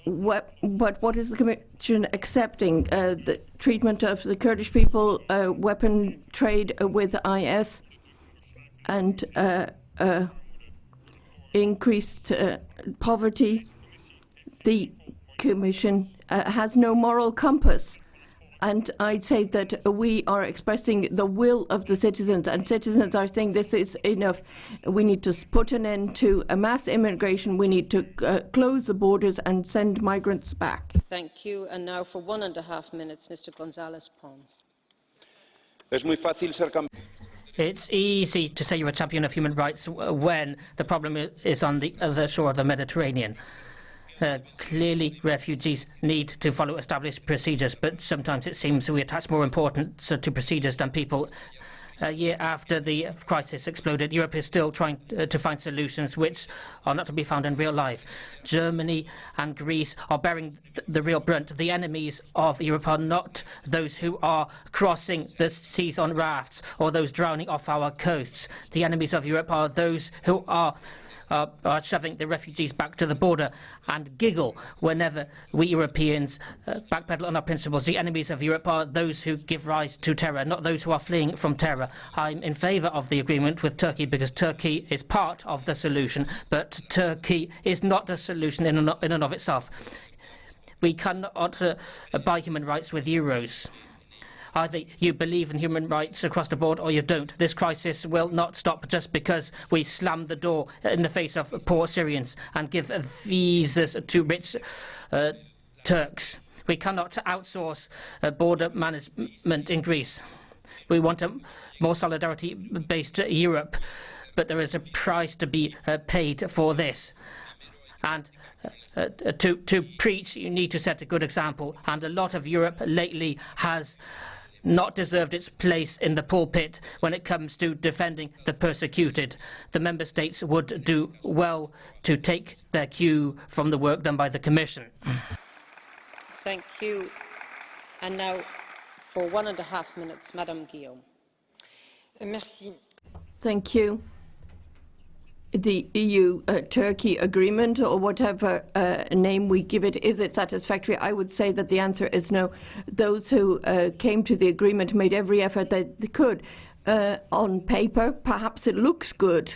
S5: what is the Commission accepting? The treatment of the Kurdish people, weapon trade with IS, and increased poverty. The Commission has no moral compass, And I'd say that we are expressing the will of the citizens, and citizens are saying this is enough. We need to put an end to mass immigration. We need to close the borders and send migrants back.
S6: Thank you. And now for 1.5 minutes, Mr. González Pons.
S8: It's easy to say you're a champion of human rights when the problem is on the other shore of the Mediterranean. Clearly, refugees need to follow established procedures, but sometimes it seems we attach more importance to procedures than people. A year after the crisis exploded, Europe is still trying to find solutions which are not to be found in real life. Germany and Greece are bearing the real brunt. The enemies of Europe are not those who are crossing the seas on rafts or those drowning off our coasts. The enemies of Europe are those who are shoving the refugees back to the border and giggle whenever we Europeans backpedal on our principles. The enemies of Europe are those who give rise to terror, not those who are fleeing from terror. I'm in favour of the agreement with Turkey because Turkey is part of the solution, but Turkey is not a solution in and of itself. We cannot buy human rights with euros. Either you believe in human rights across the board or you don't. This crisis will not stop just because we slam the door in the face of poor Syrians and give visas to rich Turks. We cannot outsource border management in Greece. We want a more solidarity-based Europe, but there is a price to be paid for this. And to preach, you need to set a good example. And a lot of Europe lately has not deserved its place in the pulpit when it comes to defending the persecuted. The member states would do well to take their cue from the work done by the Commission.
S6: Thank you. And now for 1.5 minutes, Madame Guillaume.
S5: Merci. Thank you. The EU-Turkey agreement, or whatever name we give it, is it satisfactory? I would say that the answer is no. Those who came to the agreement made every effort that they could. On paper, perhaps it looks good.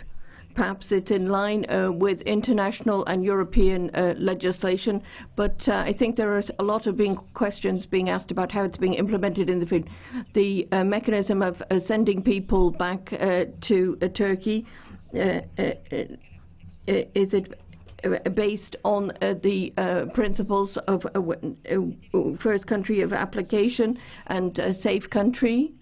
S5: Perhaps it's in line with international and European legislation, but I think there are a lot of questions being asked about how it's being implemented in the field. The mechanism of sending people back to Turkey, is it based on the principles of first country of application and safe country?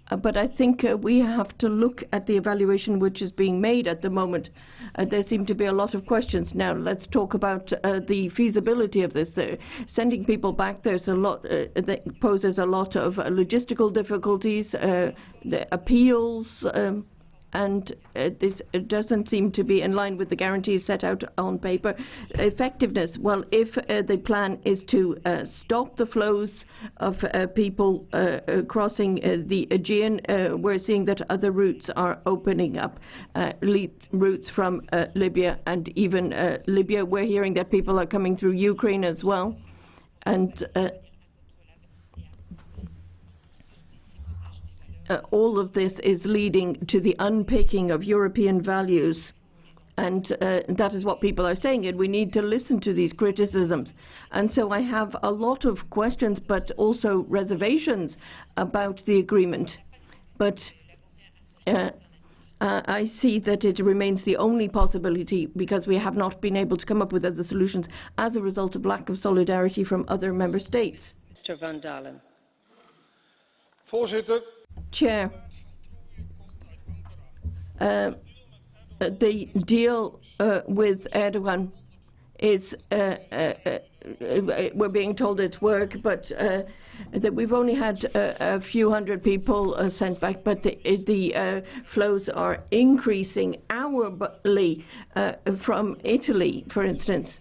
S5: But I think we have to look at the evaluation which is being made at the moment. There seem to be a lot of questions. Now let's talk about the feasibility of this. Sending people back, there's a lot that poses a lot of logistical difficulties, the appeals, and this doesn't seem to be in line with the guarantees set out on paper. Effectiveness, well, if the plan is to stop the flows of people crossing the Aegean, we're seeing that other routes are opening up, routes from Libya and even Libya. We're hearing that people are coming through Ukraine as well. And all of this is leading to the unpicking of European values, and that is what people are saying, and we need to listen to these criticisms. And so I have a lot of questions but also reservations about the agreement. But I see that it remains the only possibility because we have not been able to come up with other solutions as a result of lack of solidarity from other member states.
S6: Mr. Van Dalen.
S15: Voorzitter.
S5: Chair, the deal with Erdogan is, we're being told it's work, but that we've only had a few hundred people sent back, but the flows are increasing hourly from Italy, for instance.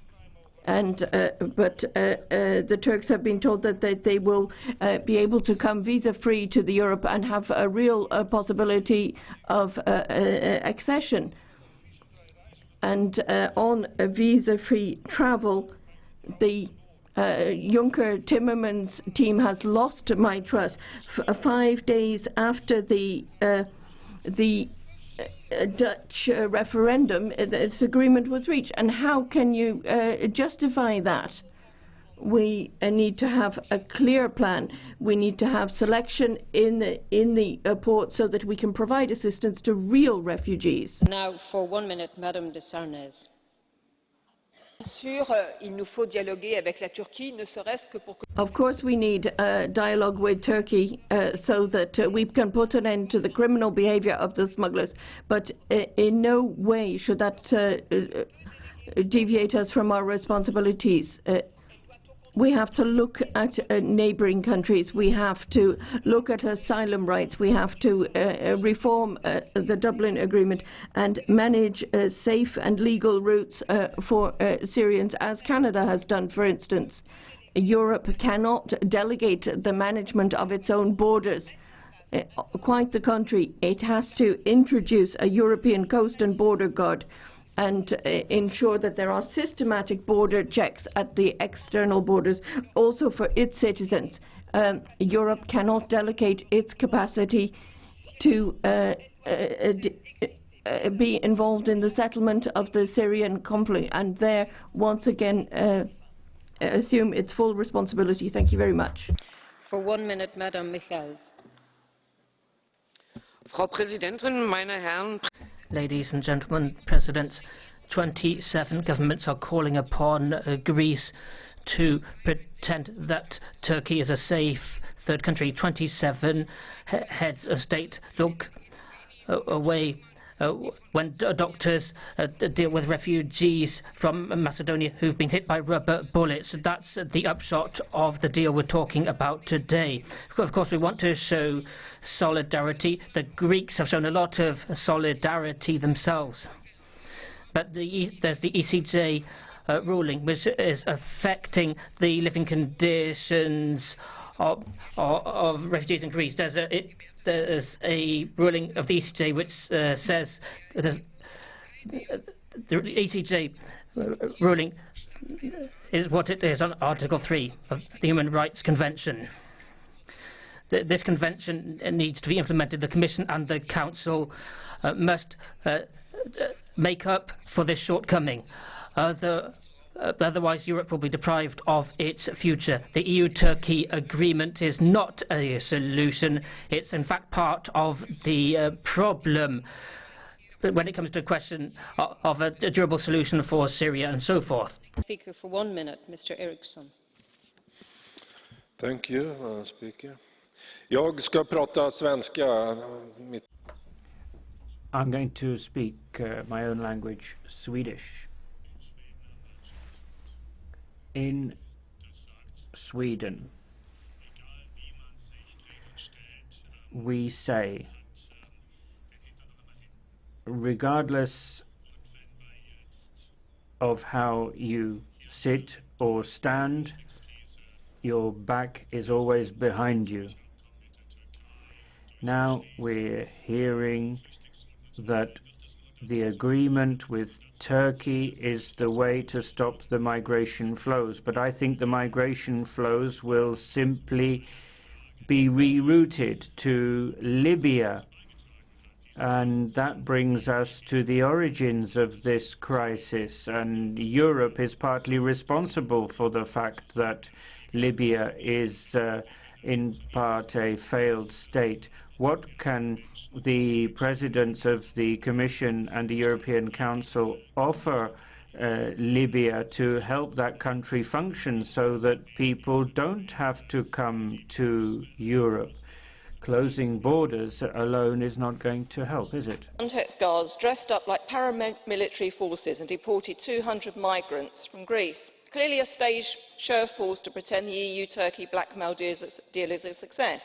S5: And but the Turks have been told that they will be able to come visa-free to Europe and have a real possibility of accession. And on visa-free travel, the Juncker-Timmermans team has lost my trust. 5 days after the Dutch referendum, this agreement was reached. And how can you justify that? we need to have a clear plan. We need to have selection in the port so that we can provide assistance to real refugees.
S6: Now, for 1 minute, Madame de Sarnez.
S5: Of course we need dialogue with Turkey so that we can put an end to the criminal behavior of the smugglers, but in no way should that deviate us from our responsibilities. We have to look at neighbouring countries. We have to look at asylum rights. We have to reform the Dublin Agreement and manage safe and legal routes for Syrians, as Canada has done, for instance. Europe cannot delegate the management of its own borders. Quite the contrary, it has to introduce a European Coast and Border Guard and ensure that there are systematic border checks at the external borders, also for its citizens. Europe cannot delegate its capacity to be involved in the settlement of the Syrian conflict, and there, once again, assume its full responsibility. Thank you very much.
S6: For 1 minute, Madame Michels.
S16: Frau Präsidentin, meine Herren.
S8: Ladies and gentlemen, presidents, 27 governments are calling upon Greece to pretend that Turkey is a safe third country. 27 heads of state look away when doctors deal with refugees from Macedonia who've been hit by rubber bullets. That's the upshot of the deal we're talking about today. Of course, we want to show solidarity. The Greeks have shown a lot of solidarity themselves. But there's the ECJ ruling, which is affecting the living conditions of refugees in Greece. There's a ruling of the ECJ which says the ECJ ruling is what it is on Article 3 of the Human Rights Convention. This convention needs to be implemented. The Commission and the Council must make up for this shortcoming. Otherwise, Europe will be deprived of its future. The EU-Turkey agreement is not a solution. It's in fact part of the problem when it comes to a question of a durable solution for Syria and so forth.
S6: Speaker for 1 minute, Mr. Eriksson.
S17: Thank you, Speaker. Jag ska prata svenska.
S1: I'm going to speak my own language, Swedish. In Sweden, we say, regardless of how you sit or stand, your back is always behind you. Now we're hearing that the agreement with Turkey is the way to stop the migration flows, but I think the migration flows will simply be rerouted to Libya, and that brings us to the origins of this crisis, and Europe is partly responsible for the fact that Libya is in part a failed state. What can the presidents of the Commission and the European Council offer Libya to help that country function so that people don't have to come to Europe? Closing borders alone is not going to help, is it?
S19: Frontex guards dressed up like paramilitary forces and deported 200 migrants from Greece. Clearly a staged show of force to pretend the EU-Turkey blackmail deal is a success.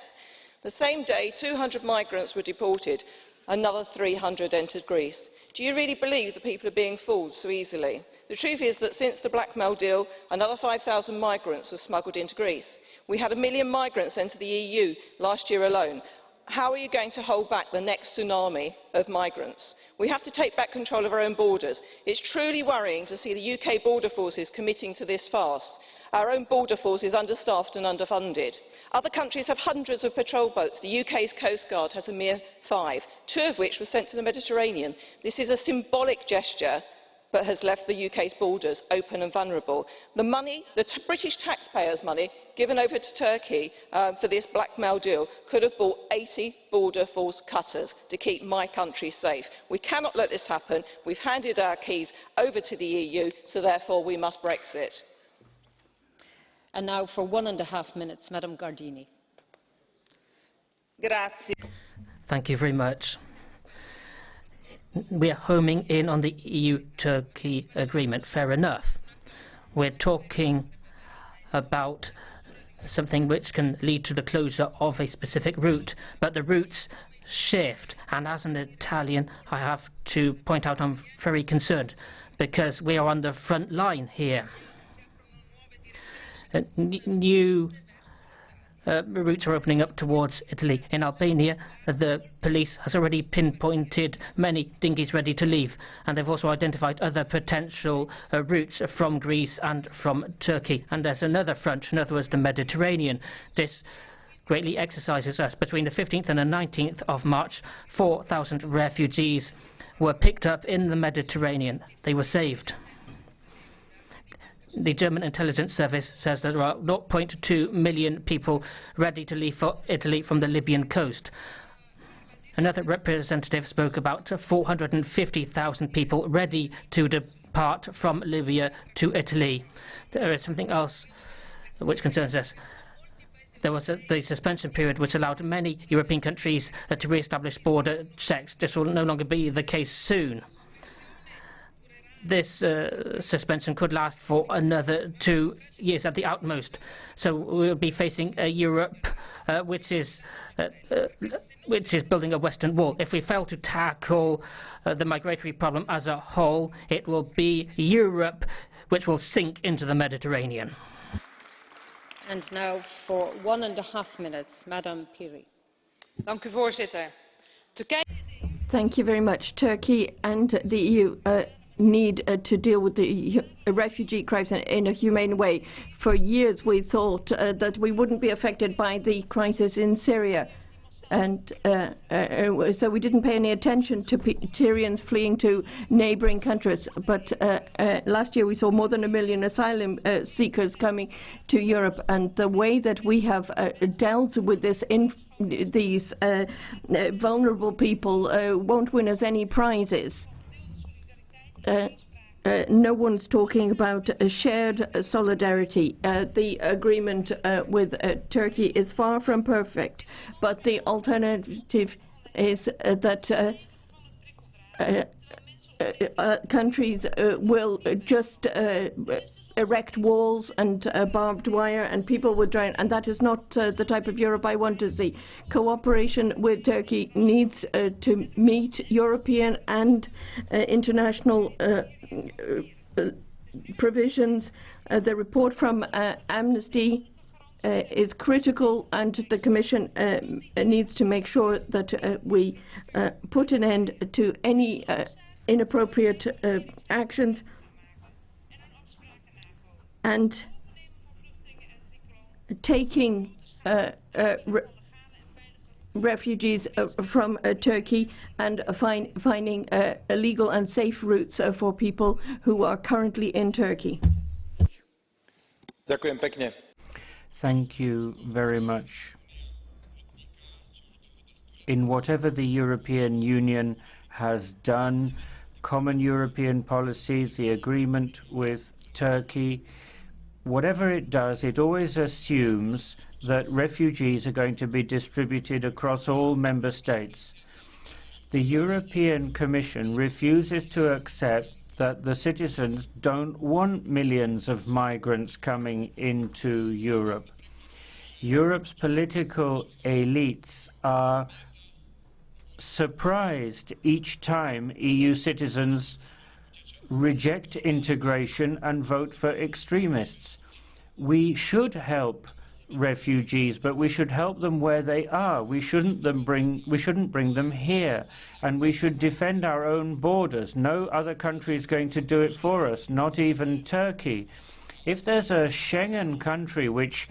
S19: The same day 200 migrants were deported, another 300 entered Greece. Do you really believe that people are being fooled so easily? The truth is that since the blackmail deal, another 5,000 migrants were smuggled into Greece. We had 1 million migrants enter the EU last year alone. How are you going to hold back the next tsunami of migrants? We have to take back control of our own borders. It's truly worrying to see the UK border forces committing to this farce. Our own border force is understaffed and underfunded. Other countries have hundreds of patrol boats. The UK's Coast Guard has a mere 5, 2 of which were sent to the Mediterranean. This is a symbolic gesture but has left the UK's borders open and vulnerable. The money, the British taxpayers' money, given over to Turkey for this blackmail deal could have bought 80 border force cutters to keep my country safe. We cannot let this happen. We've handed our keys over to the EU, so therefore we must Brexit.
S6: And now for 1.5 minutes, Madam Gardini.
S19: Grazie.
S8: Thank you very much. We are homing in on the EU-Turkey agreement, fair enough. We're talking about something which can lead to the closure of a specific route, but the routes shift, and as an Italian I have to point out I'm very concerned because we are on the front line here. New routes are opening up towards Italy. In Albania, the police has already pinpointed many dinghies ready to leave, and they've also identified other potential routes from Greece and from Turkey. And there's another front, in other words, the Mediterranean. This greatly exercises us. Between the 15th and the 19th of March, 4,000 refugees were picked up in the Mediterranean. They were saved. The German intelligence service says that there are 0.2 million people ready to leave for Italy from the Libyan coast. Another representative spoke about 450,000 people ready to depart from Libya to Italy. There is something else which concerns us. There was the suspension period which allowed many European countries to re-establish border checks. This will no longer be the case soon. This suspension could last for another 2 years at the utmost. So we'll be facing a Europe which is building a Western Wall. If we fail to tackle the migratory problem as a whole, it will be Europe which will sink into the Mediterranean.
S6: And now for 1.5 minutes, Madam Piri.
S18: Dank u, voorzitter.
S5: Thank you very much. Turkey and the EU need to deal with the refugee crisis in a humane way. For years we thought that we wouldn't be affected by the crisis in Syria, and so we didn't pay any attention to Syrians fleeing to neighbouring countries. But last year we saw more than 1 million asylum seekers coming to Europe, and the way that we have dealt with this these vulnerable people won't win us any prizes. No one's talking about a shared solidarity. The agreement with Turkey is far from perfect, but the alternative is that countries will just erect walls and barbed wire, and people would drown, and that is not the type of Europe I want to see. Cooperation with Turkey needs to meet European and international provisions. The report from Amnesty is critical, and the Commission needs to make sure that we put an end to any inappropriate actions and taking refugees from Turkey and finding legal and safe routes for people who are currently in Turkey.
S1: Thank you very much. In whatever the European Union has done, common European policy, the agreement with Turkey, whatever it does, it always assumes that refugees are going to be distributed across all member states. The European Commission refuses to accept that the citizens don't want millions of migrants coming into Europe. Europe's political elites are surprised each time EU citizens reject integration and vote for extremists. We should help refugees, but we should help them where they are. We shouldn't bring them here, and we should defend our own borders. No other country is going to do it for us, not even Turkey. If there's a Schengen country which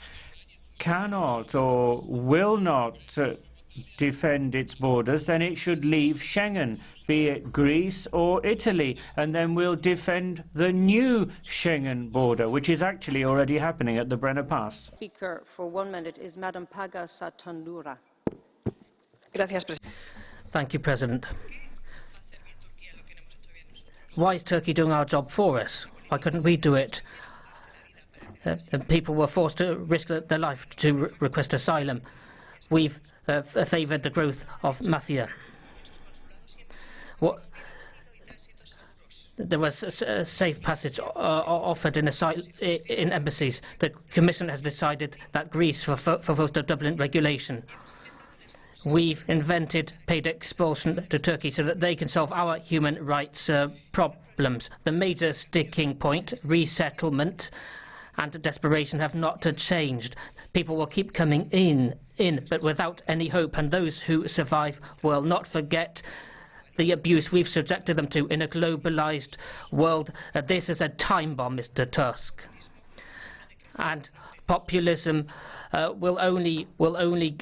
S1: cannot or will not defend its borders, then it should leave Schengen, be it Greece or Italy, and then we'll defend the new Schengen border, which is actually already happening at the Brenner Pass.
S6: Speaker for 1 minute is Madam Paga Satandura.
S8: Thank you, President. Why is Turkey doing our job for us? Why couldn't we do it? People were forced to risk their life to request asylum. We've favoured the growth of mafia. There was a safe passage offered in embassies. The Commission has decided that Greece fulfills the Dublin regulation. We've invented paid expulsion to Turkey so that they can solve our human rights problems. The major sticking point, resettlement and desperation, have not changed. People will keep coming in, but without any hope, and those who survive will not forget the abuse we've subjected them to in a globalized world. This is a time bomb, Mr. Tusk. And populism will only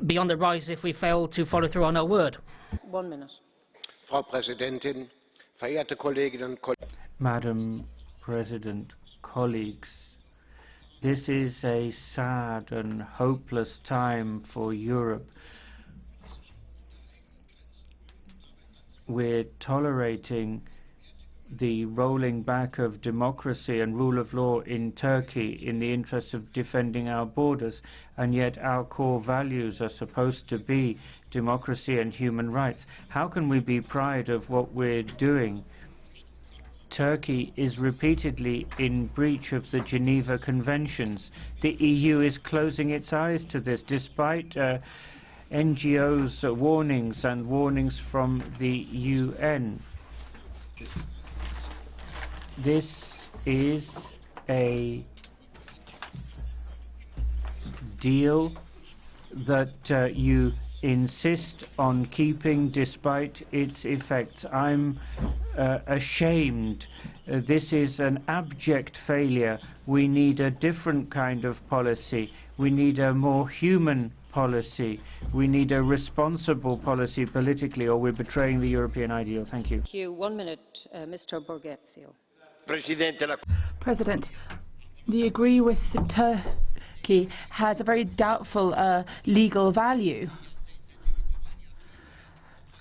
S8: be on the rise if we fail to follow through on our word.
S6: 1 minute.
S2: Frau Präsidentin, verehrte Kolleginnen und Kollegen.
S1: Madam President, colleagues, this is a sad and hopeless time for Europe. We're tolerating the rolling back of democracy and rule of law in Turkey in the interest of defending our borders, and yet our core values are supposed to be democracy and human rights. How can we be proud of what we're doing? Turkey is repeatedly in breach of the Geneva Conventions. The EU is closing its eyes to this, despite NGOs' warnings and warnings from the UN. This is a deal that you insist on keeping despite its effects. I'm ashamed. This is an abject failure. We need a different kind of policy. We need a more human policy. We need a responsible policy politically, or we're betraying the European ideal. Thank you.
S6: Thank you. 1 minute, Mr. Borghezio.
S20: President, the agree with Turkey has a very doubtful legal value.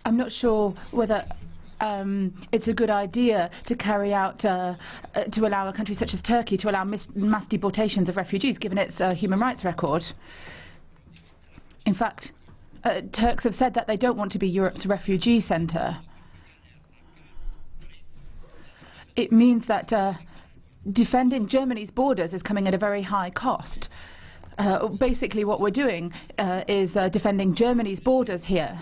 S20: I'm not sure whether it's a good idea to carry out, to allow a country such as Turkey to allow mass deportations of refugees, given its human rights record. In fact, Turks have said that they don't want to be Europe's refugee centre. It means that defending Germany's borders is coming at a very high cost. Basically what we're doing is defending Germany's borders here.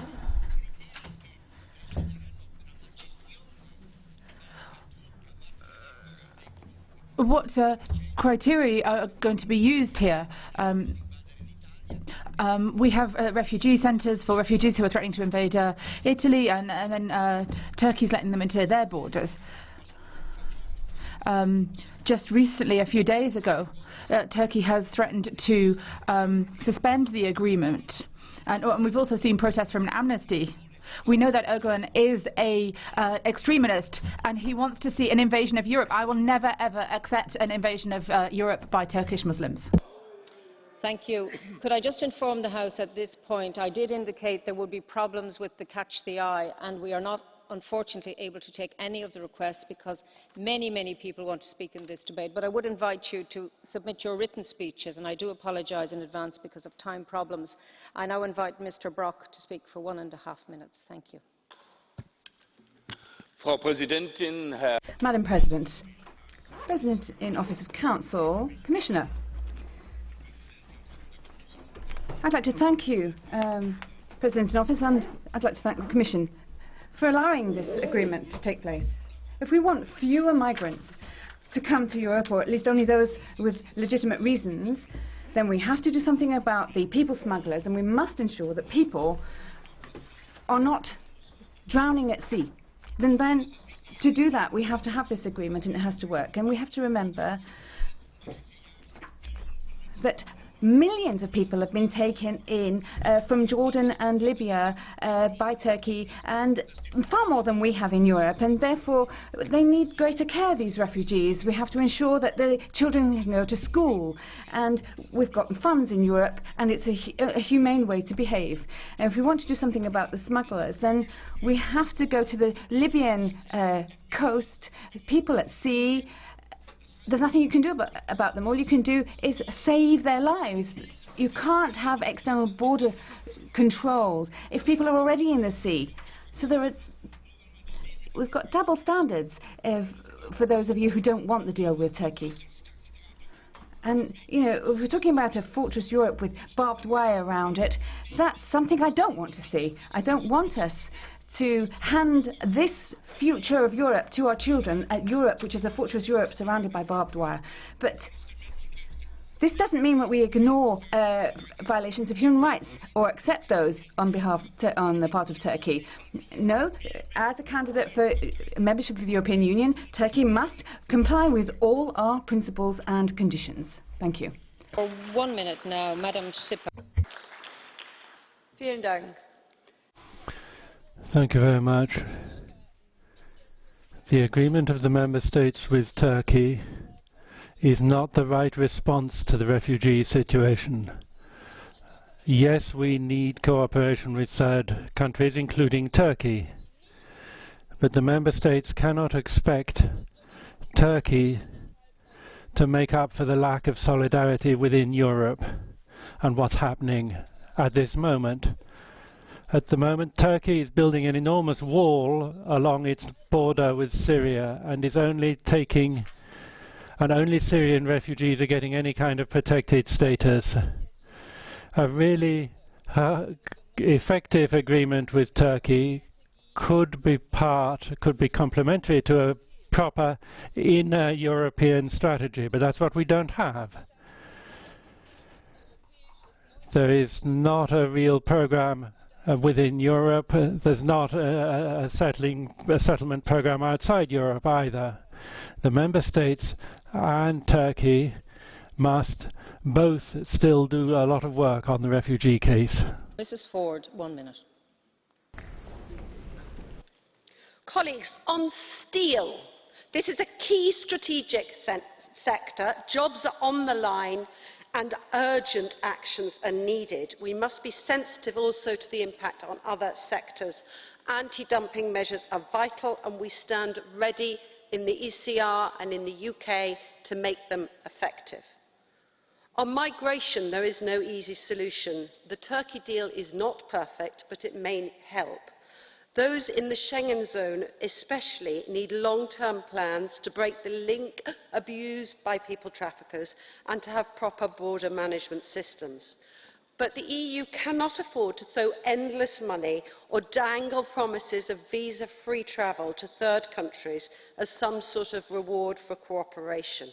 S20: What criteria are going to be used here? We have refugee centres for refugees who are threatening to invade Italy, and then Turkey's letting them into their borders. Just recently, a few days ago, Turkey has threatened to suspend the agreement, and we've also seen protests from Amnesty. We know that Erdogan is an extremist, and he wants to see an invasion of Europe. I will never ever accept an invasion of Europe by Turkish Muslims.
S6: Thank you. Could I just inform the House at this point, I did indicate there would be problems with the catch the eye, and we are not unfortunately able to take any of the requests because many people want to speak in this debate. But I would invite you to submit your written speeches, and I do apologise in advance because of time problems. I now invite Mr. Brok to speak for 1.5 minutes. Thank you.
S21: Frau Präsidentin, Herr
S24: Madam President, President in Office of Council, Commissioner, I'd like to thank you, President in Office, and I'd like to thank the Commission for allowing this agreement to take place. If we want fewer migrants to come to Europe, or at least only those with legitimate reasons, then we have to do something about the people smugglers, and we must ensure that people are not drowning at sea. Then to do that, we have to have this agreement, and it has to work. And we have to remember that Millions of people have been taken in from Jordan and Libya by Turkey, and far more than we have in Europe, and therefore they need greater care, these refugees. We have to ensure that the children can go to school, and we've got funds in Europe, and it's a humane way to behave. And if we want to do something about the smugglers, then we have to go to the Libyan coast, people at sea. There's nothing you can do about them. All you can do is save their lives. You can't have external border controls if people are already in the sea. So we've got double standards for those of you who don't want the deal with Turkey. And, you know, if we're talking about a fortress Europe with barbed wire around it, that's something I don't want to see. I don't want us to hand this future of Europe to our children, Europe, which is a fortress Europe surrounded by barbed wire. But this doesn't mean that we ignore violations of human rights or accept those on the part of Turkey. No, as a candidate for membership of the European Union, Turkey must comply with all our principles and conditions. Thank you.
S6: For 1 minute now, Madam Sipper.
S7: Vielen Dank.
S10: Thank you very much. The agreement of the Member States with Turkey is not the right response to the refugee situation. Yes, we need cooperation with third countries, including Turkey. But the Member States cannot expect Turkey to make up for the lack of solidarity within Europe and what's happening at this moment. At the moment, Turkey is building an enormous wall along its border with Syria and is only Syrian refugees are getting any kind of protected status. A really effective agreement with Turkey could be complementary to a proper inner European strategy, but that's what we don't have. There is not a real program within Europe. There's not a settlement program outside Europe either. The Member States and Turkey must both still do a lot of work on the refugee case.
S6: Mrs. Ford, 1 minute.
S12: Colleagues, on steel, this is a key strategic sector. Jobs are on the line and urgent actions are needed. We must be sensitive also to the impact on other sectors. Anti-dumping measures are vital, and we stand ready in the ECR and in the UK to make them effective. On migration, there is no easy solution. The Turkey deal is not perfect, but it may help. Those in the Schengen zone especially need long-term plans to break the link abused by people traffickers and to have proper border management systems. But the EU cannot afford to throw endless money or dangle promises of visa-free travel to third countries as some sort of reward for cooperation.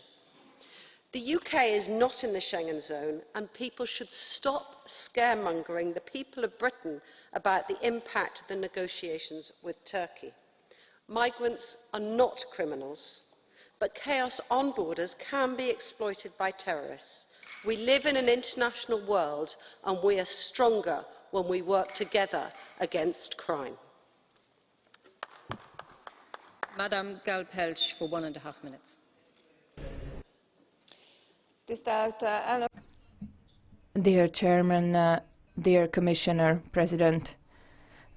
S12: The UK is not in the Schengen zone, and people should stop scaremongering the people of Britain about the impact of the negotiations with Turkey. Migrants are not criminals, but chaos on borders can be exploited by terrorists. We live in an international world, and we are stronger when we work together against crime.
S6: Madam Gál-Pelcz for 1.5 minutes.
S20: Dear Chairman, dear Commissioner, President,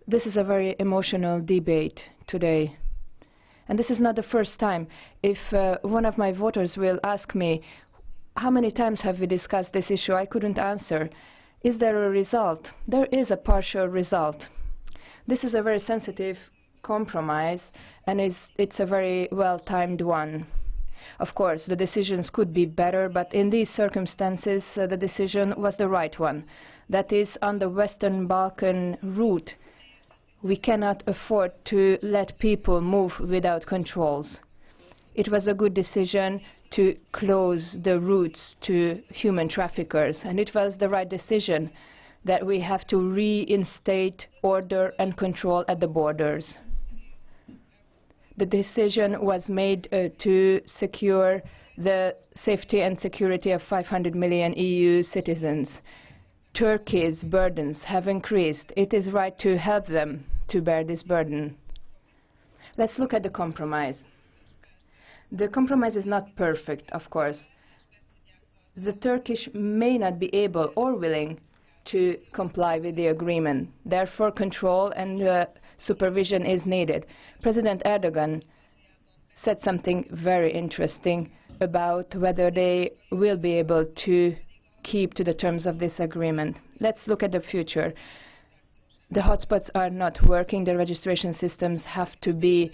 S20: this is a very emotional debate today. And this is not the first time. If one of my voters will ask me, how many times have we discussed this issue, I couldn't answer. Is there a result? There is a partial result. This is a very sensitive compromise, and it's a very well-timed one. Of course, the decisions could be better, but in these circumstances, the decision was the right one. That is, on the Western Balkan route, we cannot afford to let people move without controls. It was a good decision to close the routes to human traffickers, and it was the right decision that we have to reinstate order and control at the borders. The decision was made to secure
S7: the safety and security of 500 million EU citizens. Turkey's burdens have increased. It is right to help them to bear this burden. Let's look at the compromise. The compromise is not perfect, of course. The Turkish may not be able or willing to comply with the agreement. Therefore, control and supervision is needed. President Erdogan said something very interesting about whether they will be able to keep to the terms of this agreement. Let's look at the future. The hotspots are not working. The registration systems have to be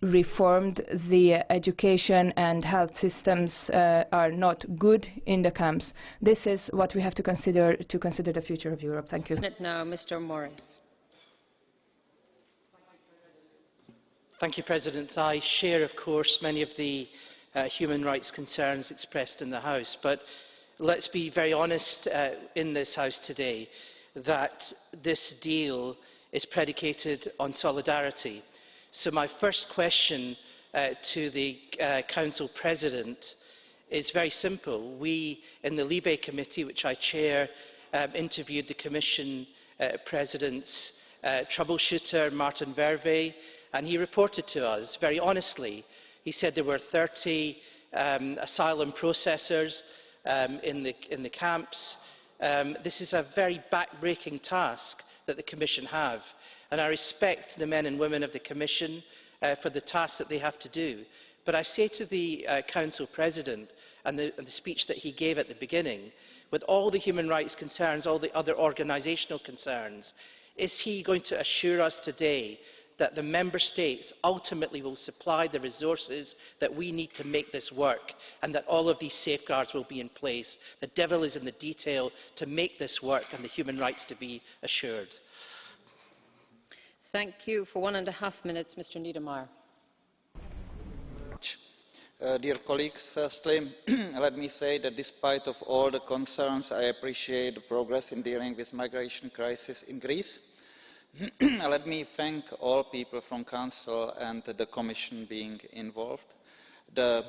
S7: reformed. The education and health systems are not good in the camps. This is what we have to consider the future of Europe. Thank you.
S6: Now, Mr. Morris.
S13: Thank you, President. I share, of course, many of the human rights concerns expressed in the House, but let's be very honest in this House today that this deal is predicated on solidarity. So my first question to the Council President is very simple. We, in the Libe Committee, which I chair, interviewed the Commission President's troubleshooter, Martin Verve, and he reported to us very honestly. He said there were 30 asylum processors in the camps. This is a very back-breaking task that the Commission have, and I respect the men and women of the Commission for the task that they have to do. But I say to the Council President and the speech that he gave at the beginning, with all the human rights concerns, all the other organisational concerns, is he going to assure us today that the Member States ultimately will supply the resources that we need to make this work, and that all of these safeguards will be in place? The devil is in the detail to make this work and the human rights to be assured.
S6: Thank you. For 1.5 minutes, Mr. Niedermayer.
S22: Dear colleagues, firstly, let me say that despite of all the concerns, I appreciate the progress in dealing with the migration crisis in Greece. Let me thank all people from Council and the Commission being involved. The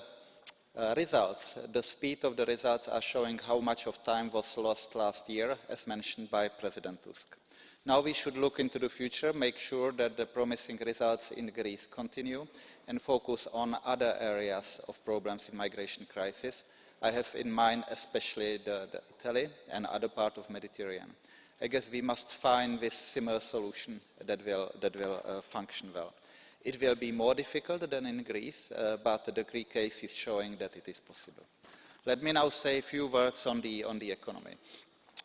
S22: results, the speed of the results are showing how much of time was lost last year, as mentioned by President Tusk. Now we should look into the future, make sure that the promising results in Greece continue, and focus on other areas of problems in migration crisis. I have in mind especially the Italy and other part of Mediterranean. I guess we must find this similar solution that will function well. It will be more difficult than in Greece, but the Greek case is showing that it is possible. Let me now say a few words on the economy.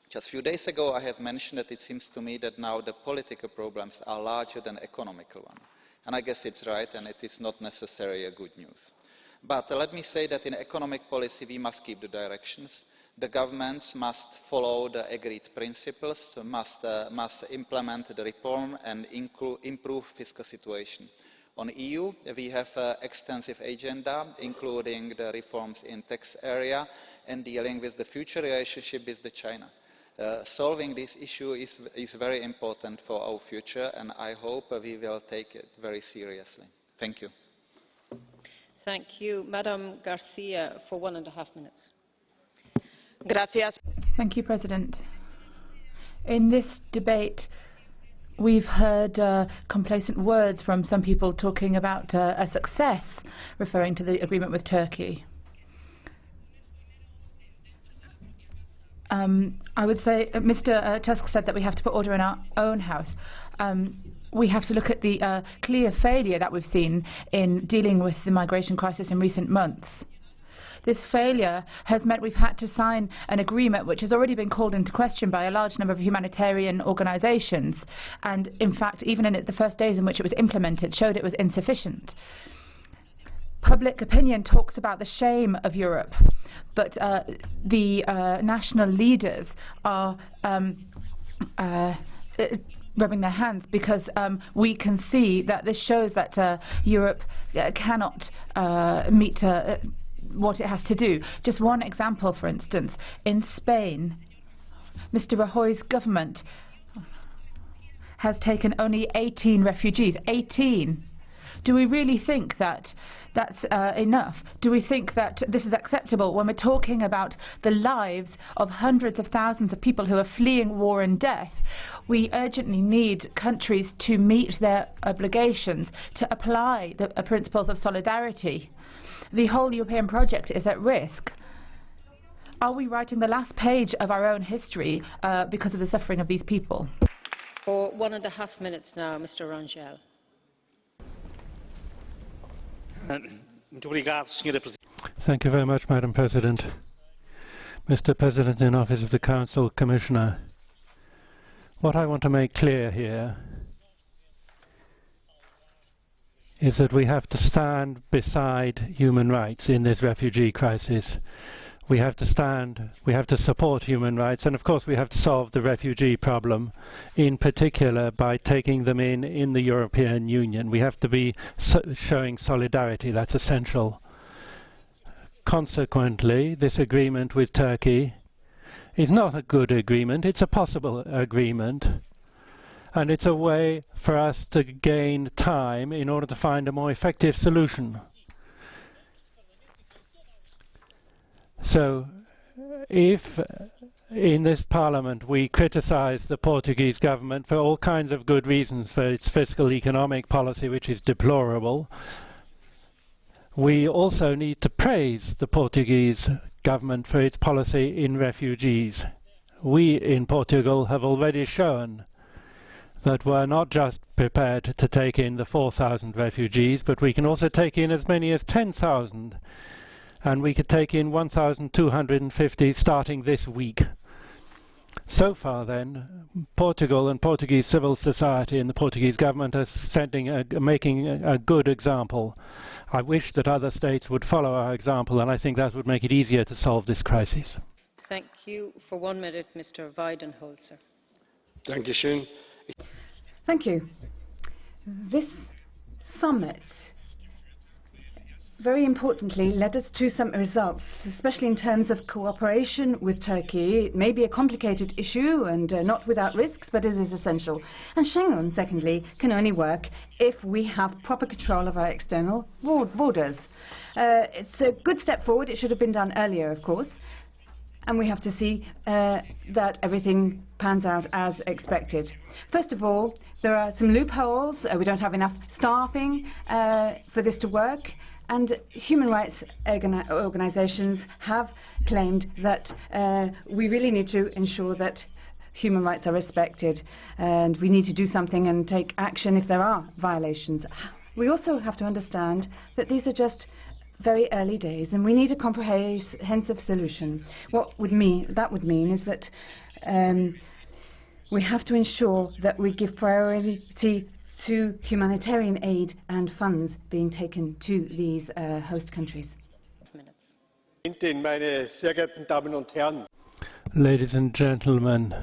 S22: Just a few days ago I have mentioned that it seems to me that now the political problems are larger than economical ones. And I guess it's right, and it is not necessarily a good news. But let me say that in economic policy we must keep the directions. The governments must follow the agreed principles, must implement the reform and improve fiscal situation. On EU, we have an extensive agenda, including the reforms in tax area and dealing with the future relationship with China. Solving this issue is very important for our future, and I hope we will take it very seriously. Thank you.
S6: Thank you. Madam Garcia, for 1.5 minutes.
S20: Thank you, President. In this debate, we've heard complacent words from some people talking about a success, referring to the agreement with Turkey. I would say Mr. Tusk said that we have to put order in our own house. We have to look at the clear failure that we've seen in dealing with the migration crisis in recent months. This failure has meant we've had to sign an agreement which has already been called into question by a large number of humanitarian organisations, and in fact even in the first days in which it was implemented showed it was insufficient. Public opinion talks about the shame of Europe, but the national leaders are rubbing their hands, because we can see that this shows that Europe cannot meet what it has to do. Just one example, for instance, in Spain, Mr. Rajoy's government has taken only 18 refugees, 18. Do we really think that that's enough? Do we think that this is acceptable when we're talking about the lives of hundreds of thousands of people who are fleeing war and death? We urgently need countries to meet their obligations, to apply the principles of solidarity. The whole European project is at risk. Are we writing the last page of our own history because of the suffering of these people?
S6: For 1.5 minutes now, Mr. Rangel.
S10: Thank you very much, Madam President. Mr. President in Office of the Council, Commissioner, what I want to make clear here is that we have to stand beside human rights in this refugee crisis. We have to support human rights, and of course we have to solve the refugee problem, in particular by taking them in the European Union. We have to be showing solidarity. That's essential. Consequently, this agreement with Turkey is not a good agreement. It's a possible agreement, and it's a way for us to gain time in order to find a more effective solution. So, if in this Parliament we criticize the Portuguese government for all kinds of good reasons for its fiscal economic policy, which is deplorable, we also need to praise the Portuguese government for its policy in refugees. We in Portugal have already shown that we're not just prepared to take in the 4,000 refugees, but we can also take in as many as 10,000. And we could take in 1,250 starting this week. So far then, Portugal and Portuguese civil society and the Portuguese government are making a good example. I wish that other states would follow our example, and I think that would make it easier to solve this crisis.
S6: Thank you. For 1 minute, Mr. Weidenholzer.
S24: Thank you. This summit very importantly led us to some results, especially in terms of cooperation with Turkey. It may be a complicated issue and not without risks, but it is essential. And Schengen, secondly, can only work if we have proper control of our external borders. It's a good step forward. It should have been done earlier, of course. And we have to see that everything pans out as expected. First of all, there are some loopholes. We don't have enough staffing for this to work. And human rights organizations have claimed that we really need to ensure that human rights are respected, and we need to do something and take action if there are violations. We also have to understand that these are just very early days, and we need a comprehensive solution. What that would mean is that we have to ensure that we give priority to humanitarian aid and funds being taken to these host countries.
S10: Ladies and gentlemen,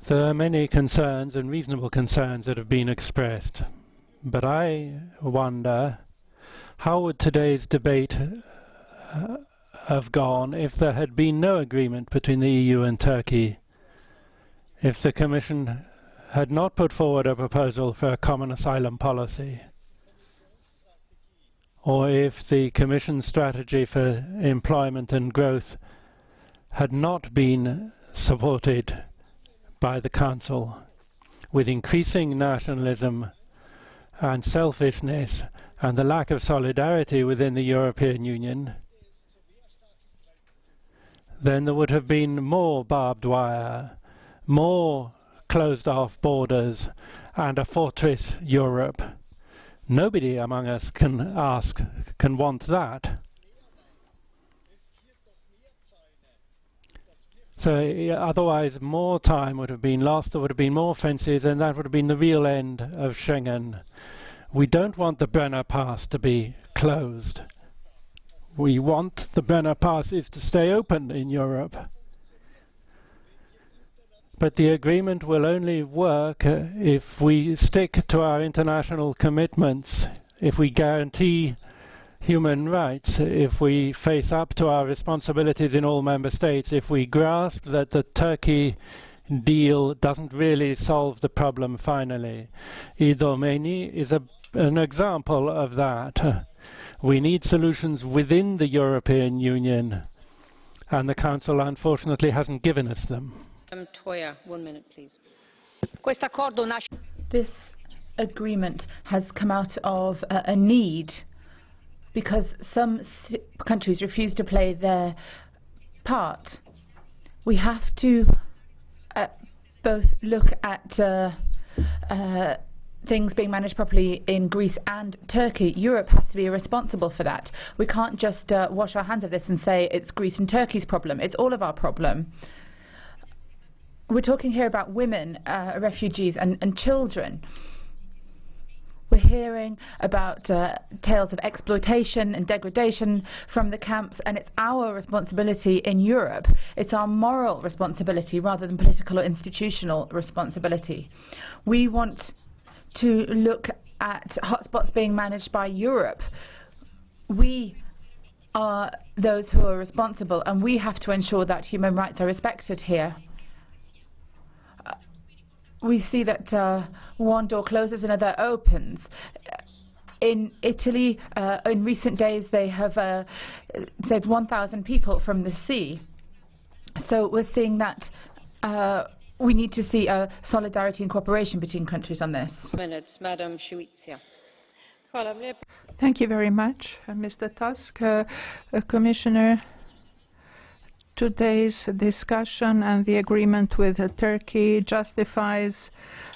S10: there are many concerns and reasonable concerns that have been expressed, but I wonder how would today's debate have gone if there had been no agreement between the EU and Turkey, if the Commission had not put forward a proposal for a common asylum policy, or if the Commission strategy for employment and growth had not been supported by the Council, with increasing nationalism and selfishness and the lack of solidarity within the European Union, then there would have been more barbed wire, more closed-off borders, and a fortress Europe. Nobody among us can want that. So otherwise more time would have been lost, there would have been more fences, and that would have been the real end of Schengen. We don't want the Brenner Pass to be closed. We want the Brenner Passes to stay open in Europe. But the agreement will only work if we stick to our international commitments, if we guarantee human rights, if we face up to our responsibilities in all member states, if we grasp that Turkey deal doesn't really solve the problem finally. Idomeni is an example of that. We need solutions within the European Union, and the Council unfortunately hasn't given us them.
S6: Toya, 1 minute, please.
S20: This agreement has come out of a need because some countries refuse to play their part. We have to both look at things being managed properly in Greece and Turkey. Europe has to be responsible for that. We can't just wash our hands of this and say it's Greece and Turkey's problem. It's all of our problem. We're talking here about women, refugees and children. We're hearing about tales of exploitation and degradation from the camps, and it's our responsibility in Europe. It's our moral responsibility rather than political or institutional responsibility. We want to look at hotspots being managed by Europe. We are those who are responsible, and we have to ensure that human rights are respected here. We see that one door closes, another opens. In Italy, in recent days, they have saved 1,000 people from the sea. So we're seeing that we need to see solidarity and cooperation between countries on this.
S6: Minutes, Madam Shuizia.
S3: Thank you very much, Mr. Tusk. Commissioner, today's discussion and the agreement with Turkey justifies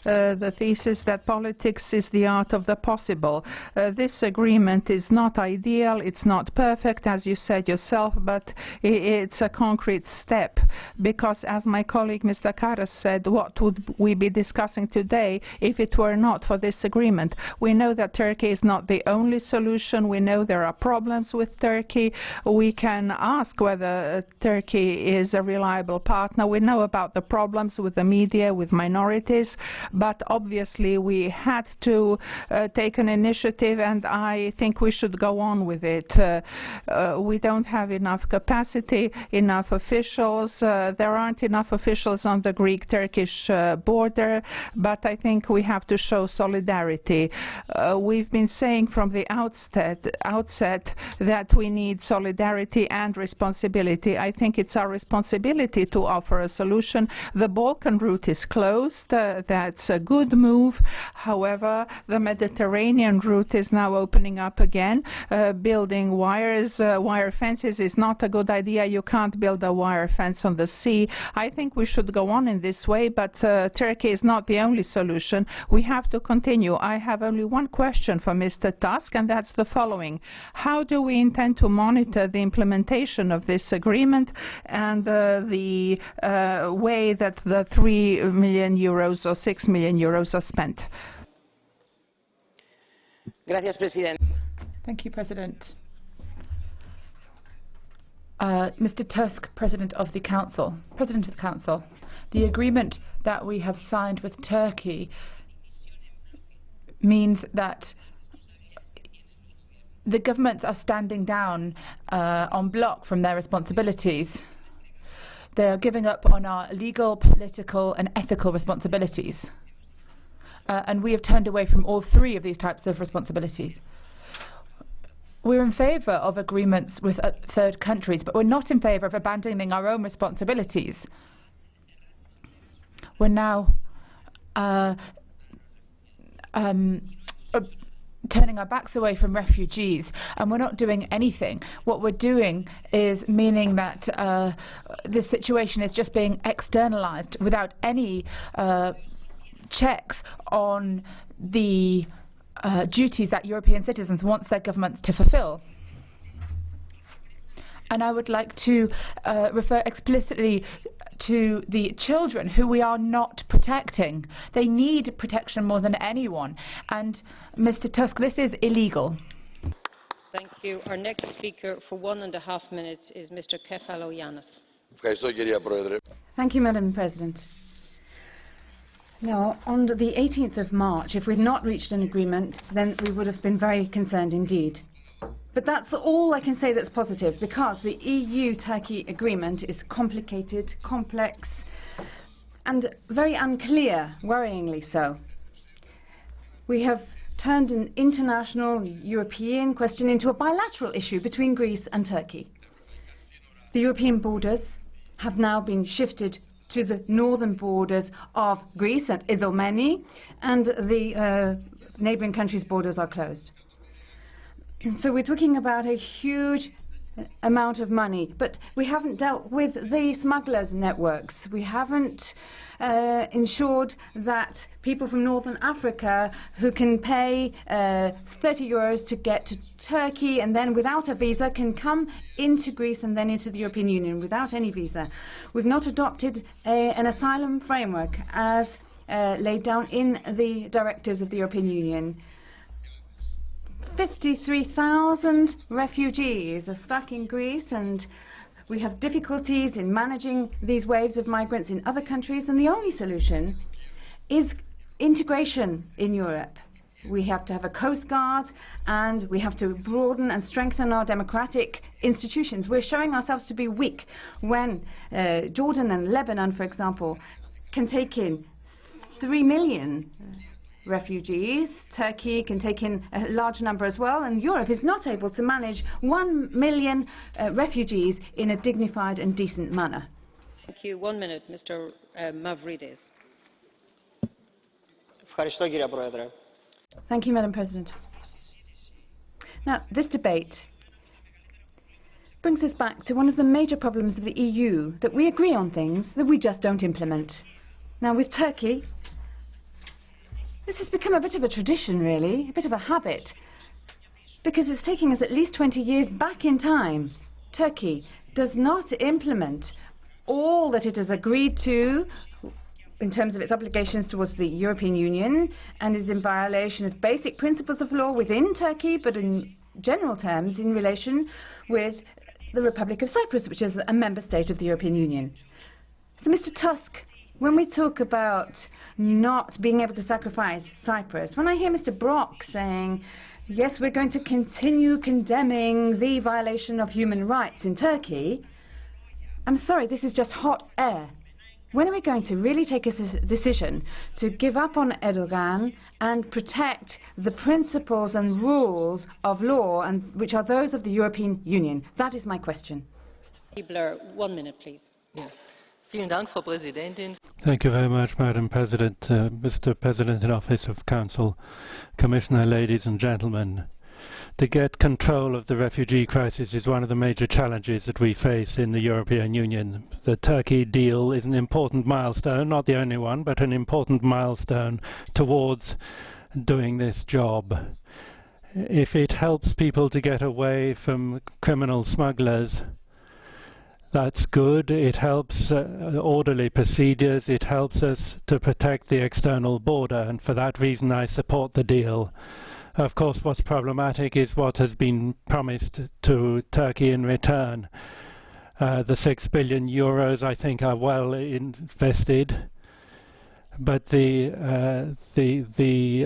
S3: the thesis that politics is the art of the possible. This agreement is not ideal, it's not perfect, as you said yourself, but it's a concrete step, because as my colleague Mr. Karas said, what would we be discussing today if it were not for this agreement? We know that Turkey is not the only solution. We know there are problems with Turkey. We can ask whether Turkey is a reliable partner. We know about the problems with the media, with minorities, but obviously we had to take an initiative, and I think we should go on with it. We don't have enough capacity, enough officials. There aren't enough officials on the Greek-Turkish border, but I think we have to show solidarity. We've been saying from the outset that we need solidarity and responsibility. I think it's our responsibility to offer a solution. The Balkan route is closed. That's a good move. However, the Mediterranean route is now opening up again. Building wire fences is not a good idea. You can't build a wire fence on the sea. I think we should go on in this way, but Turkey is not the only solution. We have to continue. I have only one question for Mr. Tusk, and that's the following. How do we intend to monitor the implementation of this agreement and the way that the 3 million euros or 6 million euros are spent?
S20: Thank you, President. Mr. Tusk, President of the Council. The agreement that we have signed with Turkey means that the governments are standing down en bloc from their responsibilities. They are giving up on our legal, political and ethical responsibilities. And we have turned away from all three of these types of responsibilities. We're in favour of agreements with third countries, but we're not in favour of abandoning our own responsibilities. We're now turning our backs away from refugees, and we're not doing anything. What we're doing is meaning that this situation is just being externalized without any checks on the duties that European citizens want their governments to fulfill. And I would like to refer explicitly to the children who we are not protecting. They need protection more than anyone. And Mr. Tusk, this is illegal.
S6: Thank you. Our next speaker for 1.5 minutes is Mr. Kefalogiannis.
S24: Thank you, Madam President. Now, on the 18th of March, if we'd not reached an agreement, then we would have been very concerned indeed. But that's all I can say that's positive, because the EU-Turkey agreement is complicated, complex, and very unclear, worryingly so. We have turned an international European question into a bilateral issue between Greece and Turkey. The European borders have now been shifted to the northern borders of Greece at Idomeni, and the neighbouring countries' borders are closed. So we're talking about a huge amount of money, but we haven't dealt with the smugglers' networks. We haven't ensured that people from Northern Africa who can pay 30 euros to get to Turkey and then without a visa can come into Greece and then into the European Union without any visa. We've not adopted an asylum framework as laid down in the directives of the European Union. 53,000 refugees are stuck in Greece, and we have difficulties in managing these waves of migrants in other countries, and the only solution is integration in Europe. We have to have a coast guard, and we have to broaden and strengthen our democratic institutions. We're showing ourselves to be weak when Jordan and Lebanon, for example, can take in 3 million refugees. Turkey can take in a large number as well, and Europe is not able to manage 1 million refugees in a dignified and decent manner.
S6: Thank you. 1 minute, Mr. Mavridis.
S24: Thank you, Madam President. Now, this debate brings us back to one of the major problems of the EU, that we agree on things that we just don't implement. Now, with Turkey, this has become a bit of a tradition, really, a bit of a habit, because it's taking us at least 20 years back in time. Turkey does not implement all that it has agreed to in terms of its obligations towards the European Union, and is in violation of basic principles of law within Turkey, but in general terms in relation with the Republic of Cyprus, which is a member state of the European Union. So, Mr. Tusk, when we talk about not being able to sacrifice Cyprus, when I hear Mr. Brok saying, yes, we're going to continue condemning the violation of human rights in Turkey, I'm sorry, this is just hot air. When are we going to really take a decision to give up on Erdogan and protect the principles and rules of law, and which are those of the European Union? That is my question.
S6: 1 minute, please.
S9: Yeah. Frau Präsidentin.
S10: Thank you very much, Madam President, Mr. President in Office of Council, Commissioner, ladies and gentlemen. To get control of the refugee crisis is one of the major challenges that we face in the European Union. The Turkey deal is an important milestone, not the only one, but an important milestone towards doing this job. If it helps people to get away from criminal smugglers, that's good. It helps orderly procedures. It helps us to protect the external border, and for that reason I support the deal. Of course, what's problematic is what has been promised to Turkey in return. The 6 billion euros, I think, are well invested, but the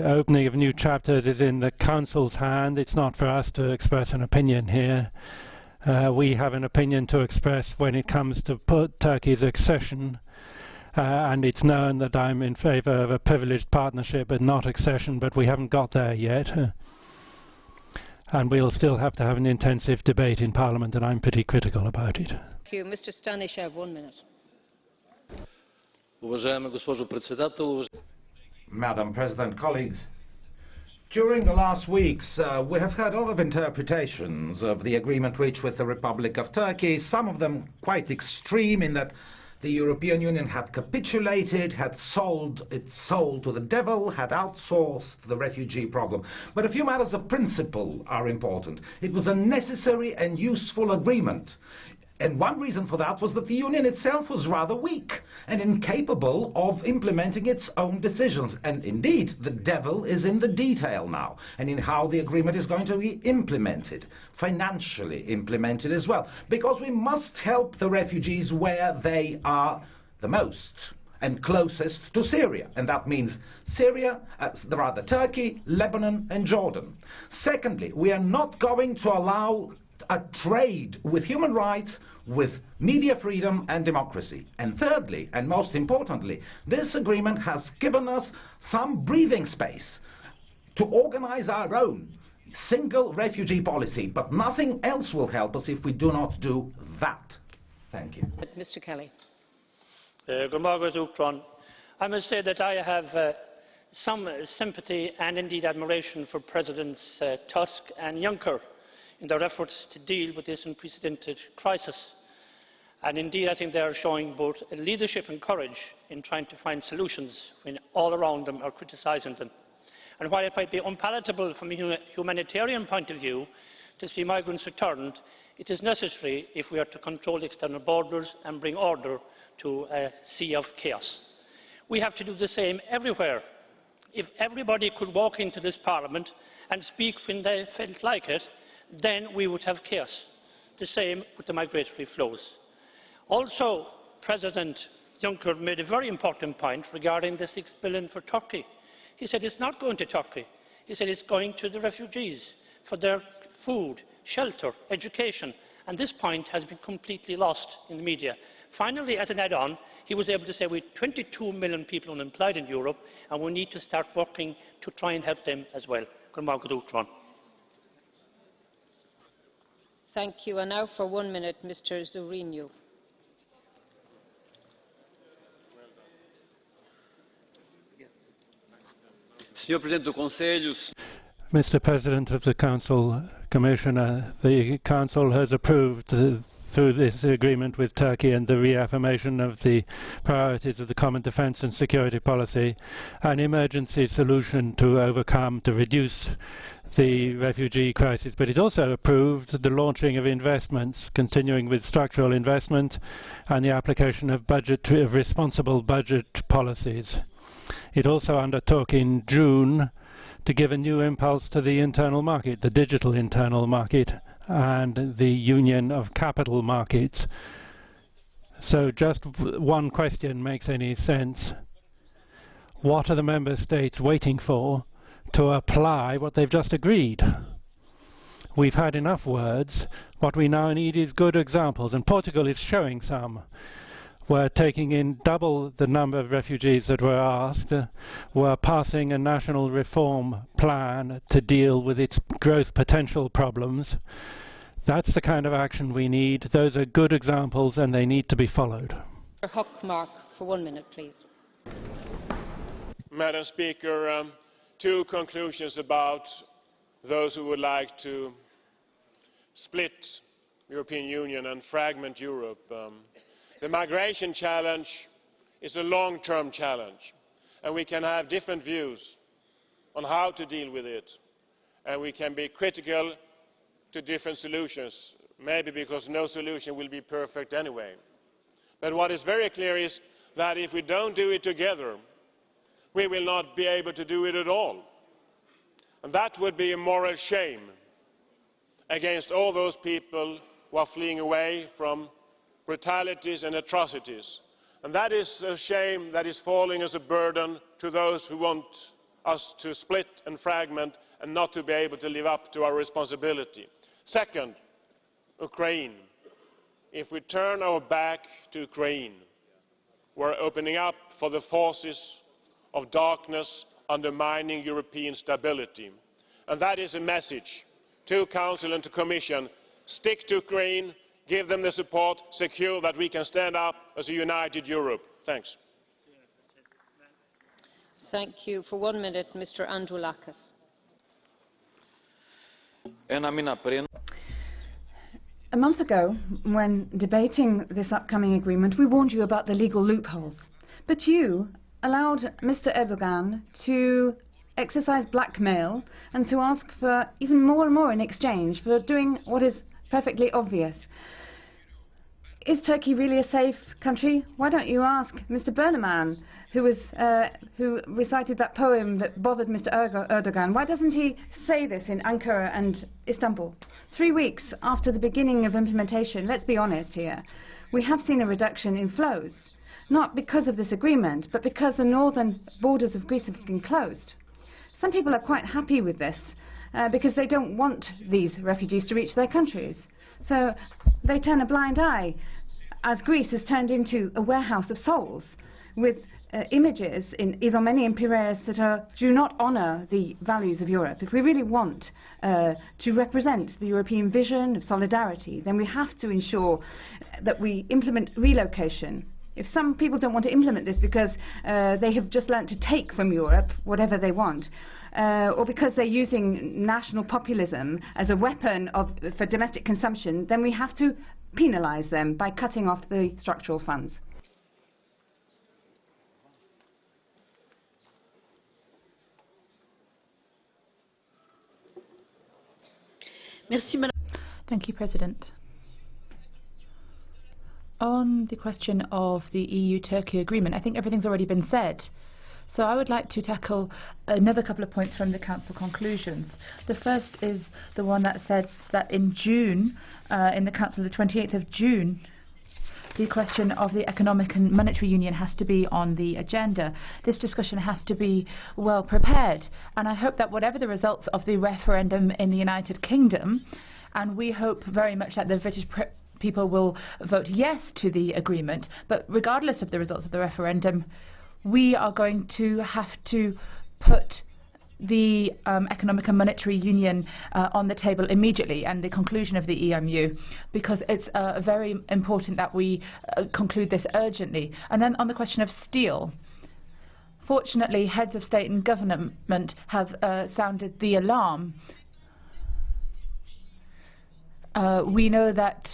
S10: opening of new chapters is in the Council's hand. It's not for us to express an opinion here. We have an opinion to express when it comes to Turkey's accession, and it's known that I'm in favour of a privileged partnership and not accession, but we haven't got there yet. And we'll still have to have an intensive debate in Parliament, and I'm pretty critical about it.
S6: Thank you. Mr. Stanishev, 1 minute.
S11: Madam President, colleagues, during the last weeks, we have heard a lot of interpretations of the agreement reached with the Republic of Turkey, some of them quite extreme in that the European Union had capitulated, had sold its soul to the devil, had outsourced the refugee problem. But a few matters of principle are important. It was a necessary and useful agreement. And one reason for that was that the Union itself was rather weak and incapable of implementing its own decisions. And indeed, the devil is in the detail now, and in how the agreement is going to be implemented, financially implemented as well. Because we must help the refugees where they are the most and closest to Syria. And that means Syria, Turkey, Lebanon and Jordan. Secondly, we are not going to allow a trade with human rights, with media freedom and democracy. And thirdly, and most importantly, this agreement has given us some breathing space to organize our own single refugee policy, but nothing else will help us if we do not do that. Thank you.
S6: Mr. Kelly.
S4: I must say that I have some sympathy and indeed admiration for Presidents Tusk and Juncker in their efforts to deal with this unprecedented crisis. And indeed I think they are showing both leadership and courage in trying to find solutions when all around them are criticising them. And while it might be unpalatable from a humanitarian point of view to see migrants returned, it is necessary if we are to control external borders and bring order to a sea of chaos. We have to do the same everywhere. If everybody could walk into this Parliament and speak when they felt like it, then we would have chaos. The same with the migratory flows. Also, President Juncker made a very important point regarding the 6 billion for Turkey. He said it's not going to Turkey. He said it's going to the refugees for their food, shelter, education. And this point has been completely lost in the media. Finally, as an add-on, he was able to say we have 22 million people unemployed in Europe and we need to start working to try and help them as well.
S6: Thank you. And now for 1 minute, Mr. Zorrinho.
S10: Mr. President of the Council, Commissioner, the Council has approved through this agreement with Turkey and the reaffirmation of the priorities of the common defence and security policy, an emergency solution to reduce the refugee crisis. But it also approved the launching of investments, continuing with structural investment and the application of responsible budget policies. It also undertook in June to give a new impulse to the internal market, the digital internal market, and the union of capital markets. So just one question makes any sense. What are the member states waiting for to apply what they've just agreed? We've had enough words. What we now need is good examples, and Portugal is showing some. We're taking in double the number of refugees that were asked. We're passing a national reform plan to deal with its growth potential problems. That's the kind of action we need. Those are good examples and they need to be followed.
S6: Hökmark, for 1 minute, please.
S17: Madam Speaker, two conclusions about those who would like to split the European Union and fragment Europe. The migration challenge is a long-term challenge, and we can have different views on how to deal with it, and we can be critical to different solutions, maybe because no solution will be perfect anyway. But what is very clear is that if we don't do it together, we will not be able to do it at all. And that would be a moral shame against all those people who are fleeing away from brutalities and atrocities. And that is a shame that is falling as a burden to those who want us to split and fragment and not to be able to live up to our responsibility. Second, Ukraine. If we turn our back to Ukraine, we're opening up for the forces of darkness undermining European stability. And that is a message to Council and to Commission. Stick to Ukraine, give them the support, secure that we can stand up as a united Europe. Thanks.
S6: Thank you. For 1 minute, Mr. Androulakis.
S24: A month ago, when debating this upcoming agreement, we warned you about the legal loopholes. But you allowed Mr. Erdogan to exercise blackmail and to ask for even more and more in exchange for doing what is perfectly obvious. Is Turkey really a safe country? Why don't you ask Mr. Berneman, who recited that poem that bothered Mr. Erdogan? Why doesn't he say this in Ankara and Istanbul? 3 weeks after the beginning of implementation, let's be honest here, we have seen a reduction in flows, not because of this agreement, but because the northern borders of Greece have been closed. Some people are quite happy with this because they don't want these refugees to reach their countries. So they turn a blind eye, as Greece has turned into a warehouse of souls, with images in Idomeni and Piraeus that do not honour the values of Europe. If we really want to represent the European vision of solidarity, then we have to ensure that we implement relocation. If some people don't want to implement this because they have just learnt to take from Europe whatever they want, or because they're using national populism as a weapon for domestic consumption, then we have to penalise them by cutting off the structural funds.
S20: Thank you, President. On the question of the EU-Turkey agreement, I think everything's already been said. So I would like to tackle another couple of points from the Council conclusions. The first is the one that says that in June, in the Council of the 28th of June, the question of the economic and monetary union has to be on the agenda. This discussion has to be well prepared, and I hope that whatever the results of the referendum in the United Kingdom, and we hope very much that the British people will vote yes to the agreement, but regardless of the results of the referendum, we are going to have to put the economic and monetary union on the table immediately, and the conclusion of the EMU, because it's very important that we conclude this urgently. And then on the question of steel, fortunately heads of state and government have sounded the alarm. We know that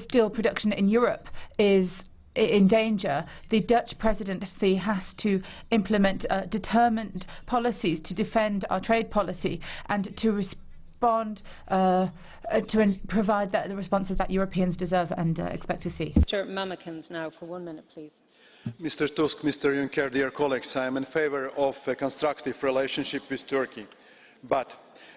S20: steel production in Europe is in danger. The Dutch presidency has to implement determined policies to defend our trade policy and to respond to provide the responses that Europeans deserve and expect to see.
S6: Mr. Mamikins now for 1 minute, please.
S14: Mr. Tusk, Mr. Juncker, dear colleagues, I am in favour of a constructive relationship with Turkey, but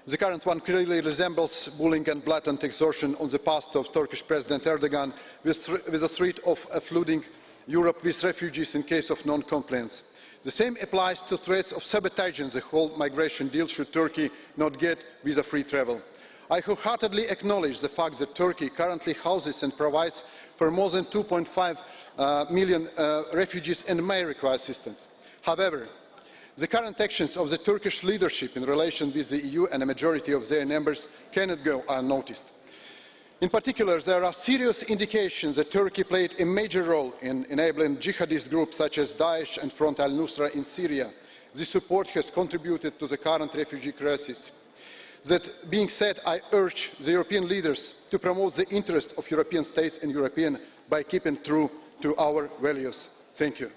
S14: the current one clearly resembles bullying and blatant extortion on the part of Turkish President Erdogan, with the threat of flooding Europe with refugees in case of non-compliance. The same applies to threats of sabotaging the whole migration deal should Turkey not get visa-free travel. I wholeheartedly acknowledge the fact that Turkey currently houses and provides for more than 2.5 million refugees and may require assistance. However, the current actions of the Turkish leadership in relation with the EU and a majority of their members cannot go unnoticed. In particular, there are serious indications that Turkey played a major role in enabling jihadist groups such as Daesh and Front al-Nusra in Syria. This support has contributed to the current refugee crisis. That being said, I urge the European leaders to promote the interest of European states and Europeans by keeping true to our values. Thank you.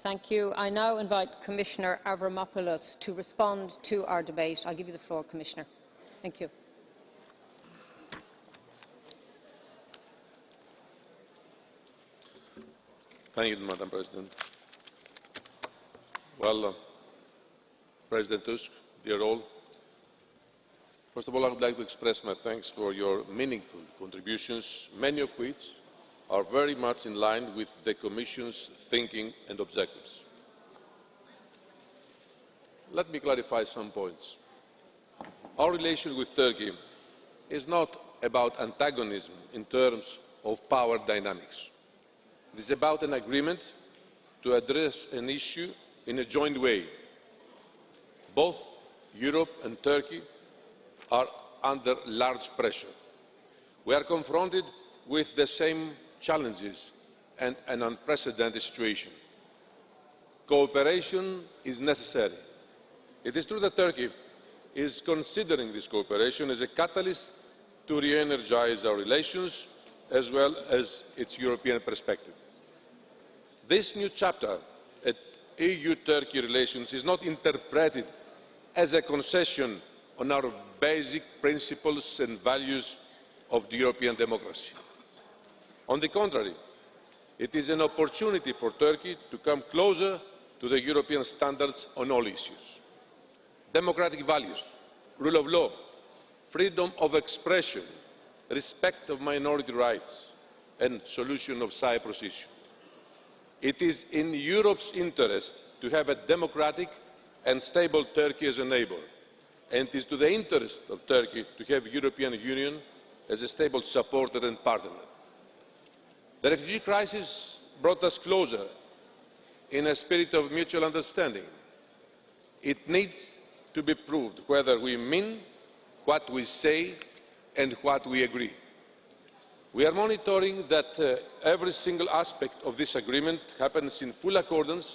S6: Thank you. I now invite Commissioner Avramopoulos to respond to our debate. I'll give you the floor, Commissioner. Thank you.
S15: Thank you, Madam President. Well, President Tusk, dear all, first of all, I would like to express my thanks for your meaningful contributions, many of which are very much in line with the Commission's thinking and objectives. Let me clarify some points. Our relation with Turkey is not about antagonism in terms of power dynamics. It is about an agreement to address an issue in a joint way. Both Europe and Turkey are under large pressure. We are confronted with the same challenges and an unprecedented situation. Cooperation is necessary. It is true that Turkey is considering this cooperation as a catalyst to re-energise our relations as well as its European perspective. This new chapter at EU-Turkey relations is not interpreted as a concession on our basic principles and values of the European democracy. On the contrary, it is an opportunity for Turkey to come closer to the European standards on all issues. Democratic values, rule of law, freedom of expression, respect of minority rights, and solution of Cyprus issue. It is in Europe's interest to have a democratic and stable Turkey as a neighbour, and it is to the interest of Turkey to have the European Union as a stable supporter and partner. The refugee crisis brought us closer in a spirit of mutual understanding. It needs to be proved whether we mean what we say and what we agree. We are monitoring that every single aspect of this agreement happens in full accordance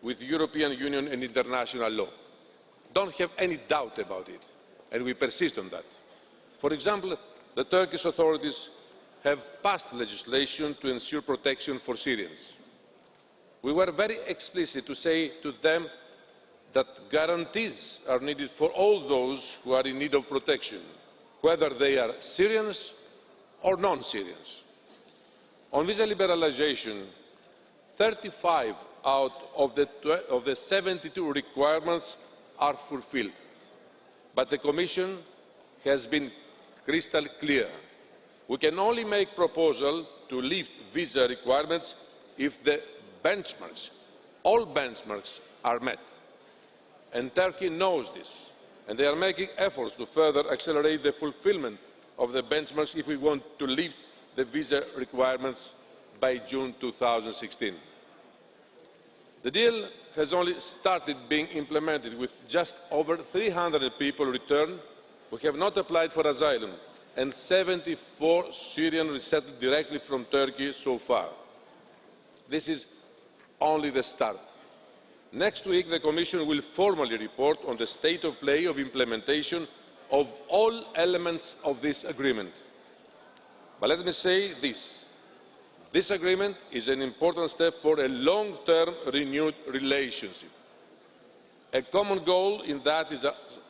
S15: with European Union and international law. Don't have any doubt about it, and we persist on that. For example, the Turkish authorities have passed legislation to ensure protection for Syrians. We were very explicit to say to them that guarantees are needed for all those who are in need of protection, whether they are Syrians or non-Syrians. On visa liberalisation, 35 out of the 72 requirements are fulfilled, but the Commission has been crystal clear. We can only make proposals to lift visa requirements if the benchmarks, all benchmarks, are met. And Turkey knows this, and they are making efforts to further accelerate the fulfilment of the benchmarks if we want to lift the visa requirements by June 2016. The deal has only started being implemented, with just over 300 people returned who have not applied for asylum, and 74 Syrians resettled directly from Turkey so far. This is only the start. Next week, the Commission will formally report on the state of play of implementation of all elements of this agreement. But let me say this. This agreement is an important step for a long-term renewed relationship. A common goal in that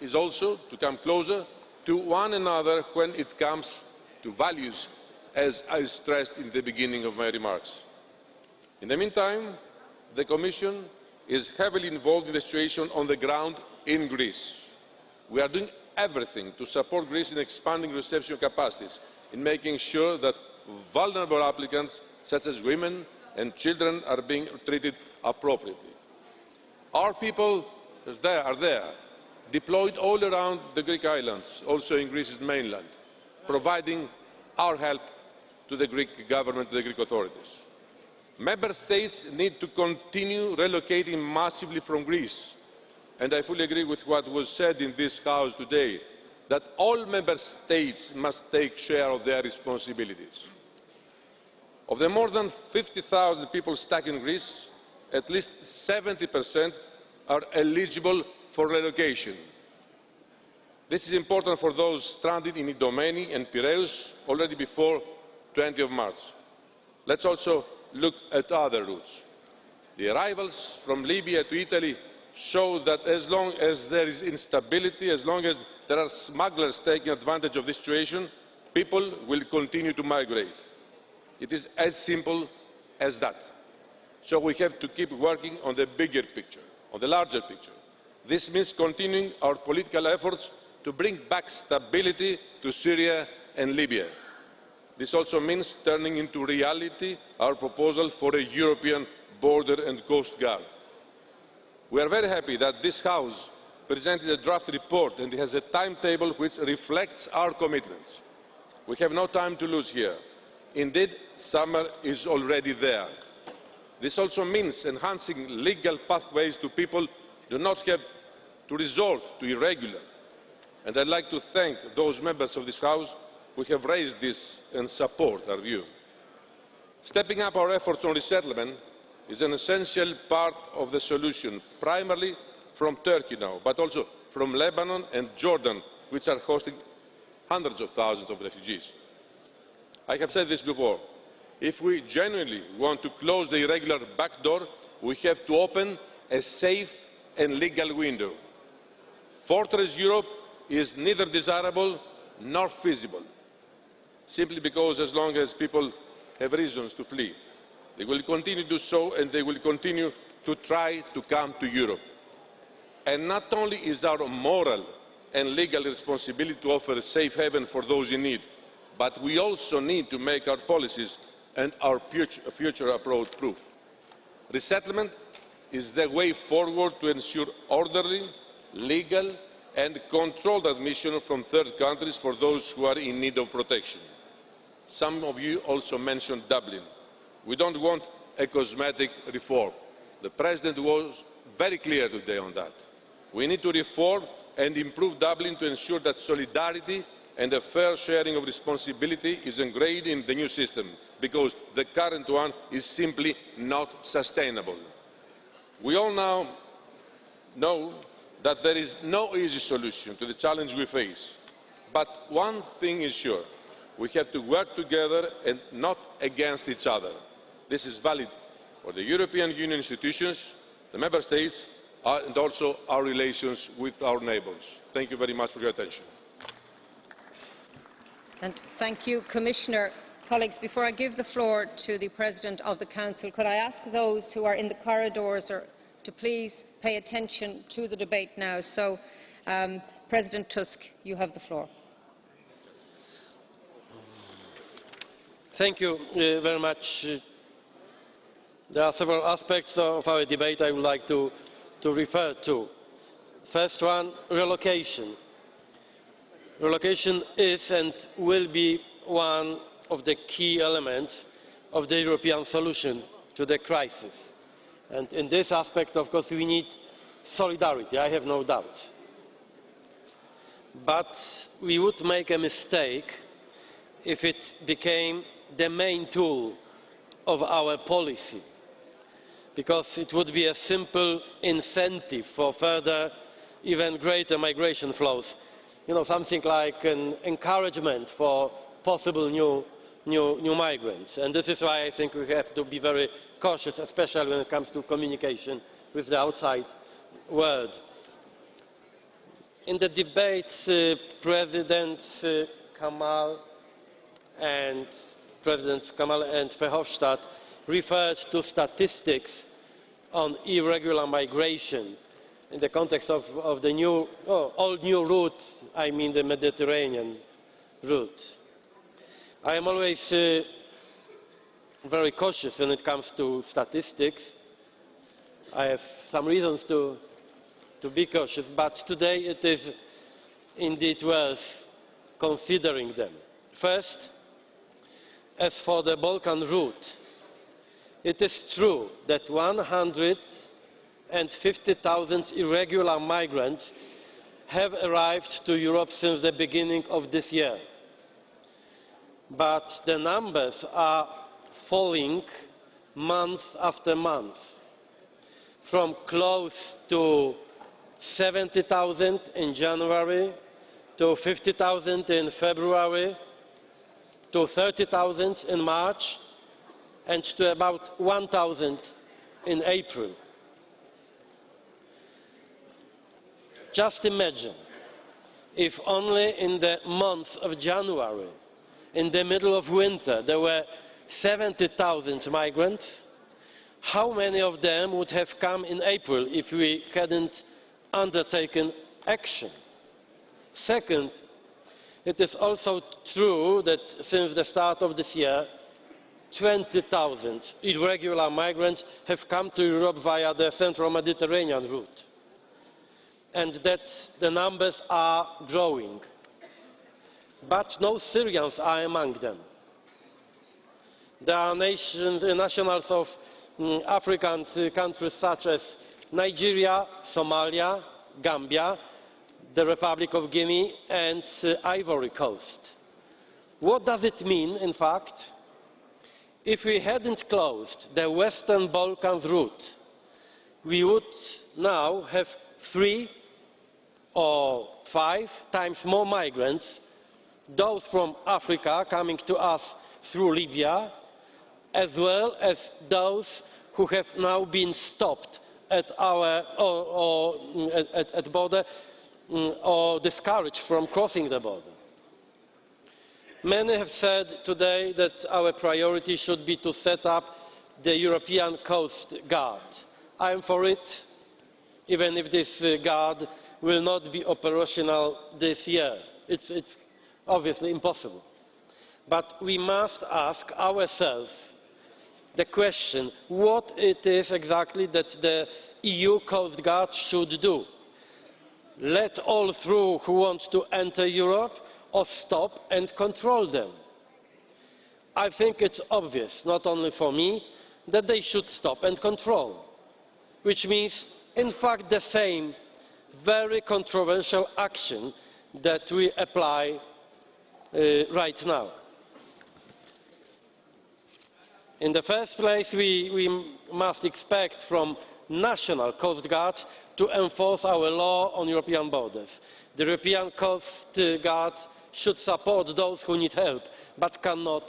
S15: is also to come closer to one another when it comes to values, as I stressed in the beginning of my remarks. In the meantime, the Commission is heavily involved in the situation on the ground in Greece. We are doing everything to support Greece in expanding reception capacities, in making sure that vulnerable applicants such as women and children are being treated appropriately. Our people are there, deployed all around the Greek islands, also in Greece's mainland, providing our help to the Greek government, to the Greek authorities. Member States need to continue relocating massively from Greece, and I fully agree with what was said in this House today, that all Member States must take share of their responsibilities. Of the more than 50,000 people stuck in Greece, at least 70% are eligible for relocation. This is important for those stranded in Idomeni and Piraeus already before 20 March. Let's also look at other routes. The arrivals from Libya to Italy show that as long as there is instability, as long as there are smugglers taking advantage of this situation, people will continue to migrate. It is as simple as that. So we have to keep working on the bigger picture, on the larger picture. This means continuing our political efforts to bring back stability to Syria and Libya. This also means turning into reality our proposal for a European border and coast guard. We are very happy that this House presented a draft report and it has a timetable which reflects our commitments. We have no time to lose here. Indeed, summer is already there. This also means enhancing legal pathways to people who do not have to resort to irregular. And I'd like to thank those members of this House who have raised this and support our view. Stepping up our efforts on resettlement is an essential part of the solution, primarily from Turkey now, but also from Lebanon and Jordan, which are hosting hundreds of thousands of refugees. I have said this before. If we genuinely want to close the irregular back door, we have to open a safe and legal window. Fortress Europe is neither desirable nor feasible, simply because as long as people have reasons to flee, they will continue to do so, and they will continue to try to come to Europe. And not only is our moral and legal responsibility to offer a safe haven for those in need, but we also need to make our policies and our future approach proof. Resettlement is the way forward to ensure orderly, legal and controlled admission from third countries for those who are in need of protection. Some of you also mentioned Dublin. We don't want a cosmetic reform. The President was very clear today on that. We need to reform and improve Dublin to ensure that solidarity and a fair sharing of responsibility is ingrained in the new system, because the current one is simply not sustainable. We all now know that there is no easy solution to the challenge we face. But one thing is sure, we have to work together and not against each other. This is valid for the European Union institutions, the Member States, and also our relations with our neighbours. Thank you very much for your attention.
S6: And thank you, Commissioner. Colleagues, before I give the floor to the President of the Council, could I ask those who are in the corridors to please pay attention to the debate now? So, President Tusk, you have the floor.
S16: Thank you very much. There are several aspects of our debate I would like to refer to. First one, relocation. Relocation is and will be one of the key elements of the European solution to the crisis. And in this aspect, of course, we need solidarity, I have no doubt. But we would make a mistake if it became the main tool of our policy, because it would be a simple incentive for further, even greater migration flows. You know, something like an encouragement for possible new migrants. And this is why I think we have to be very cautious, especially when it comes to communication with the outside world. In the debates, Presidents Kamall and Verhofstadt referred to statistics on irregular migration in the context of the old new route, I mean the Mediterranean route. I am always very cautious when it comes to statistics. I have some reasons to be cautious, but today it is indeed worth considering them. First, as for the Balkan route, it is true that 150,000 irregular migrants have arrived to Europe since the beginning of this year. But the numbers are falling month after month, from close to 70,000 in January, to 50,000 in February, to 30,000 in March, and to about 1,000 in April. Just imagine if only in the month of January, in the middle of winter, there were 70,000 migrants, how many of them would have come in April if we hadn't undertaken action? Second, it is also true that since the start of this year, 20,000 irregular migrants have come to Europe via the central Mediterranean route, and that the numbers are growing. But no Syrians are among them. There are nationals of African countries such as Nigeria, Somalia, Gambia, the Republic of Guinea and Ivory Coast. What does it mean, in fact? If we hadn't closed the Western Balkans route, we would now have 3 or 5 times more migrants, those from Africa coming to us through Libya, as well as those who have now been stopped at our border or discouraged from crossing the border. Many have said today that our priority should be to set up the European Coast Guard. I am for it, even if this guard will not be operational this year. It's obviously impossible. But we must ask ourselves the question, what it is exactly that the EU Coast Guard should do. let all through who want to enter Europe, or stop and control them. I think it's obvious, not only for me, that they should stop and control, which means, in fact, the same very controversial action that we apply right now. In the first place, we must expect from national coast guards to enforce our law on European borders. The European Coast Guard should support those who need help, but cannot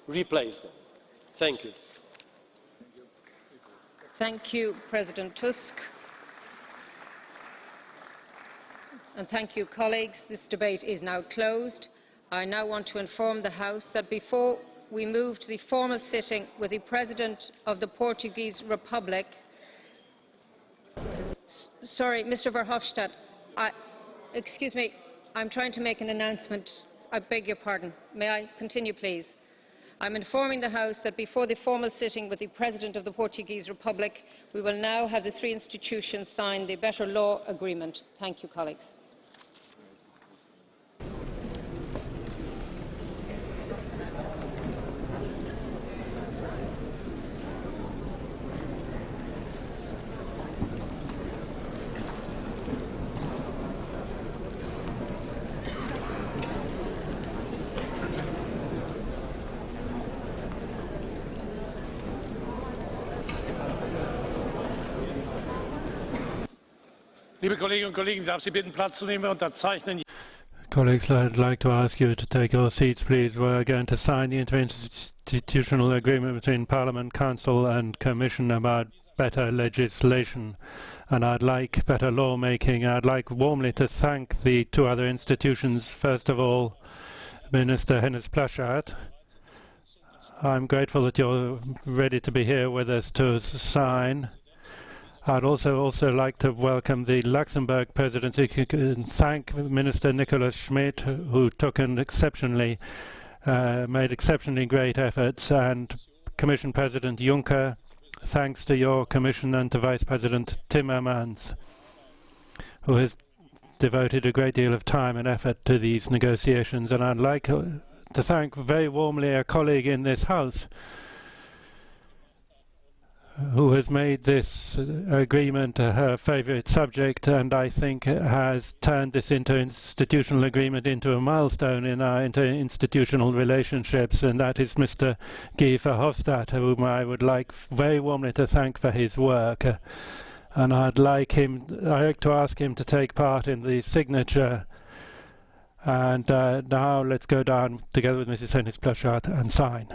S16: replace them. Thank you.
S6: Thank you, President Tusk. And thank you, colleagues. This debate is now closed. I now want to inform the House that before we move to the formal sitting with the President of the Portuguese Republic, sorry, Mr. Verhofstadt, excuse me, I'm trying to make an announcement. I beg your pardon. May I continue, please? I'm informing the House that before the formal sitting with the President of the Portuguese Republic, we will now have the three institutions sign the Better Law Agreement. Thank you, colleagues.
S5: Liebe Kolleginnen und Kollegen, ich darf Sie bitten, Platz zu nehmen. Wir unterzeichnen.
S10: Colleagues, I'd like to ask you to take your seats, please. We're going to sign the interinstitutional agreement between Parliament, Council and Commission about better legislation. And I'd like better lawmaking. I'd like warmly to thank the two other institutions. First of all, Minister Hennis Plasschaert. I'm grateful that you're ready to be here with us to sign. I'd also like to welcome the Luxembourg presidency and thank Minister Nicolas Schmit, who took an made exceptionally great efforts, and Commission President Juncker, thanks to your Commission, and to Vice President Timmermans, who has devoted a great deal of time and effort to these negotiations. And I'd like to thank very warmly a colleague in this House who has made this agreement her favourite subject, and I think has turned this interinstitutional agreement into a milestone in our interinstitutional relationships, and that is Mr. Guy Verhofstadt, whom I would like very warmly to thank for his work. And I'd like to ask him to take part in the signature. And now let's go down together with Mrs. Hennis Plasschaert and sign.